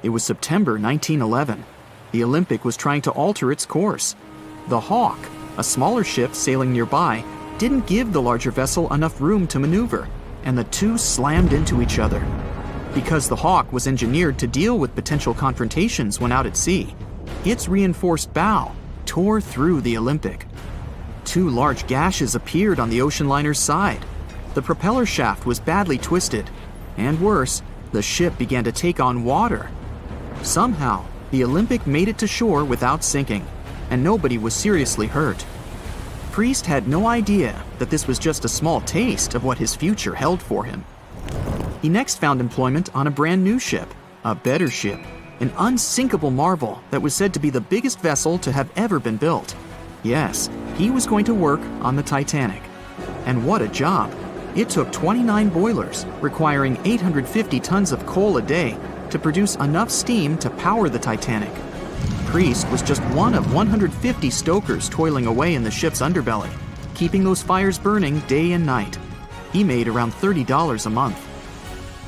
It was September 1911. The Olympic was trying to alter its course. The Hawk, a smaller ship sailing nearby, didn't give the larger vessel enough room to maneuver, and the two slammed into each other. Because the Hawk was engineered to deal with potential confrontations when out at sea, its reinforced bow tore through the Olympic. Two large gashes appeared on the ocean liner's side. The propeller shaft was badly twisted, and worse, the ship began to take on water. Somehow, the Olympic made it to shore without sinking, and nobody was seriously hurt. Priest had no idea that this was just a small taste of what his future held for him. He next found employment on a brand new ship, a better ship, an unsinkable marvel that was said to be the biggest vessel to have ever been built. Yes, he was going to work on the Titanic. And what a job! It took 29 boilers, requiring 850 tons of coal a day to produce enough steam to power the Titanic. Priest was just one of 150 stokers toiling away in the ship's underbelly, keeping those fires burning day and night. He made around $30 a month.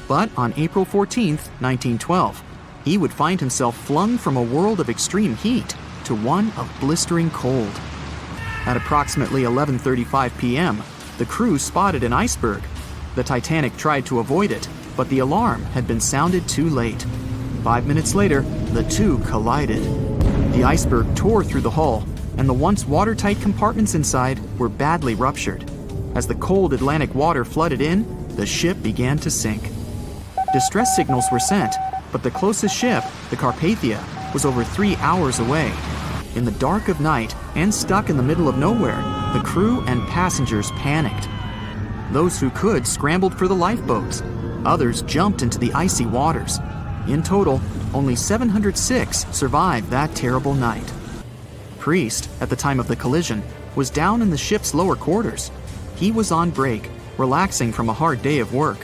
But on April 14, 1912, he would find himself flung from a world of extreme heat to one of blistering cold. At approximately 11:35 p.m., the crew spotted an iceberg. The Titanic tried to avoid it, but the alarm had been sounded too late. 5 minutes later, the two collided. The iceberg tore through the hull, and the once watertight compartments inside were badly ruptured. As the cold Atlantic water flooded in, the ship began to sink. Distress signals were sent, but the closest ship, the Carpathia, was over 3 hours away. In the dark of night and stuck in the middle of nowhere, the crew and passengers panicked. Those who could scrambled for the lifeboats. Others jumped into the icy waters. In total, only 706 survived that terrible night. Priest, at the time of the collision, was down in the ship's lower quarters. He was on break, relaxing from a hard day of work.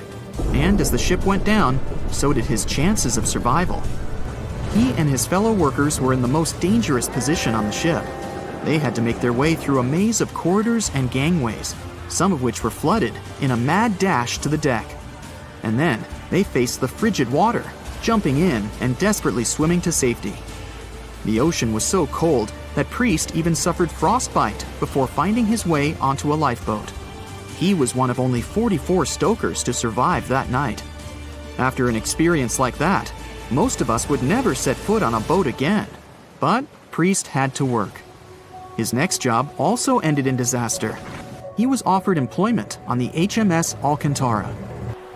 And as the ship went down, so did his chances of survival. He and his fellow workers were in the most dangerous position on the ship. They had to make their way through a maze of corridors and gangways, some of which were flooded, in a mad dash to the deck. and then they faced the frigid water, jumping in and desperately swimming to safety. The ocean was so cold that Priest even suffered frostbite before finding his way onto a lifeboat. He was one of only 44 stokers to survive that night. After an experience like that, most of us would never set foot on a boat again. But Priest had to work. His next job also ended in disaster. He was offered employment on the HMS Alcantara.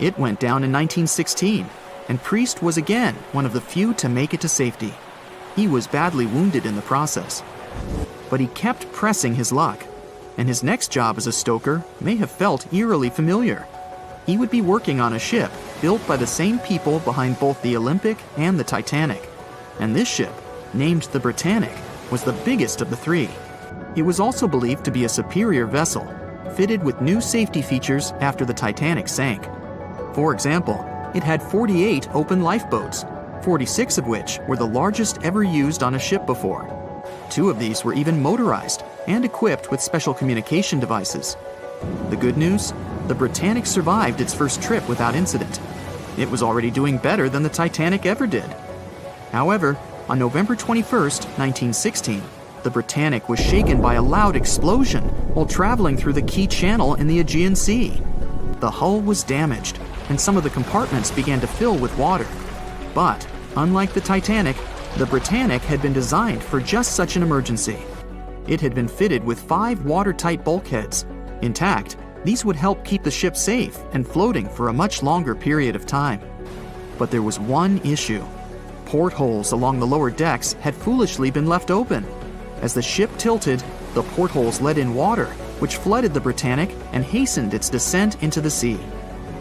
It went down in 1916, and Priest was again one of the few to make it to safety. He was badly wounded in the process. But he kept pressing his luck, and his next job as a stoker may have felt eerily familiar. He would be working on a ship built by the same people behind both the Olympic and the Titanic. And this ship, named the Britannic, was the biggest of the three. It was also believed to be a superior vessel, fitted with new safety features after the Titanic sank. For example, it had 48 open lifeboats, 46 of which were the largest ever used on a ship before. 2 of these were even motorized and equipped with special communication devices. The good news? The Britannic survived its first trip without incident. It was already doing better than the Titanic ever did. However, on November 21, 1916, the Britannic was shaken by a loud explosion while traveling through the key channel in the Aegean Sea. The hull was damaged, and some of the compartments began to fill with water. But, unlike the Titanic, the Britannic had been designed for just such an emergency. It had been fitted with 5 watertight bulkheads. Intact, these would help keep the ship safe and floating for a much longer period of time. But there was one issue. Portholes along the lower decks had foolishly been left open. As the ship tilted, the portholes let in water, which flooded the Britannic and hastened its descent into the sea.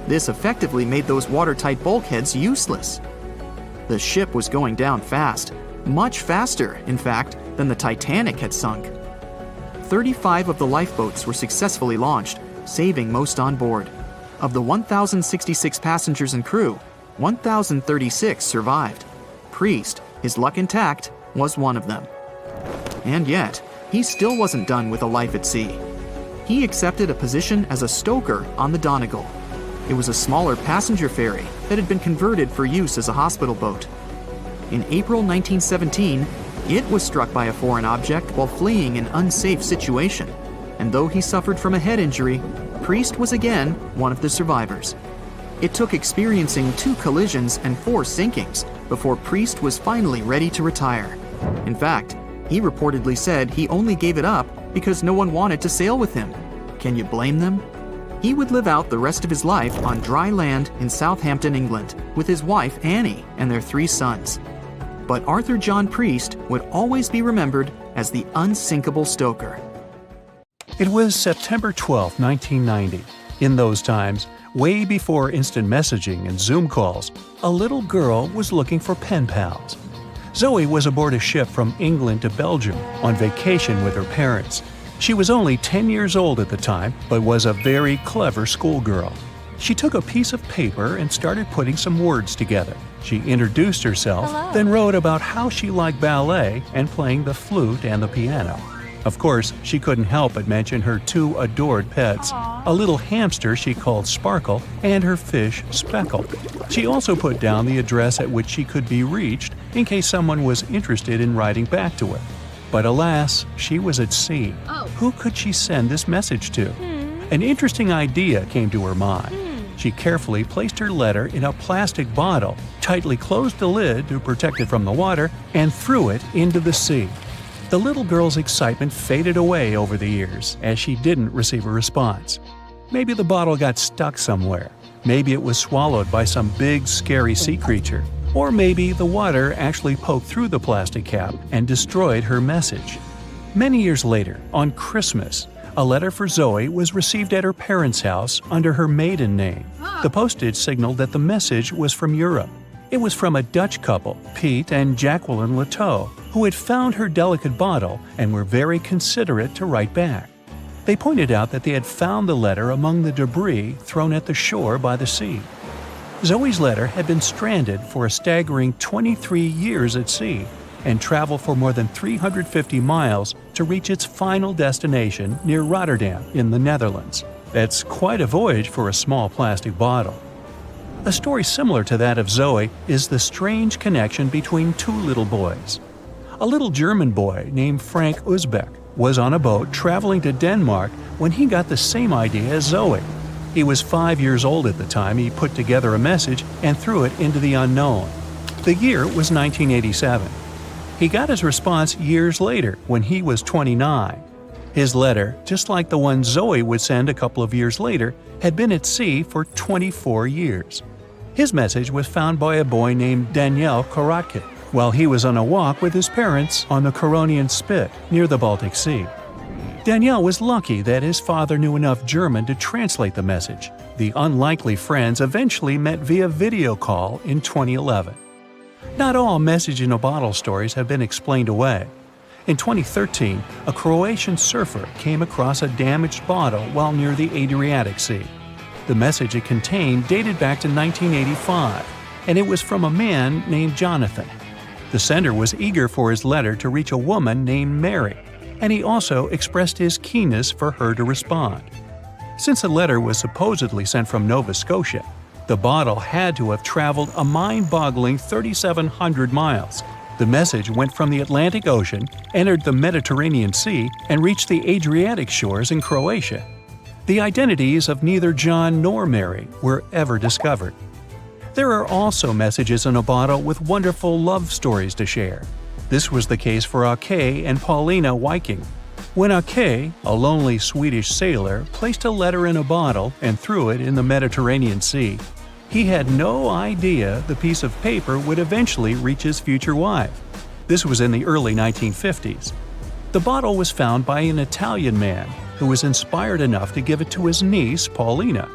This effectively made those watertight bulkheads useless. The ship was going down fast, much faster, in fact, than the Titanic had sunk. 35 of the lifeboats were successfully launched, saving most on board. Of the 1,066 passengers and crew, 1,036 survived. Priest, his luck intact, was one of them. And yet, he still wasn't done with a life at sea. He accepted a position as a stoker on the Donegal. It was a smaller passenger ferry that had been converted for use as a hospital boat. In April 1917, it was struck by a foreign object while fleeing an unsafe situation, and though he suffered from a head injury, Priest was again one of the survivors. It took experiencing 2 collisions and 4 sinkings before Priest was finally ready to retire. In fact, he reportedly said he only gave it up because no one wanted to sail with him. Can you blame them? He would live out the rest of his life on dry land in Southampton, England, with his wife Annie and their 3 sons. But Arthur John Priest would always be remembered as the unsinkable stoker. It was September 12, 1990. In those times, way before instant messaging and Zoom calls, a little girl was looking for pen pals. Zoe was aboard a ship from England to Belgium on vacation with her parents. She was only 10 years old at the time, but was a very clever schoolgirl. She took a piece of paper and started putting some words together. She introduced herself, Hello. then wrote about how she liked ballet and playing the flute and the piano. Of course, she couldn't help but mention her 2 adored pets, a little hamster she called Sparkle and her fish Speckle. She also put down the address at which she could be reached in case someone was interested in writing back to her. But alas, she was at sea. Who could she send this message to? An interesting idea came to her mind. She carefully placed her letter in a plastic bottle, tightly closed the lid to protect it from the water, and threw it into the sea. The little girl's excitement faded away over the years as she didn't receive a response. Maybe the bottle got stuck somewhere. Maybe it was swallowed by some big, scary sea creature. Or maybe the water actually poked through the plastic cap and destroyed her message. Many years later, on Christmas, a letter for Zoe was received at her parents' house under her maiden name. The postage signaled that the message was from Europe. It was from a Dutch couple, Piet and Jacqueline Lateau, who had found her delicate bottle and were very considerate to write back. They pointed out that they had found the letter among the debris thrown at the shore by the sea. Zoe's letter had been stranded for a staggering 23 years at sea and traveled for more than 350 miles to reach its final destination near Rotterdam in the Netherlands. That's quite a voyage for a small plastic bottle. A story similar to that of Zoe is the strange connection between two little boys. A little German boy named Frank Uzbek was on a boat traveling to Denmark when he got the same idea as Zoe. He was 5 years old at the time he put together a message and threw it into the unknown. The year was 1987. He got his response years later when he was 29. His letter, just like the one Zoe would send a couple of years later, had been at sea for 24 years. His message was found by a boy named Daniel Korotkin while he was on a walk with his parents on the Californian Spit near the Baltic Sea. Daniel was lucky that his father knew enough German to translate the message. The unlikely friends eventually met via video call in 2011. Not all message-in-a-bottle stories have been explained away. In 2013, a Croatian surfer came across a damaged bottle while near the Adriatic Sea. The message it contained dated back to 1985, and it was from a man named Jonathan. The sender was eager for his letter to reach a woman named Mary, and he also expressed his keenness for her to respond. Since the letter was supposedly sent from Nova Scotia, the bottle had to have traveled a mind-boggling 3,700 miles. The message went from the Atlantic Ocean, entered the Mediterranean Sea, and reached the Adriatic shores in Croatia. The identities of neither John nor Mary were ever discovered. There are also messages in a bottle with wonderful love stories to share. This was the case for Ake and Paulina Viking. When Ake, a lonely Swedish sailor, placed a letter in a bottle and threw it in the Mediterranean Sea, he had no idea the piece of paper would eventually reach his future wife. This was in the early 1950s. The bottle was found by an Italian man who was inspired enough to give it to his niece, Paulina.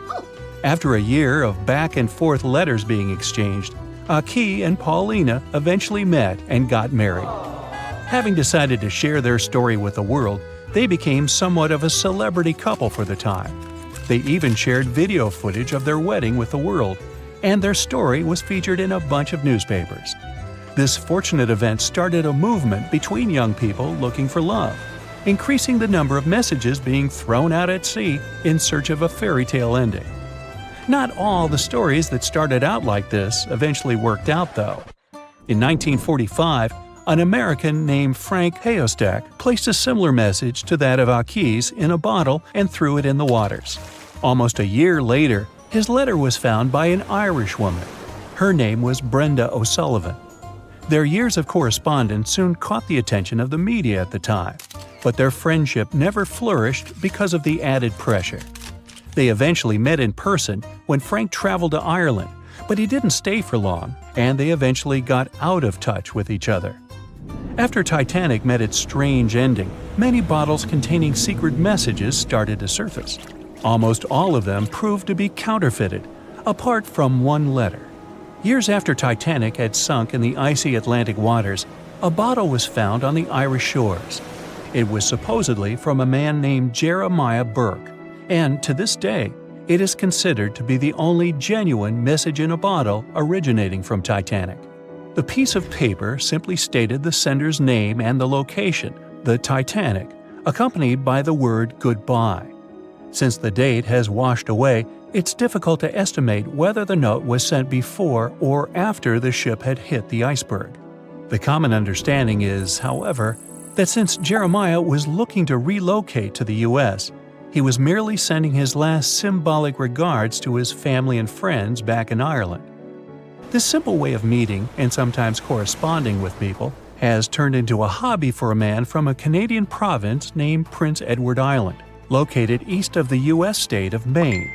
After a year of back-and-forth letters being exchanged, Ake and Paulina eventually met and got married. Having decided to share their story with the world, they became somewhat of a celebrity couple for the time. They even shared video footage of their wedding with the world, and their story was featured in a bunch of newspapers. This fortunate event started a movement between young people looking for love, increasing the number of messages being thrown out at sea in search of a fairy tale ending. Not all the stories that started out like this eventually worked out, though. In 1945, an American named Frank Hayostek placed a similar message to that of Ake's in a bottle and threw it in the waters. Almost a year later, his letter was found by an Irish woman. Her name was Brenda O'Sullivan. Their years of correspondence soon caught the attention of the media at the time, but their friendship never flourished because of the added pressure. They eventually met in person when Frank traveled to Ireland, but he didn't stay for long, and they eventually got out of touch with each other. After Titanic met its strange ending, many bottles containing secret messages started to surface. Almost all of them proved to be counterfeited, apart from one letter. Years after Titanic had sunk in the icy Atlantic waters, a bottle was found on the Irish shores. It was supposedly from a man named Jeremiah Burke, and to this day, it is considered to be the only genuine message in a bottle originating from Titanic. The piece of paper simply stated the sender's name and the location, the Titanic, accompanied by the word goodbye. Since the date has washed away, it's difficult to estimate whether the note was sent before or after the ship had hit the iceberg. The common understanding is, however, that since Jeremiah was looking to relocate to the U.S., he was merely sending his last symbolic regards to his family and friends back in Ireland. This simple way of meeting and sometimes corresponding with people has turned into a hobby for a man from a Canadian province named Prince Edward Island, located east of the U.S. state of Maine.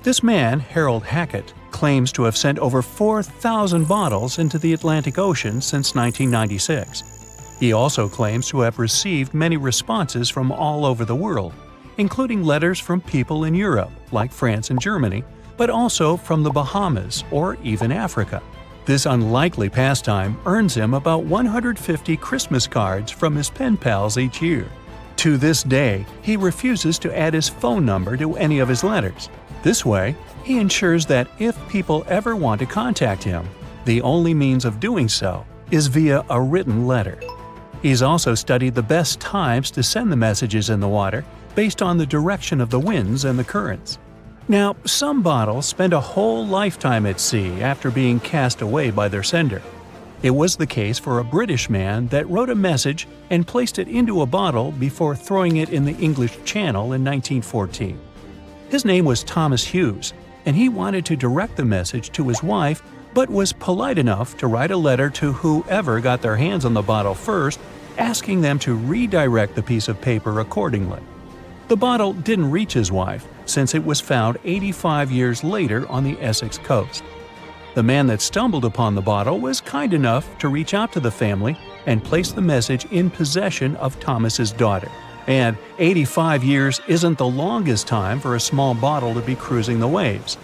This man, Harold Hackett, claims to have sent over 4,000 bottles into the Atlantic Ocean since 1996. He also claims to have received many responses from all over the world, including letters from people in Europe, like France and Germany, but also from the Bahamas or even Africa. This unlikely pastime earns him about 150 Christmas cards from his pen pals each year. To this day, he refuses to add his phone number to any of his letters. This way, he ensures that if people ever want to contact him, the only means of doing so is via a written letter. He's also studied the best times to send the messages in the water based on the direction of the winds and the currents. Now, some bottles spend a whole lifetime at sea after being cast away by their sender. It was the case for a British man that wrote a message and placed it into a bottle before throwing it in the English Channel in 1914. His name was Thomas Hughes, and he wanted to direct the message to his wife, but was polite enough to write a letter to whoever got their hands on the bottle first, asking them to redirect the piece of paper accordingly. The bottle didn't reach his wife, since it was found 85 years later on the Essex coast. The man that stumbled upon the bottle was kind enough to reach out to the family and place the message in possession of Thomas's daughter. And 85 years isn't the longest time for a small bottle to be cruising the waves.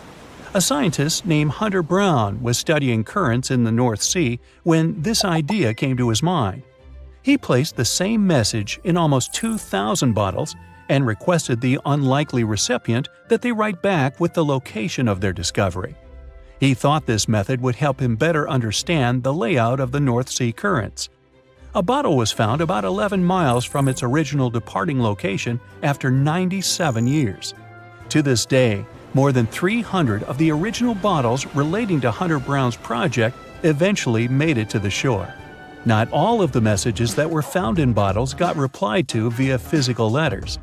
A scientist named Hunter Brown was studying currents in the North Sea when this idea came to his mind. He placed the same message in almost 2,000 bottles and requested the unlikely recipient that they write back with the location of their discovery. He thought this method would help him better understand the layout of the North Sea currents. A bottle was found about 11 miles from its original departing location after 97 years. To this day, more than 300 of the original bottles relating to Hunter Brown's project eventually made it to the shore. Not all of the messages that were found in bottles got replied to via physical letters.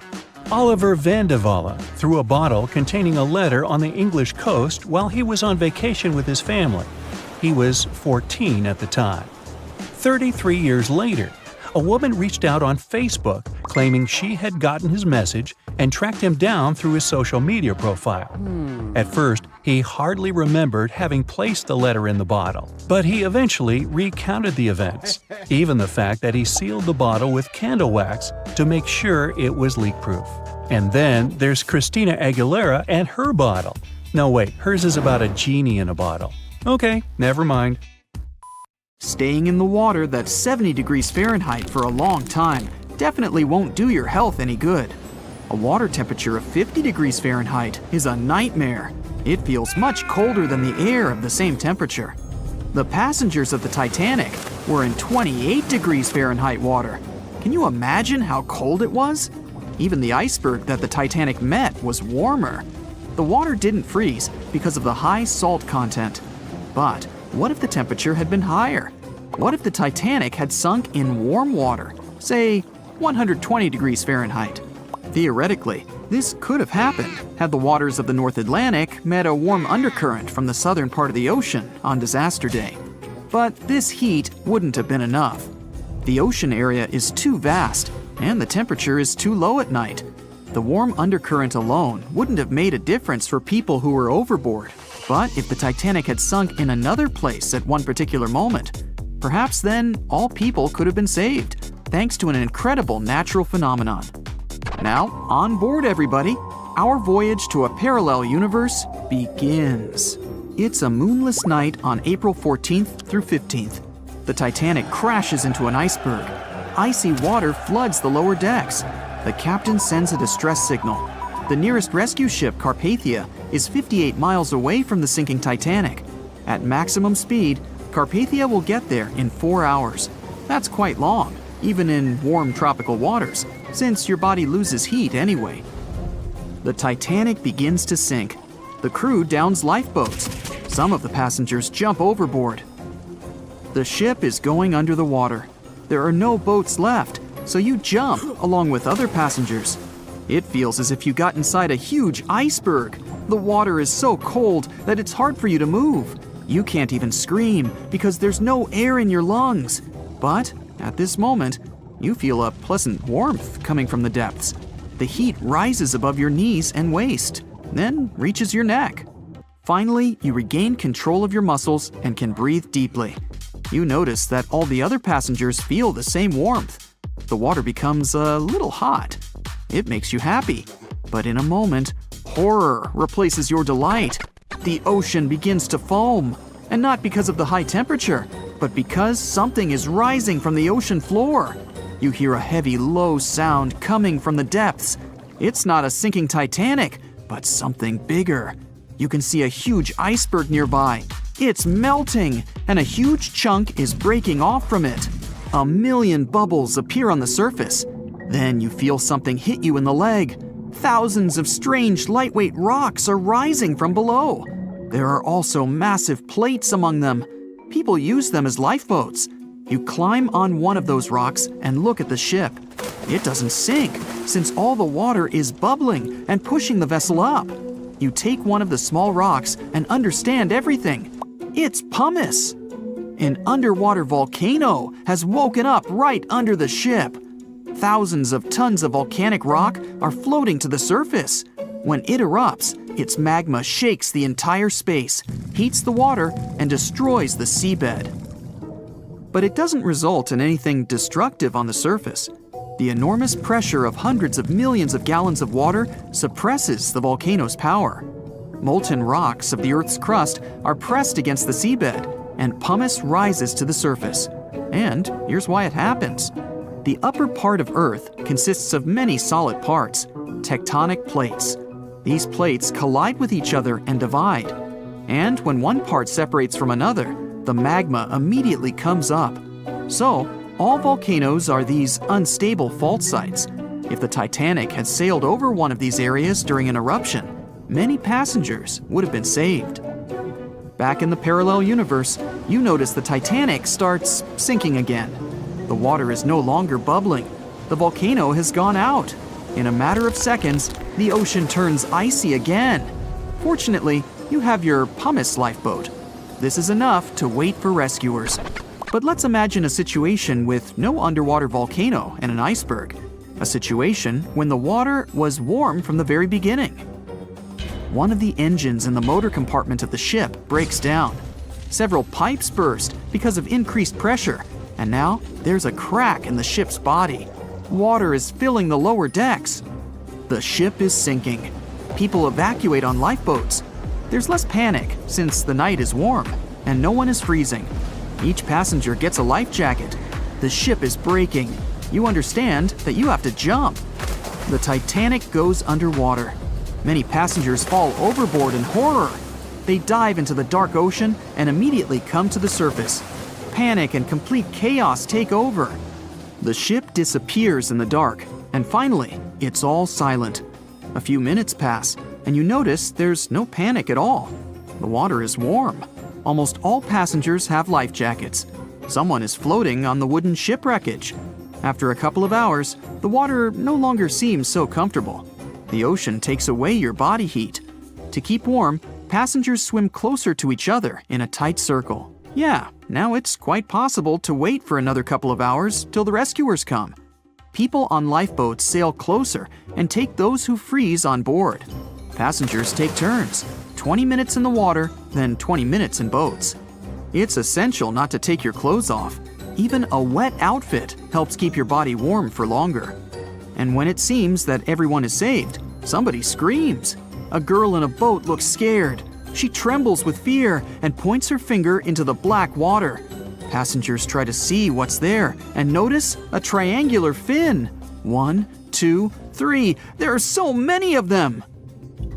Oliver van de Walle threw a bottle containing a letter on the English coast while he was on vacation with his family. He was 14 at the time. 33 years later, a woman reached out on Facebook claiming she had gotten his message and tracked him down through his social media profile. At first, he hardly remembered having placed the letter in the bottle, but he eventually recounted the events, even the fact that he sealed the bottle with candle wax to make sure it was leak-proof. And then there's Christina Aguilera and her bottle. No wait, hers is about a genie in a bottle. Okay, never mind. Staying in the water that's 70 degrees Fahrenheit for a long time definitely won't do your health any good. A water temperature of 50 degrees Fahrenheit is a nightmare. It feels much colder than the air of the same temperature. The passengers of the Titanic were in 28 degrees Fahrenheit water. Can you imagine how cold it was? Even the iceberg that the Titanic met was warmer. The water didn't freeze because of the high salt content. But what if the temperature had been higher? What if the Titanic had sunk in warm water, say 120 degrees Fahrenheit? Theoretically, this could have happened had the waters of the North Atlantic met a warm undercurrent from the southern part of the ocean on disaster day. But this heat wouldn't have been enough. The ocean area is too vast, and the temperature is too low at night. The warm undercurrent alone wouldn't have made a difference for people who were overboard. But if the Titanic had sunk in another place at one particular moment, perhaps then all people could have been saved, thanks to an incredible natural phenomenon. Now, on board everybody, our voyage to a parallel universe begins. It's a moonless night on April 14th through 15th. The Titanic crashes into an iceberg. Icy water floods the lower decks. The captain sends a distress signal. The nearest rescue ship, Carpathia, is 58 miles away from the sinking Titanic. At maximum speed, Carpathia will get there in 4 hours. That's quite long, even in warm tropical waters, since your body loses heat anyway. The Titanic begins to sink. The crew downs lifeboats. Some of the passengers jump overboard. The ship is going under the water. There are no boats left, so you jump along with other passengers. It feels as if you got inside a huge iceberg. The water is so cold that it's hard for you to move. You can't even scream because there's no air in your lungs. But at this moment, you feel a pleasant warmth coming from the depths. The heat rises above your knees and waist, then reaches your neck. Finally, you regain control of your muscles and can breathe deeply. You notice that all the other passengers feel the same warmth. The water becomes a little hot. It makes you happy. But in a moment, horror replaces your delight. The ocean begins to foam. And not because of the high temperature, but because something is rising from the ocean floor. You hear a heavy, low sound coming from the depths. It's not a sinking Titanic, but something bigger. You can see a huge iceberg nearby. It's melting, and a huge chunk is breaking off from it. 1 million bubbles appear on the surface. Then you feel something hit you in the leg. Thousands of strange lightweight rocks are rising from below. There are also massive plates among them. People use them as lifeboats. You climb on one of those rocks and look at the ship. It doesn't sink, since all the water is bubbling and pushing the vessel up. You take one of the small rocks and understand everything. It's pumice. An underwater volcano has woken up right under the ship. Thousands of tons of volcanic rock are floating to the surface. When it erupts, its magma shakes the entire space, heats the water, and destroys the seabed. But it doesn't result in anything destructive on the surface. The enormous pressure of hundreds of millions of gallons of water suppresses the volcano's power. Molten rocks of the Earth's crust are pressed against the seabed, and pumice rises to the surface. And here's why it happens. The upper part of Earth consists of many solid parts, tectonic plates. These plates collide with each other and divide. And when one part separates from another, the magma immediately comes up. So, all volcanoes are these unstable fault sites. If the Titanic had sailed over one of these areas during an eruption, many passengers would have been saved. Back in the parallel universe, you notice the Titanic starts sinking again. The water is no longer bubbling. The volcano has gone out. In a matter of seconds, the ocean turns icy again. Fortunately, you have your pumice lifeboat. This is enough to wait for rescuers. But let's imagine a situation with no underwater volcano and an iceberg. A situation when the water was warm from the very beginning. One of the engines in the motor compartment of the ship breaks down. Several pipes burst because of increased pressure, and now there's a crack in the ship's body. Water is filling the lower decks. The ship is sinking. People evacuate on lifeboats. There's less panic since the night is warm and no one is freezing. Each passenger gets a life jacket. The ship is breaking. You understand that you have to jump. The Titanic goes underwater. Many passengers fall overboard in horror. They dive into the dark ocean and immediately come to the surface. Panic and complete chaos take over. The ship disappears in the dark, and finally, it's all silent. A few minutes pass, and you notice there's no panic at all. The water is warm. Almost all passengers have life jackets. Someone is floating on the wooden ship wreckage. After a couple of hours, the water no longer seems so comfortable. The ocean takes away your body heat. To keep warm, passengers swim closer to each other in a tight circle. Yeah, now it's quite possible to wait for another couple of hours till the rescuers come. People on lifeboats sail closer and take those who freeze on board. Passengers take turns, 20 minutes in the water, then 20 minutes in boats. It's essential not to take your clothes off. Even a wet outfit helps keep your body warm for longer. And when it seems that everyone is saved, somebody screams. A girl in a boat looks scared. She trembles with fear and points her finger into the black water. Passengers try to see what's there and notice a triangular fin. 1, 2, 3. There are so many of them.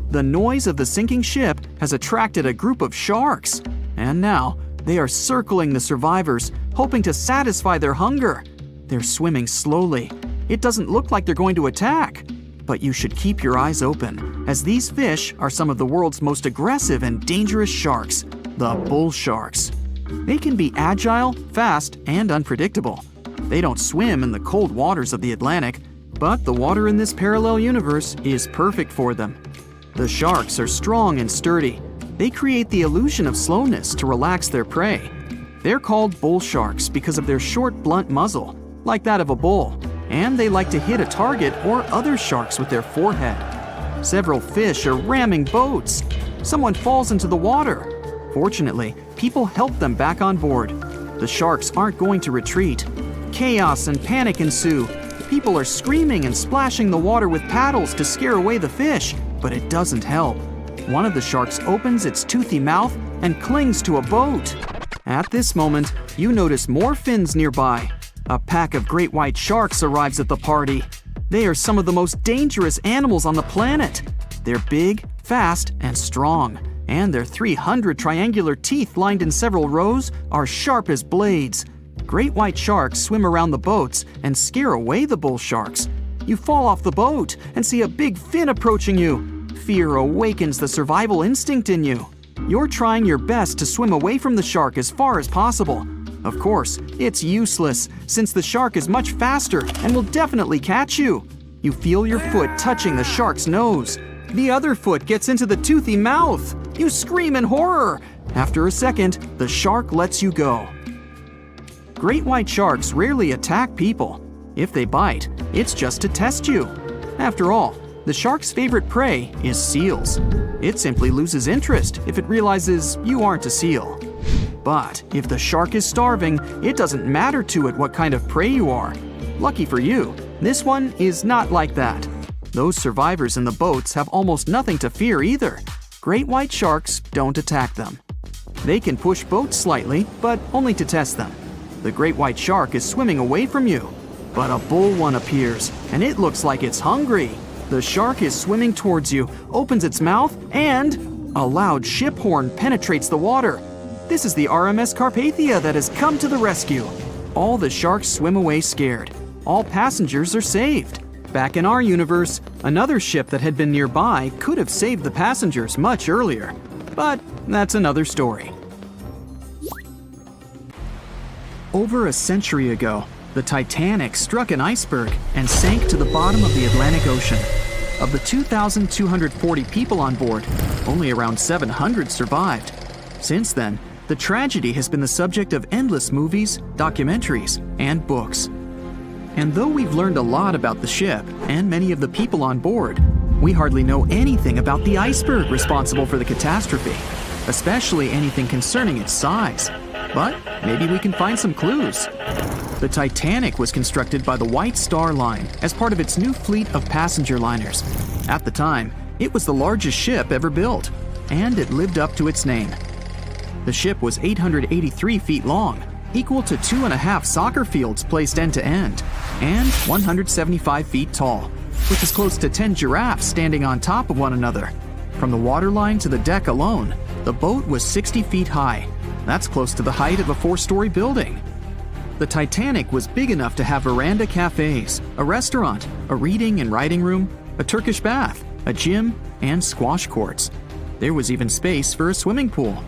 The noise of the sinking ship has attracted a group of sharks. And now they are circling the survivors, hoping to satisfy their hunger. They're swimming slowly. It doesn't look like they're going to attack. But you should keep your eyes open, as these fish are some of the world's most aggressive and dangerous sharks, the bull sharks. They can be agile, fast, and unpredictable. They don't swim in the cold waters of the Atlantic, but the water in this parallel universe is perfect for them. The sharks are strong and sturdy. They create the illusion of slowness to relax their prey. They're called bull sharks because of their short, blunt muzzle, like that of a bull, and they like to hit a target or other sharks with their forehead. Several fish are ramming boats. Someone falls into the water. Fortunately, people help them back on board. The sharks aren't going to retreat. Chaos and panic ensue. People are screaming and splashing the water with paddles to scare away the fish, but it doesn't help. One of the sharks opens its toothy mouth and clings to a boat. At this moment, you notice more fins nearby. A pack of great white sharks arrives at the party. They are some of the most dangerous animals on the planet. They're big, fast, and strong, and their 300 triangular teeth lined in several rows are sharp as blades. Great white sharks swim around the boats and scare away the bull sharks. You fall off the boat and see a big fin approaching you. Fear awakens the survival instinct in you. You're trying your best to swim away from the shark as far as possible. Of course, it's useless, since the shark is much faster and will definitely catch you. You feel your foot touching the shark's nose. The other foot gets into the toothy mouth. You scream in horror. After a second, the shark lets you go. Great white sharks rarely attack people. If they bite, it's just to test you. After all, the shark's favorite prey is seals. It simply loses interest if it realizes you aren't a seal. But if the shark is starving, it doesn't matter to it what kind of prey you are. Lucky for you, this one is not like that. Those survivors in the boats have almost nothing to fear either. Great white sharks don't attack them. They can push boats slightly, but only to test them. The great white shark is swimming away from you. But a bull one appears, and it looks like it's hungry. The shark is swimming towards you, opens its mouth, and a loud ship horn penetrates the water. This is the RMS Carpathia that has come to the rescue. All the sharks swim away scared. All passengers are saved. Back in our universe, another ship that had been nearby could have saved the passengers much earlier. But that's another story. Over a century ago, the Titanic struck an iceberg and sank to the bottom of the Atlantic Ocean. Of the 2,240 people on board, only around 700 survived. Since then, the tragedy has been the subject of endless movies, documentaries, and books. And though we've learned a lot about the ship and many of the people on board, we hardly know anything about the iceberg responsible for the catastrophe, especially anything concerning its size. But maybe we can find some clues. The Titanic was constructed by the White Star Line as part of its new fleet of passenger liners. At the time, it was the largest ship ever built, and it lived up to its name. The ship was 883 feet long, equal to 2.5 soccer fields placed end to end, and 175 feet tall, which is close to 10 giraffes standing on top of one another. From the waterline to the deck alone, the boat was 60 feet high. That's close to the height of a 4-story building. The Titanic was big enough to have veranda cafes, a restaurant, a reading and writing room, a Turkish bath, a gym, and squash courts. There was even space for a swimming pool.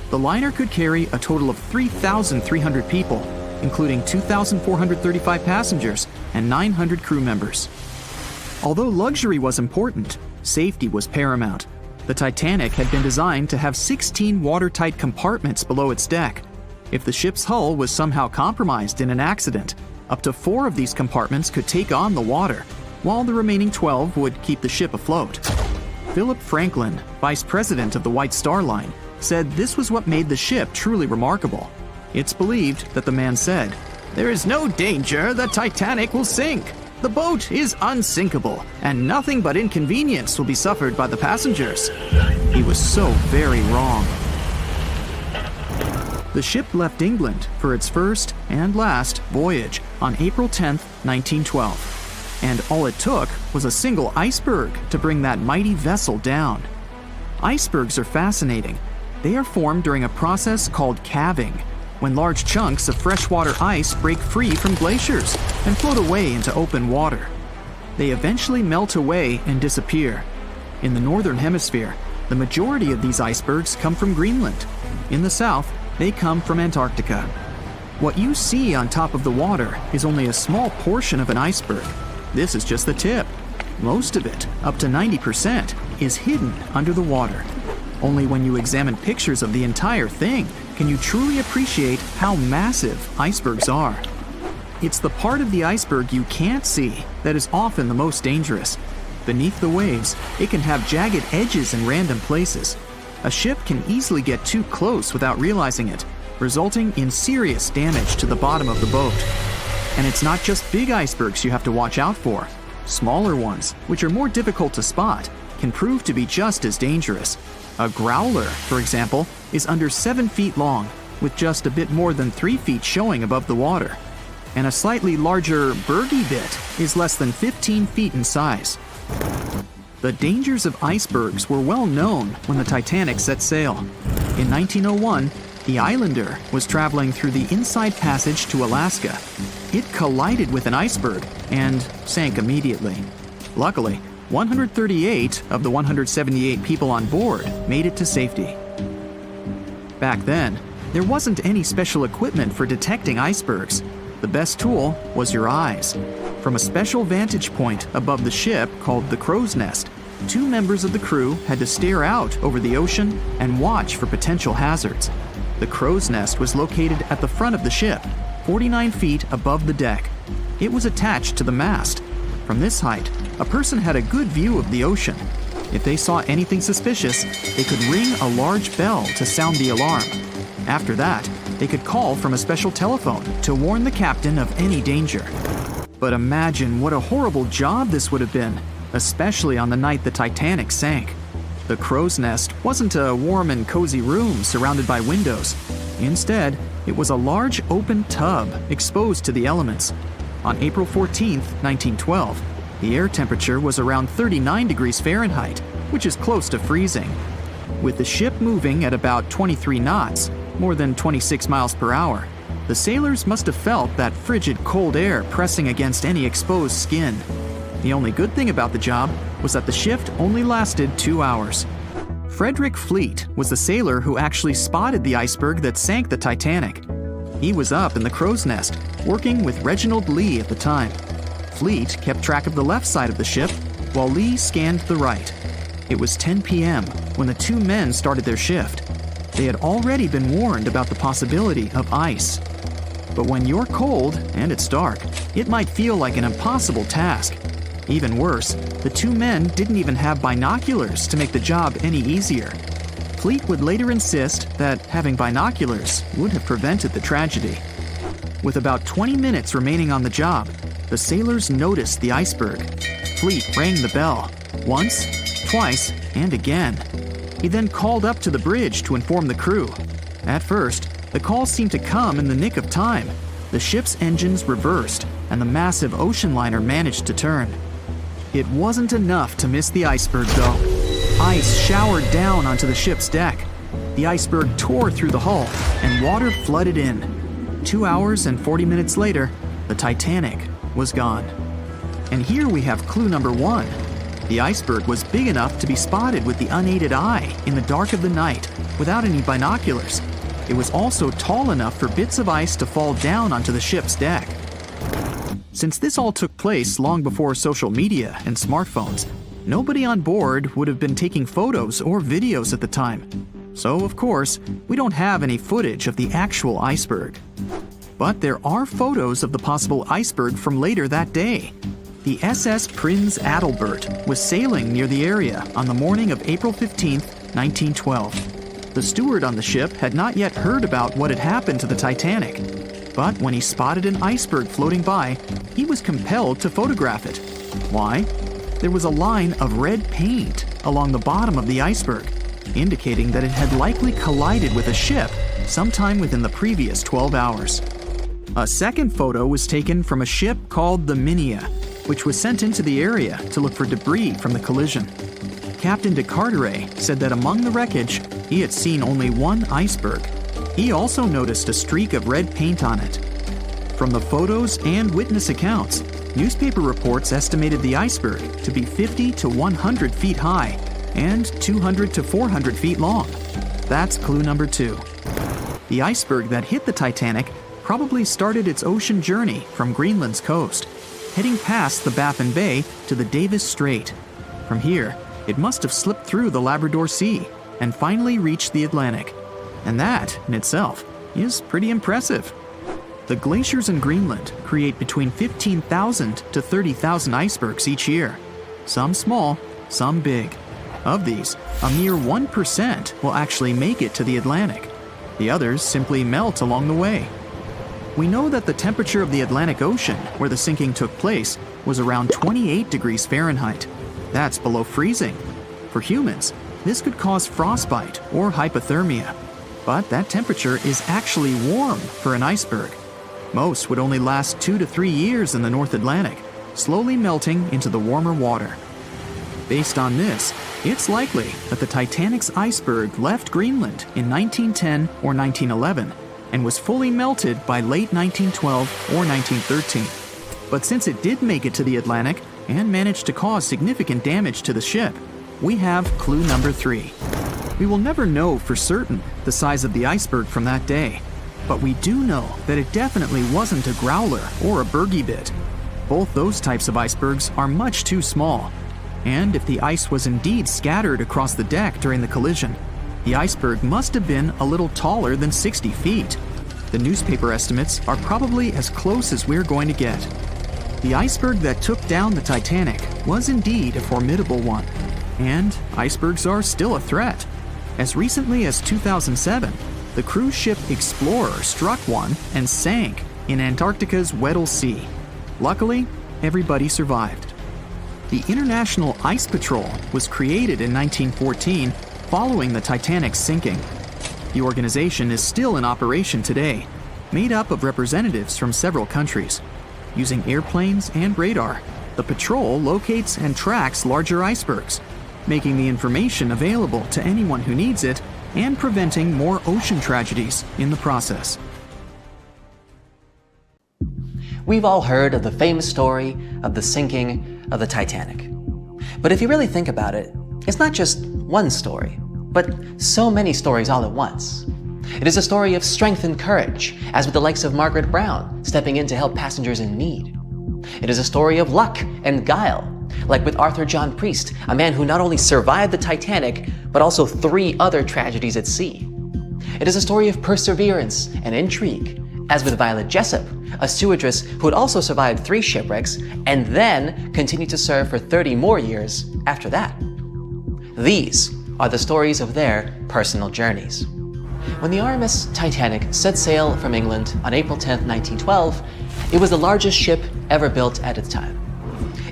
The liner could carry a total of 3,300 people, including 2,435 passengers and 900 crew members. Although luxury was important, safety was paramount. The Titanic had been designed to have 16 watertight compartments below its deck. If the ship's hull was somehow compromised in an accident, up to 4 of these compartments could take on the water, while the remaining 12 would keep the ship afloat. Philip Franklin, vice president of the White Star Line, said this was what made the ship truly remarkable. It's believed that the man said, "There is no danger the Titanic will sink. The boat is unsinkable, and nothing but inconvenience will be suffered by the passengers." He was so very wrong. The ship left England for its first and last voyage on April 10, 1912. And all it took was a single iceberg to bring that mighty vessel down. Icebergs are fascinating. They are formed during a process called calving, when large chunks of freshwater ice break free from glaciers and float away into open water. They eventually melt away and disappear. In the northern hemisphere, the majority of these icebergs come from Greenland. In the south, they come from Antarctica. What you see on top of the water is only a small portion of an iceberg. This is just the tip. Most of it, up to 90%, is hidden under the water. Only when you examine pictures of the entire thing can you truly appreciate how massive icebergs are. It's the part of the iceberg you can't see that is often the most dangerous. Beneath the waves, it can have jagged edges in random places. A ship can easily get too close without realizing it, resulting in serious damage to the bottom of the boat. And it's not just big icebergs you have to watch out for. Smaller ones, which are more difficult to spot, can prove to be just as dangerous. A growler, for example, is under 7 feet long, with just a bit more than 3 feet showing above the water. And a slightly larger bergy bit is less than 15 feet in size. The dangers of icebergs were well known when the Titanic set sail. In 1901, The Islander was traveling through the inside passage to Alaska. It collided with an iceberg and sank immediately. Luckily, 138 of the 178 people on board made it to safety. Back then, there wasn't any special equipment for detecting icebergs. The best tool was your eyes. From a special vantage point above the ship called the crow's nest, 2 members of the crew had to stare out over the ocean and watch for potential hazards. The crow's nest was located at the front of the ship, 49 feet above the deck. It was attached to the mast. From this height, a person had a good view of the ocean. If they saw anything suspicious, they could ring a large bell to sound the alarm. After that, they could call from a special telephone to warn the captain of any danger. But imagine what a horrible job this would have been, especially on the night the Titanic sank. The crow's nest wasn't a warm and cozy room surrounded by windows. Instead, it was a large open tub exposed to the elements. On April 14, 1912, the air temperature was around 39 degrees Fahrenheit, which is close to freezing. With the ship moving at about 23 knots, more than 26 miles per hour, the sailors must have felt that frigid cold air pressing against any exposed skin. The only good thing about the job was that the shift only lasted 2 hours. Frederick Fleet was the sailor who actually spotted the iceberg that sank the Titanic. He was up in the crow's nest, working with Reginald Lee at the time. Fleet kept track of the left side of the ship, while Lee scanned the right. It was 10 p.m. when the 2 men started their shift. They had already been warned about the possibility of ice. But when you're cold and it's dark, it might feel like an impossible task. Even worse, the 2 men didn't even have binoculars to make the job any easier. Fleet would later insist that having binoculars would have prevented the tragedy. With about 20 minutes remaining on the job, the sailors noticed the iceberg. Fleet rang the bell, once, twice, and again. He then called up to the bridge to inform the crew. At first, the call seemed to come in the nick of time. The ship's engines reversed, and the massive ocean liner managed to turn. It wasn't enough to miss the iceberg, though. Ice showered down onto the ship's deck. The iceberg tore through the hull, and water flooded in. 2 hours and 40 minutes later, the Titanic was gone. And here we have clue number 1. The iceberg was big enough to be spotted with the unaided eye in the dark of the night without any binoculars. It was also tall enough for bits of ice to fall down onto the ship's deck. Since this all took place long before social media and smartphones, nobody on board would have been taking photos or videos at the time. So, of course, we don't have any footage of the actual iceberg. But there are photos of the possible iceberg from later that day. The SS Prinz Adalbert was sailing near the area on the morning of April 15, 1912. The steward on the ship had not yet heard about what had happened to the Titanic. But when he spotted an iceberg floating by, he was compelled to photograph it. Why? There was a line of red paint along the bottom of the iceberg, indicating that it had likely collided with a ship sometime within the previous 12 hours. A second photo was taken from a ship called the Minia, which was sent into the area to look for debris from the collision. Captain de Carteret said that among the wreckage, he had seen only one iceberg. He also noticed a streak of red paint on it. From the photos and witness accounts, newspaper reports estimated the iceberg to be 50 to 100 feet high and 200 to 400 feet long. That's clue number 2. The iceberg that hit the Titanic probably started its ocean journey from Greenland's coast, heading past the Baffin Bay to the Davis Strait. From here, it must have slipped through the Labrador Sea and finally reached the Atlantic. And that, in itself, is pretty impressive. The glaciers in Greenland create between 15,000 to 30,000 icebergs each year. Some small, some big. Of these, a mere 1% will actually make it to the Atlantic. The others simply melt along the way. We know that the temperature of the Atlantic Ocean, where the sinking took place, was around 28 degrees Fahrenheit. That's below freezing. For humans, this could cause frostbite or hypothermia. But that temperature is actually warm for an iceberg. Most would only last 2 to 3 years in the North Atlantic, slowly melting into the warmer water. Based on this, It's likely that the Titanic's iceberg left Greenland in 1910 or 1911 and was fully melted by late 1912 or 1913. But since it did make it to the Atlantic and managed to cause significant damage to the ship, we have clue number 3. We will never know for certain the size of the iceberg from that day, but we do know that it definitely wasn't a growler or a bergy bit. Both those types of icebergs are much too small. And if the ice was indeed scattered across the deck during the collision, the iceberg must have been a little taller than 60 feet. The newspaper estimates are probably as close as we're going to get. The iceberg that took down the Titanic was indeed a formidable one, and icebergs are still a threat. As recently as 2007, the cruise ship Explorer struck one and sank in Antarctica's Weddell Sea. Luckily, everybody survived. The International Ice Patrol was created in 1914 following the Titanic's sinking. The organization is still in operation today, made up of representatives from several countries. Using airplanes and radar, the patrol locates and tracks larger icebergs, making the information available to anyone who needs it and preventing more ocean tragedies in the process. We've all heard of the famous story of the sinking of the Titanic. But if you really think about it, it's not just one story, but so many stories all at once. It is a story of strength and courage, as with the likes of Margaret Brown stepping in to help passengers in need. It is a story of luck and guile, like with Arthur John Priest, a man who not only survived the Titanic, but also 3 other tragedies at sea. It is a story of perseverance and intrigue, as with Violet Jessup, a stewardess who had also survived 3 shipwrecks and then continued to serve for 30 more years after that. These are the stories of their personal journeys. When the RMS Titanic set sail from England on April 10, 1912, it was the largest ship ever built at its time.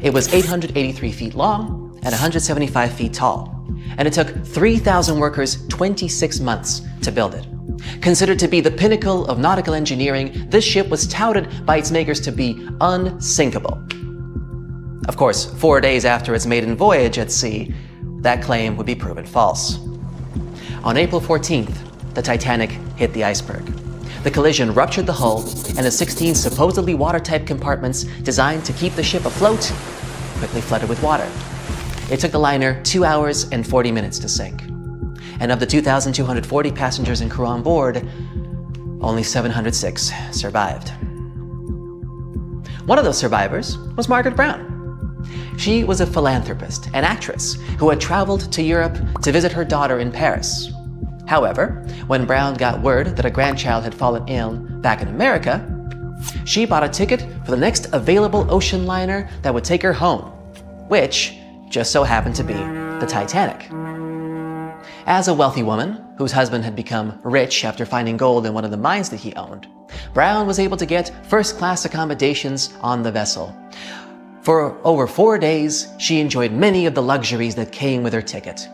It was 883 feet long and 175 feet tall, and it took 3,000 workers 26 months to build it. Considered to be the pinnacle of nautical engineering, this ship was touted by its makers to be unsinkable. Of course, 4 days after its maiden voyage at sea, that claim would be proven false. On April 14th, the Titanic hit the iceberg. The collision ruptured the hull, and the 16 supposedly watertight compartments designed to keep the ship afloat quickly flooded with water. It took the liner 2 hours and 40 minutes to sink. And of the 2,240 passengers and crew on board, only 706 survived. One of those survivors was Margaret Brown. She was a philanthropist and actress who had traveled to Europe to visit her daughter in Paris. However, when Brown got word that a grandchild had fallen ill back in America, she bought a ticket for the next available ocean liner that would take her home, which just so happened to be the Titanic. As a wealthy woman, whose husband had become rich after finding gold in one of the mines that he owned, Brown was able to get first-class accommodations on the vessel. For over 4 days, she enjoyed many of the luxuries that came with her ticket.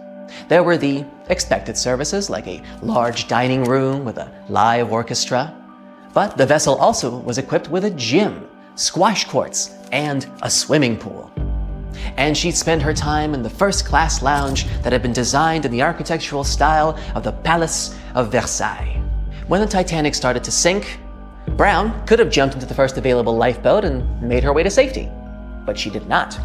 There were the expected services, like a large dining room with a live orchestra. But the vessel also was equipped with a gym, squash courts, and a swimming pool. And she'd spend her time in the first-class lounge that had been designed in the architectural style of the Palace of Versailles. When the Titanic started to sink, Brown could have jumped into the first available lifeboat and made her way to safety. But she did not.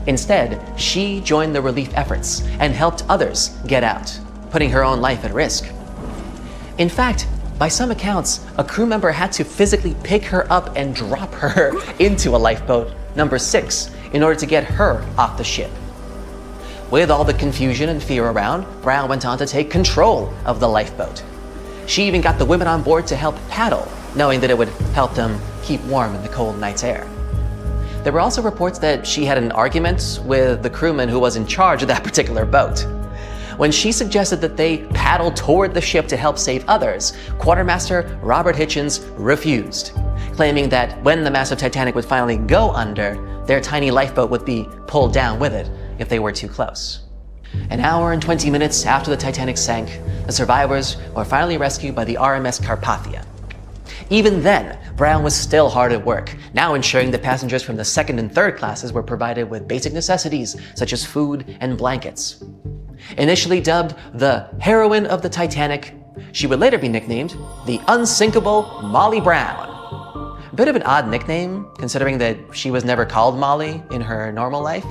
Instead, she joined the relief efforts and helped others get out, putting her own life at risk. In fact, by some accounts, a crew member had to physically pick her up and drop her into a lifeboat, number 6, in order to get her off the ship. With all the confusion and fear around, Brown went on to take control of the lifeboat. She even got the women on board to help paddle, knowing that it would help them keep warm in the cold night's air. There were also reports that she had an argument with the crewman who was in charge of that particular boat. When she suggested that they paddle toward the ship to help save others, Quartermaster Robert Hitchens refused, claiming that when the massive Titanic would finally go under, their tiny lifeboat would be pulled down with it if they were too close. An hour and 20 minutes after the Titanic sank, the survivors were finally rescued by the RMS Carpathia. Even then, Brown was still hard at work, now ensuring that passengers from the second and third classes were provided with basic necessities such as food and blankets. Initially dubbed the heroine of the Titanic, she would later be nicknamed the unsinkable Molly Brown. A bit of an odd nickname, considering that she was never called Molly in her normal life.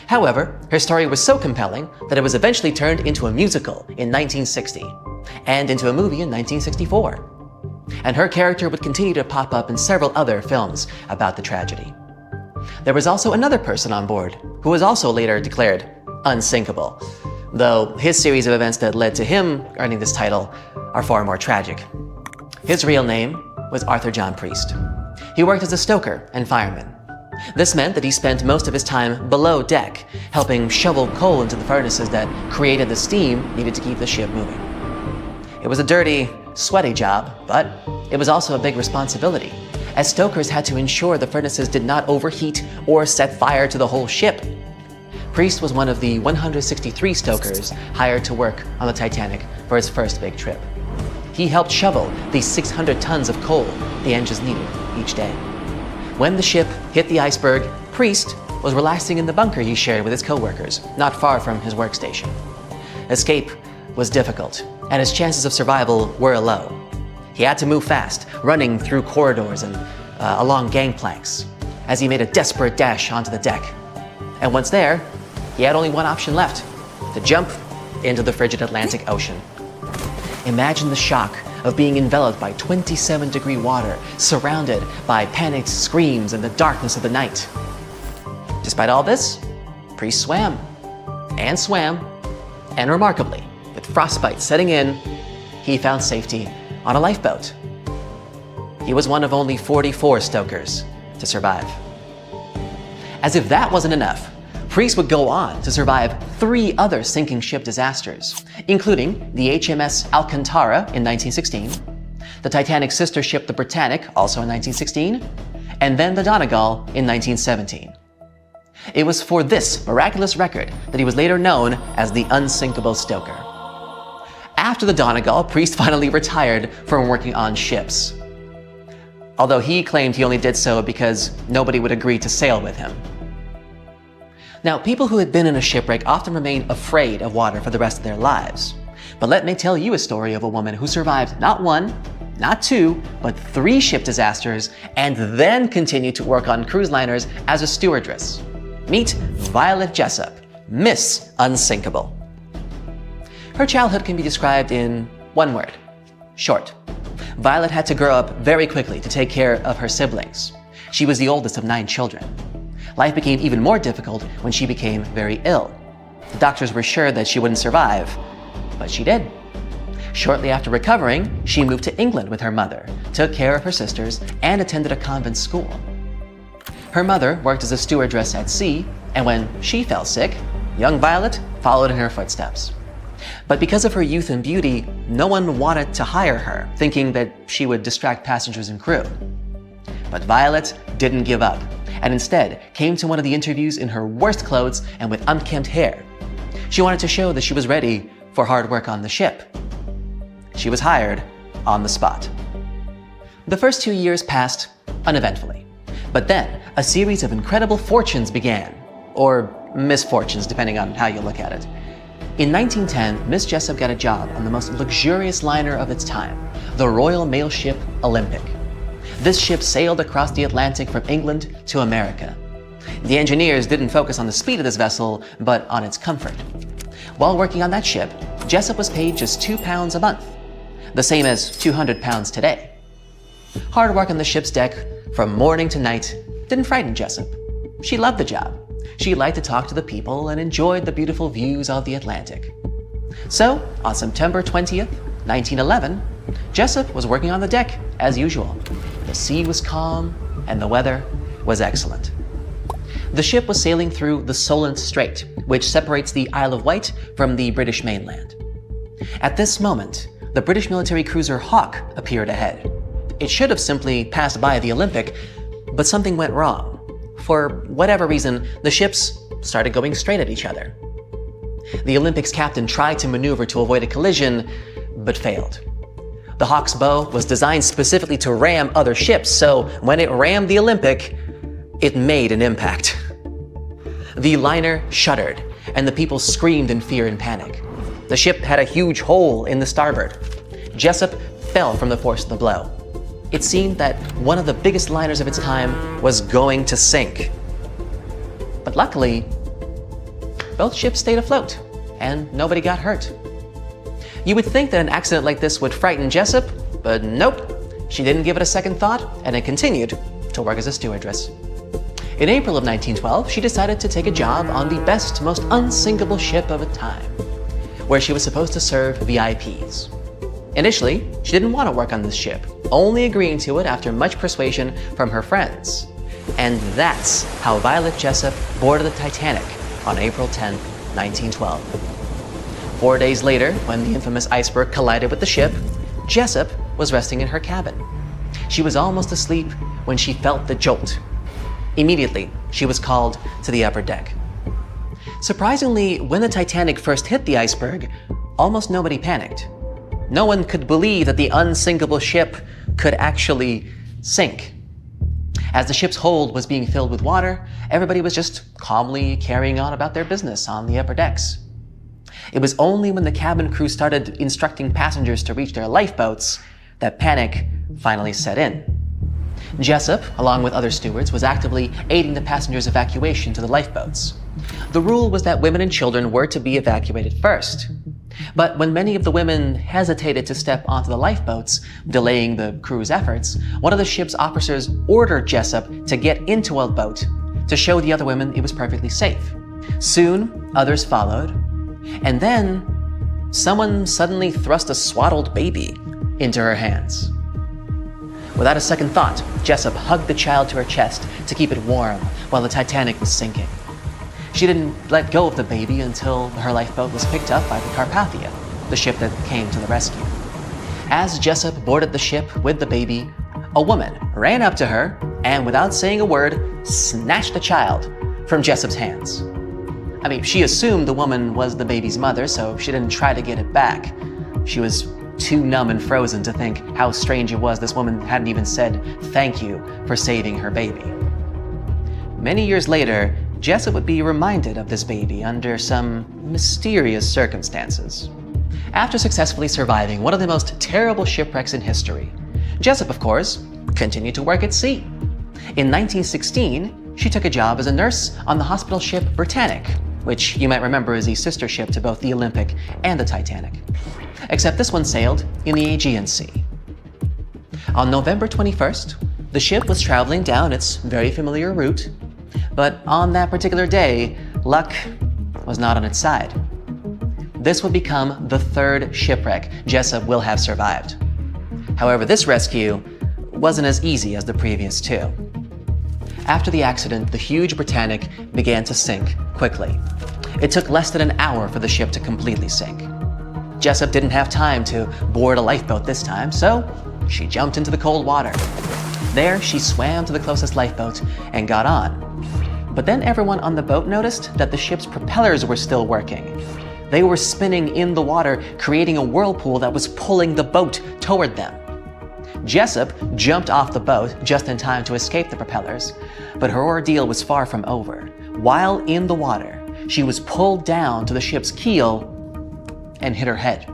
However, her story was so compelling that it was eventually turned into a musical in 1960 and into a movie in 1964. And her character would continue to pop up in several other films about the tragedy. There was also another person on board who was also later declared unsinkable, though his series of events that led to him earning this title are far more tragic. His real name was Arthur John Priest. He worked as a stoker and fireman. This meant that he spent most of his time below deck, helping shovel coal into the furnaces that created the steam needed to keep the ship moving. It was a dirty, sweaty job, but it was also a big responsibility, as stokers had to ensure the furnaces did not overheat or set fire to the whole ship. Priest was one of the 163 stokers hired to work on the Titanic for its first big trip. He helped shovel the 600 tons of coal the engines needed each day. When the ship hit the iceberg, Priest was relaxing in the bunker he shared with his co-workers, not far from his workstation. Escape was difficult, and his chances of survival were low. He had to move fast, running through corridors and along gangplanks, as he made a desperate dash onto the deck. And once there, he had only one option left: to jump into the frigid Atlantic Ocean. Imagine the shock of being enveloped by 27-degree water, surrounded by panicked screams in the darkness of the night. Despite all this, Priest swam, and remarkably, with frostbite setting in, he found safety on a lifeboat. He was one of only 44 stokers to survive. As if that wasn't enough, Priest would go on to survive 3 other sinking ship disasters, including the HMS Alcantara in 1916, the Titanic's sister ship the Britannic, also in 1916, and then the Donegal in 1917. It was for this miraculous record that he was later known as the unsinkable stoker. After the Donegal, Priest finally retired from working on ships, although he claimed he only did so because nobody would agree to sail with him. Now, people who had been in a shipwreck often remain afraid of water for the rest of their lives. But let me tell you a story of a woman who survived not 1, not 2, but 3 ship disasters and then continued to work on cruise liners as a stewardess. Meet Violet Jessup, Miss Unsinkable. Her childhood can be described in one word: short. Violet had to grow up very quickly to take care of her siblings. She was the oldest of 9 children. Life became even more difficult when she became very ill. The doctors were sure that she wouldn't survive, but she did. Shortly after recovering, she moved to England with her mother, took care of her sisters, and attended a convent school. Her mother worked as a stewardess at sea, and when she fell sick, young Violet followed in her footsteps. But because of her youth and beauty, no one wanted to hire her, thinking that she would distract passengers and crew. But Violet didn't give up, and instead came to one of the interviews in her worst clothes and with unkempt hair. She wanted to show that she was ready for hard work on the ship. She was hired on the spot. The first 2 years passed uneventfully, but then a series of incredible fortunes began, or misfortunes depending on how you look at it. In 1910, Miss Jessup got a job on the most luxurious liner of its time, the Royal Mail ship Olympic. This ship sailed across the Atlantic from England to America. The engineers didn't focus on the speed of this vessel, but on its comfort. While working on that ship, Jessup was paid just £2 a month, the same as 200 pounds today. Hard work on the ship's deck from morning to night didn't frighten Jessup. She loved the job. She liked to talk to the people and enjoyed the beautiful views of the Atlantic. So, on September 20th, 1911, Jessup was working on the deck as usual. The sea was calm and the weather was excellent. The ship was sailing through the Solent Strait, which separates the Isle of Wight from the British mainland. At this moment, the British military cruiser Hawke appeared ahead. It should have simply passed by the Olympic, but something went wrong. For whatever reason, the ships started going straight at each other. The Olympic's captain tried to maneuver to avoid a collision, but failed. The Hawk's bow was designed specifically to ram other ships, so when it rammed the Olympic, it made an impact. The liner shuddered, and the people screamed in fear and panic. The ship had a huge hole in the starboard. Jessup fell from the force of the blow. It seemed that one of the biggest liners of its time was going to sink. But luckily, both ships stayed afloat, and nobody got hurt. You would think that an accident like this would frighten Jessup, but nope. She didn't give it a second thought, and it continued to work as a stewardess. In April of 1912, she decided to take a job on the best, most unsinkable ship of the time, where she was supposed to serve VIPs. Initially, she didn't want to work on this ship, only agreeing to it after much persuasion from her friends. And that's how Violet Jessup boarded the Titanic on April 10, 1912. 4 days later, when the infamous iceberg collided with the ship, Jessup was resting in her cabin. She was almost asleep when she felt the jolt. Immediately, she was called to the upper deck. Surprisingly, when the Titanic first hit the iceberg, almost nobody panicked. No one could believe that the unsinkable ship could actually sink. As the ship's hold was being filled with water, everybody was just calmly carrying on about their business on the upper decks. It was only when the cabin crew started instructing passengers to reach their lifeboats that panic finally set in. Jessup, along with other stewards, was actively aiding the passengers' evacuation to the lifeboats. The rule was that women and children were to be evacuated first. But when many of the women hesitated to step onto the lifeboats, delaying the crew's efforts, one of the ship's officers ordered Jessup to get into a boat to show the other women it was perfectly safe. Soon, others followed, and then someone suddenly thrust a swaddled baby into her hands. Without a second thought, Jessup hugged the child to her chest to keep it warm while the Titanic was sinking. She didn't let go of the baby until her lifeboat was picked up by the Carpathia, the ship that came to the rescue. As Jessup boarded the ship with the baby, a woman ran up to her and, without saying a word, snatched the child from Jessup's hands. I mean, she assumed the woman was the baby's mother, so she didn't try to get it back. She was too numb and frozen to think how strange it was this woman hadn't even said thank you for saving her baby. Many years later, Jessup would be reminded of this baby under some mysterious circumstances. After successfully surviving one of the most terrible shipwrecks in history, Jessup, of course, continued to work at sea. In 1916, she took a job as a nurse on the hospital ship Britannic, which you might remember is a sister ship to both the Olympic and the Titanic. Except this one sailed in the Aegean Sea. On November 21st, the ship was traveling down its very familiar route, but on that particular day, luck was not on its side. This would become the third shipwreck Jessup will have survived. However, this rescue wasn't as easy as the previous two. After the accident, the huge Britannic began to sink quickly. It took less than an hour for the ship to completely sink. Jessup didn't have time to board a lifeboat this time, so she jumped into the cold water. There, she swam to the closest lifeboat and got on. But then everyone on the boat noticed that the ship's propellers were still working. They were spinning in the water, creating a whirlpool that was pulling the boat toward them. Jessup jumped off the boat just in time to escape the propellers, but her ordeal was far from over. While in the water, she was pulled down to the ship's keel and hit her head.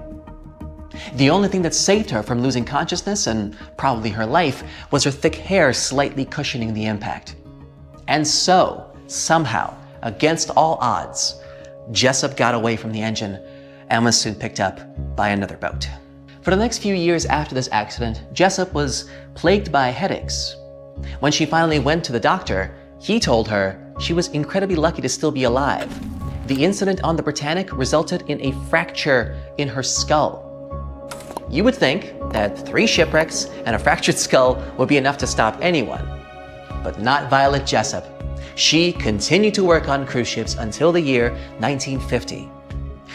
The only thing that saved her from losing consciousness, and probably her life, was her thick hair slightly cushioning the impact. And so, somehow, against all odds, Jessup got away from the engine and was soon picked up by another boat. For the next few years after this accident, Jessup was plagued by headaches. When she finally went to the doctor, he told her she was incredibly lucky to still be alive. The incident on the Britannic resulted in a fracture in her skull. You would think that 3 shipwrecks and a fractured skull would be enough to stop anyone, but not Violet Jessup. She continued to work on cruise ships until the year 1950.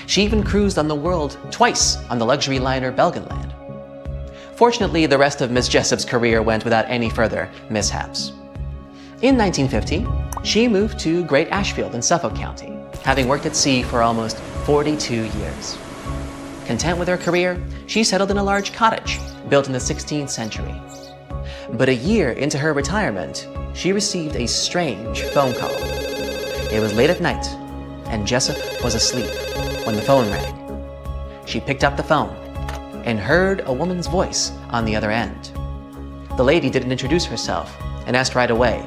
She even cruised on the world twice on the luxury liner Belgenland. Fortunately, the rest of Miss Jessup's career went without any further mishaps. In 1950, she moved to Great Ashfield in Suffolk County, having worked at sea for almost 42 years. Content with her career, she settled in a large cottage built in the 16th century. But a year into her retirement, she received a strange phone call. It was late at night, and Jessup was asleep when the phone rang. She picked up the phone and heard a woman's voice on the other end. The lady didn't introduce herself and asked right away,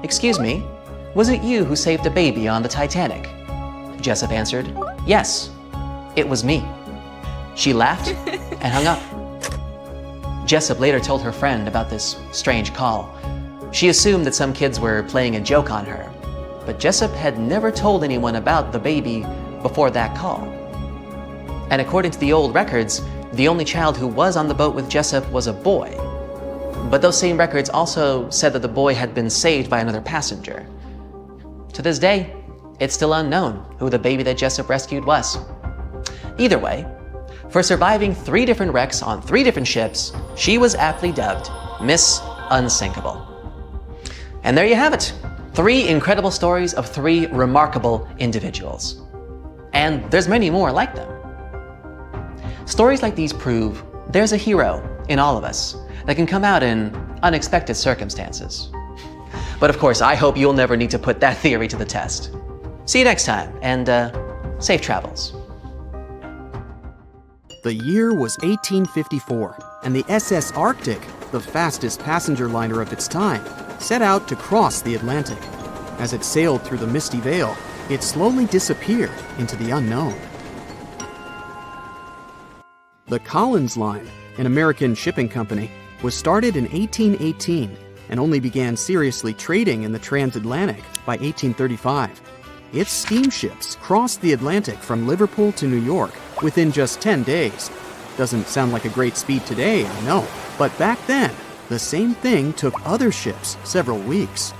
"Excuse me, was it you who saved the baby on the Titanic?" Jessup answered, "Yes, it was me." She laughed and hung up. Jessup later told her friend about this strange call. She assumed that some kids were playing a joke on her, but Jessup had never told anyone about the baby before that call. And according to the old records, the only child who was on the boat with Jessup was a boy. But those same records also said that the boy had been saved by another passenger. To this day, it's still unknown who the baby that Jessup rescued was. Either way, for surviving 3 different wrecks on 3 different ships, she was aptly dubbed Miss Unsinkable. And there you have it. 3 incredible stories of 3 remarkable individuals. And there's many more like them. Stories like these prove there's a hero in all of us that can come out in unexpected circumstances. But of course, I hope you'll never need to put that theory to the test. See you next time, and safe travels. The year was 1854, and the SS Arctic, the fastest passenger liner of its time, set out to cross the Atlantic. As it sailed through the misty veil, it slowly disappeared into the unknown. The Collins Line, an American shipping company, was started in 1818 and only began seriously trading in the transatlantic by 1835. Its steamships crossed the Atlantic from Liverpool to New York within just 10 days. Doesn't sound like a great speed today, I know, but back then, the same thing took other ships several weeks.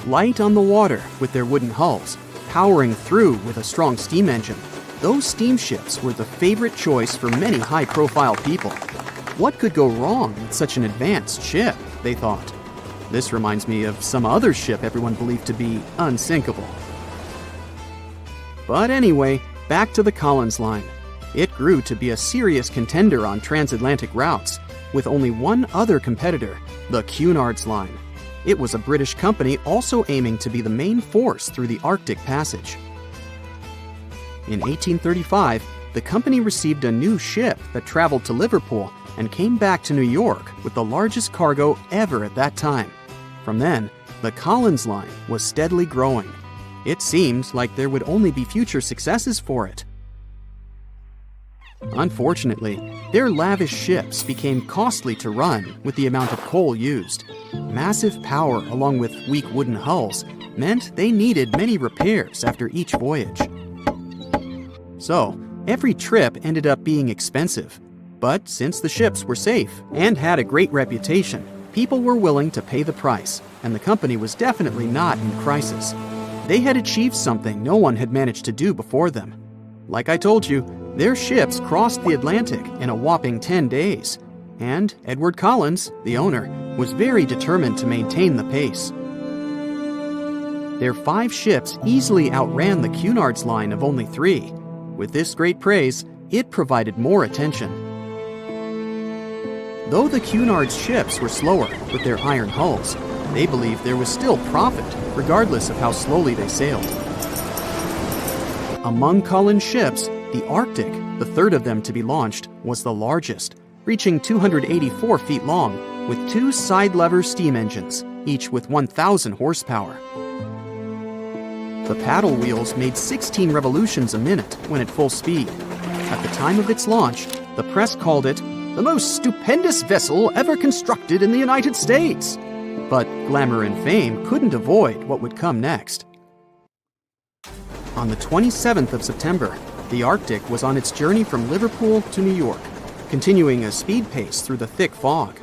Light on the water with their wooden hulls, powering through with a strong steam engine, those steamships were the favorite choice for many high-profile people. What could go wrong with such an advanced ship, they thought. This reminds me of some other ship everyone believed to be unsinkable. But anyway, back to the Collins Line. It grew to be a serious contender on transatlantic routes, with only one other competitor, the Cunard's Line. It was a British company also aiming to be the main force through the Arctic Passage. In 1835, the company received a new ship that traveled to Liverpool and came back to New York with the largest cargo ever at that time. From then, the Collins Line was steadily growing. It seemed like there would only be future successes for it. Unfortunately, their lavish ships became costly to run with the amount of coal used. Massive power along with weak wooden hulls meant they needed many repairs after each voyage. So, every trip ended up being expensive. But since the ships were safe and had a great reputation, people were willing to pay the price, and the company was definitely not in crisis. They had achieved something no one had managed to do before them. Like I told you, their ships crossed the Atlantic in a whopping 10 days, and Edward Collins, the owner, was very determined to maintain the pace. Their 5 ships easily outran the Cunard's Line of only 3. With this great praise, it provided more attention. Though the Cunard's ships were slower with their iron hulls, they believed there was still profit, regardless of how slowly they sailed. Among Collins' ships, the Arctic, the third of them to be launched, was the largest, reaching 284 feet long, with 2 side-lever steam engines, each with 1,000 horsepower. The paddle wheels made 16 revolutions a minute when at full speed. At the time of its launch, the press called it the most stupendous vessel ever constructed in the United States. But glamour and fame couldn't avoid what would come next. On the 27th of September, the Arctic was on its journey from Liverpool to New York, continuing a speed pace through the thick fog.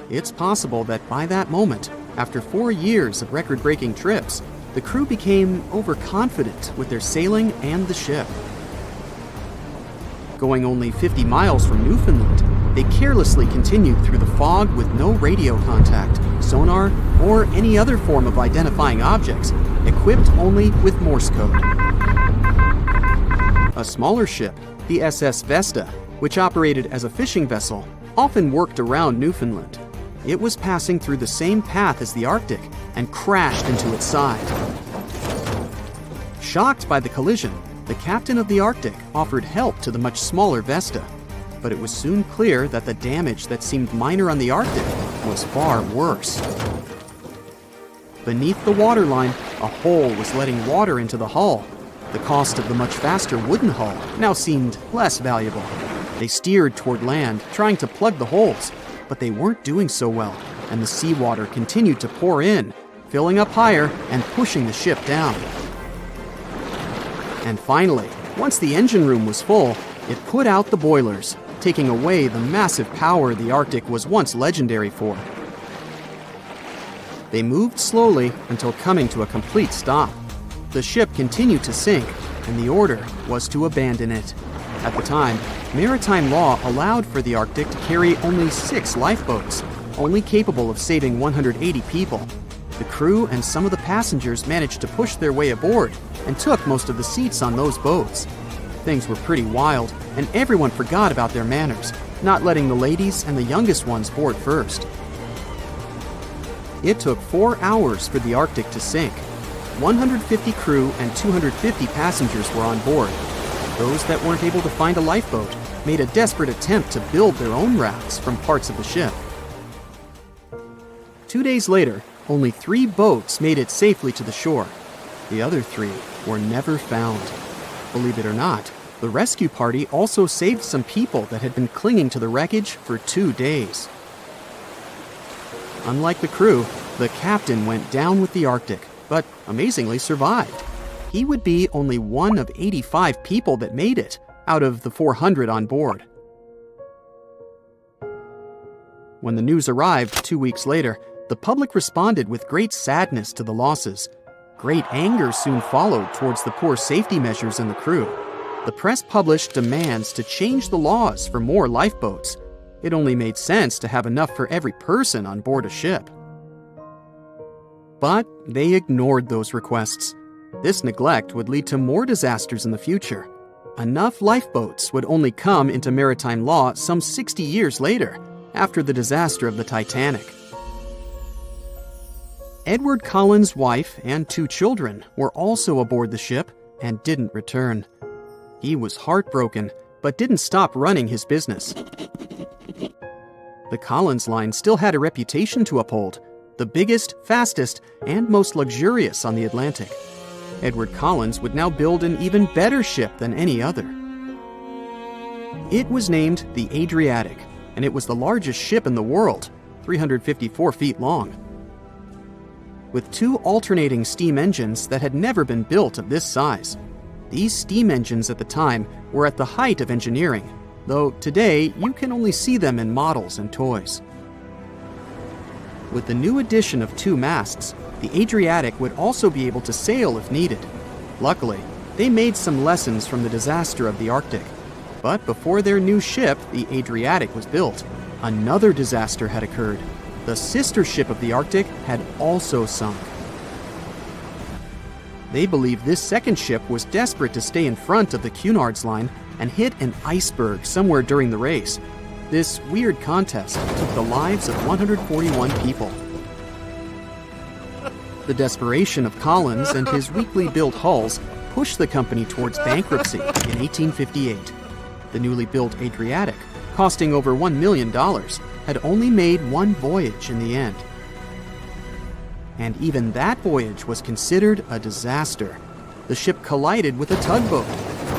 It's possible that by that moment, after 4 years of record-breaking trips, the crew became overconfident with their sailing and the ship. Going only 50 miles from Newfoundland, they carelessly continued through the fog with no radio contact, sonar, or any other form of identifying objects, equipped only with Morse code. A smaller ship, the SS Vesta, which operated as a fishing vessel, often worked around Newfoundland. It was passing through the same path as the Arctic and crashed into its side. Shocked by the collision, the captain of the Arctic offered help to the much smaller Vesta, but it was soon clear that the damage that seemed minor on the Arctic was far worse. Beneath the waterline, a hole was letting water into the hull. The cost of the much faster wooden hull now seemed less valuable. They steered toward land, trying to plug the holes, but they weren't doing so well, and the seawater continued to pour in, filling up higher and pushing the ship down. And finally, once the engine room was full, it put out the boilers, taking away the massive power the Arctic was once legendary for. They moved slowly until coming to a complete stop. The ship continued to sink, and the order was to abandon it. At the time, maritime law allowed for the Arctic to carry only 6 lifeboats, only capable of saving 180 people. The crew and some of the passengers managed to push their way aboard and took most of the seats on those boats. Things were pretty wild, and everyone forgot about their manners, not letting the ladies and the youngest ones board first. It took 4 hours for the Arctic to sink. 150 crew and 250 passengers were on board. Those that weren't able to find a lifeboat made a desperate attempt to build their own rafts from parts of the ship. 2 days later, only 3 boats made it safely to the shore. The other 3 were never found. Believe it or not, the rescue party also saved some people that had been clinging to the wreckage for 2 days. Unlike the crew, the captain went down with the Arctic, but amazingly survived. He would be only one of 85 people that made it, out of the 400 on board. When the news arrived 2 weeks later, the public responded with great sadness to the losses. Great anger soon followed towards the poor safety measures in the crew. The press published demands to change the laws for more lifeboats. It only made sense to have enough for every person on board a ship. But they ignored those requests. This neglect would lead to more disasters in the future. Enough lifeboats would only come into maritime law some 60 years later, after the disaster of the Titanic. Edward Cullen's wife and 2 children were also aboard the ship and didn't return. He was heartbroken, but didn't stop running his business. The Collins line still had a reputation to uphold, the biggest, fastest, and most luxurious on the Atlantic. Edward Collins would now build an even better ship than any other. It was named the Adriatic, and it was the largest ship in the world, 354 feet long. With 2 alternating steam engines that had never been built of this size. These steam engines at the time were at the height of engineering, though today you can only see them in models and toys. With the new addition of 2 masts, the Adriatic would also be able to sail if needed. Luckily, they made some lessons from the disaster of the Arctic. But before their new ship, the Adriatic, was built, another disaster had occurred. The sister ship of the Arctic had also sunk. They believe this second ship was desperate to stay in front of the Cunard's line and hit an iceberg somewhere during the race. This weird contest took the lives of 141 people. The desperation of Collins and his weakly built hulls pushed the company towards bankruptcy in 1858. The newly built Adriatic, costing over $1 million, had only made 1 voyage in the end. And even that voyage was considered a disaster. The ship collided with a tugboat.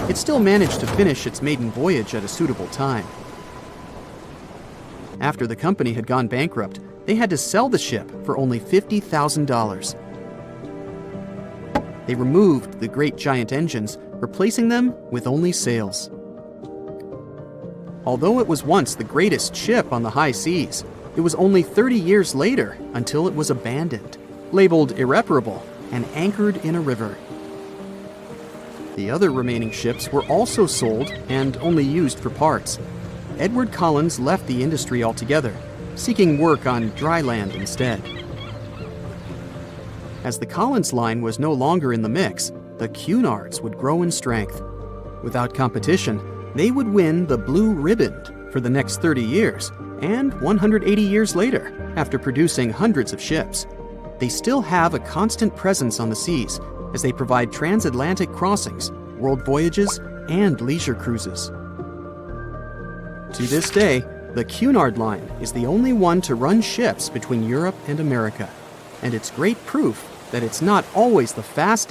It still managed to finish its maiden voyage at a suitable time. After the company had gone bankrupt, they had to sell the ship for only $50,000. They removed the great giant engines, replacing them with only sails. Although it was once the greatest ship on the high seas, it was only 30 years later until it was abandoned, labeled irreparable, and anchored in a river. The other remaining ships were also sold and only used for parts. Edward Collins left the industry altogether, seeking work on dry land instead. As the Collins line was no longer in the mix, the Cunards would grow in strength. Without competition, they would win the Blue Riband for the next 30 years and 180 years later, after producing hundreds of ships. They still have a constant presence on the seas as they provide transatlantic crossings, world voyages, and leisure cruises. To this day, the Cunard Line is the only one to run ships between Europe and America, and it's great proof that it's not always the fast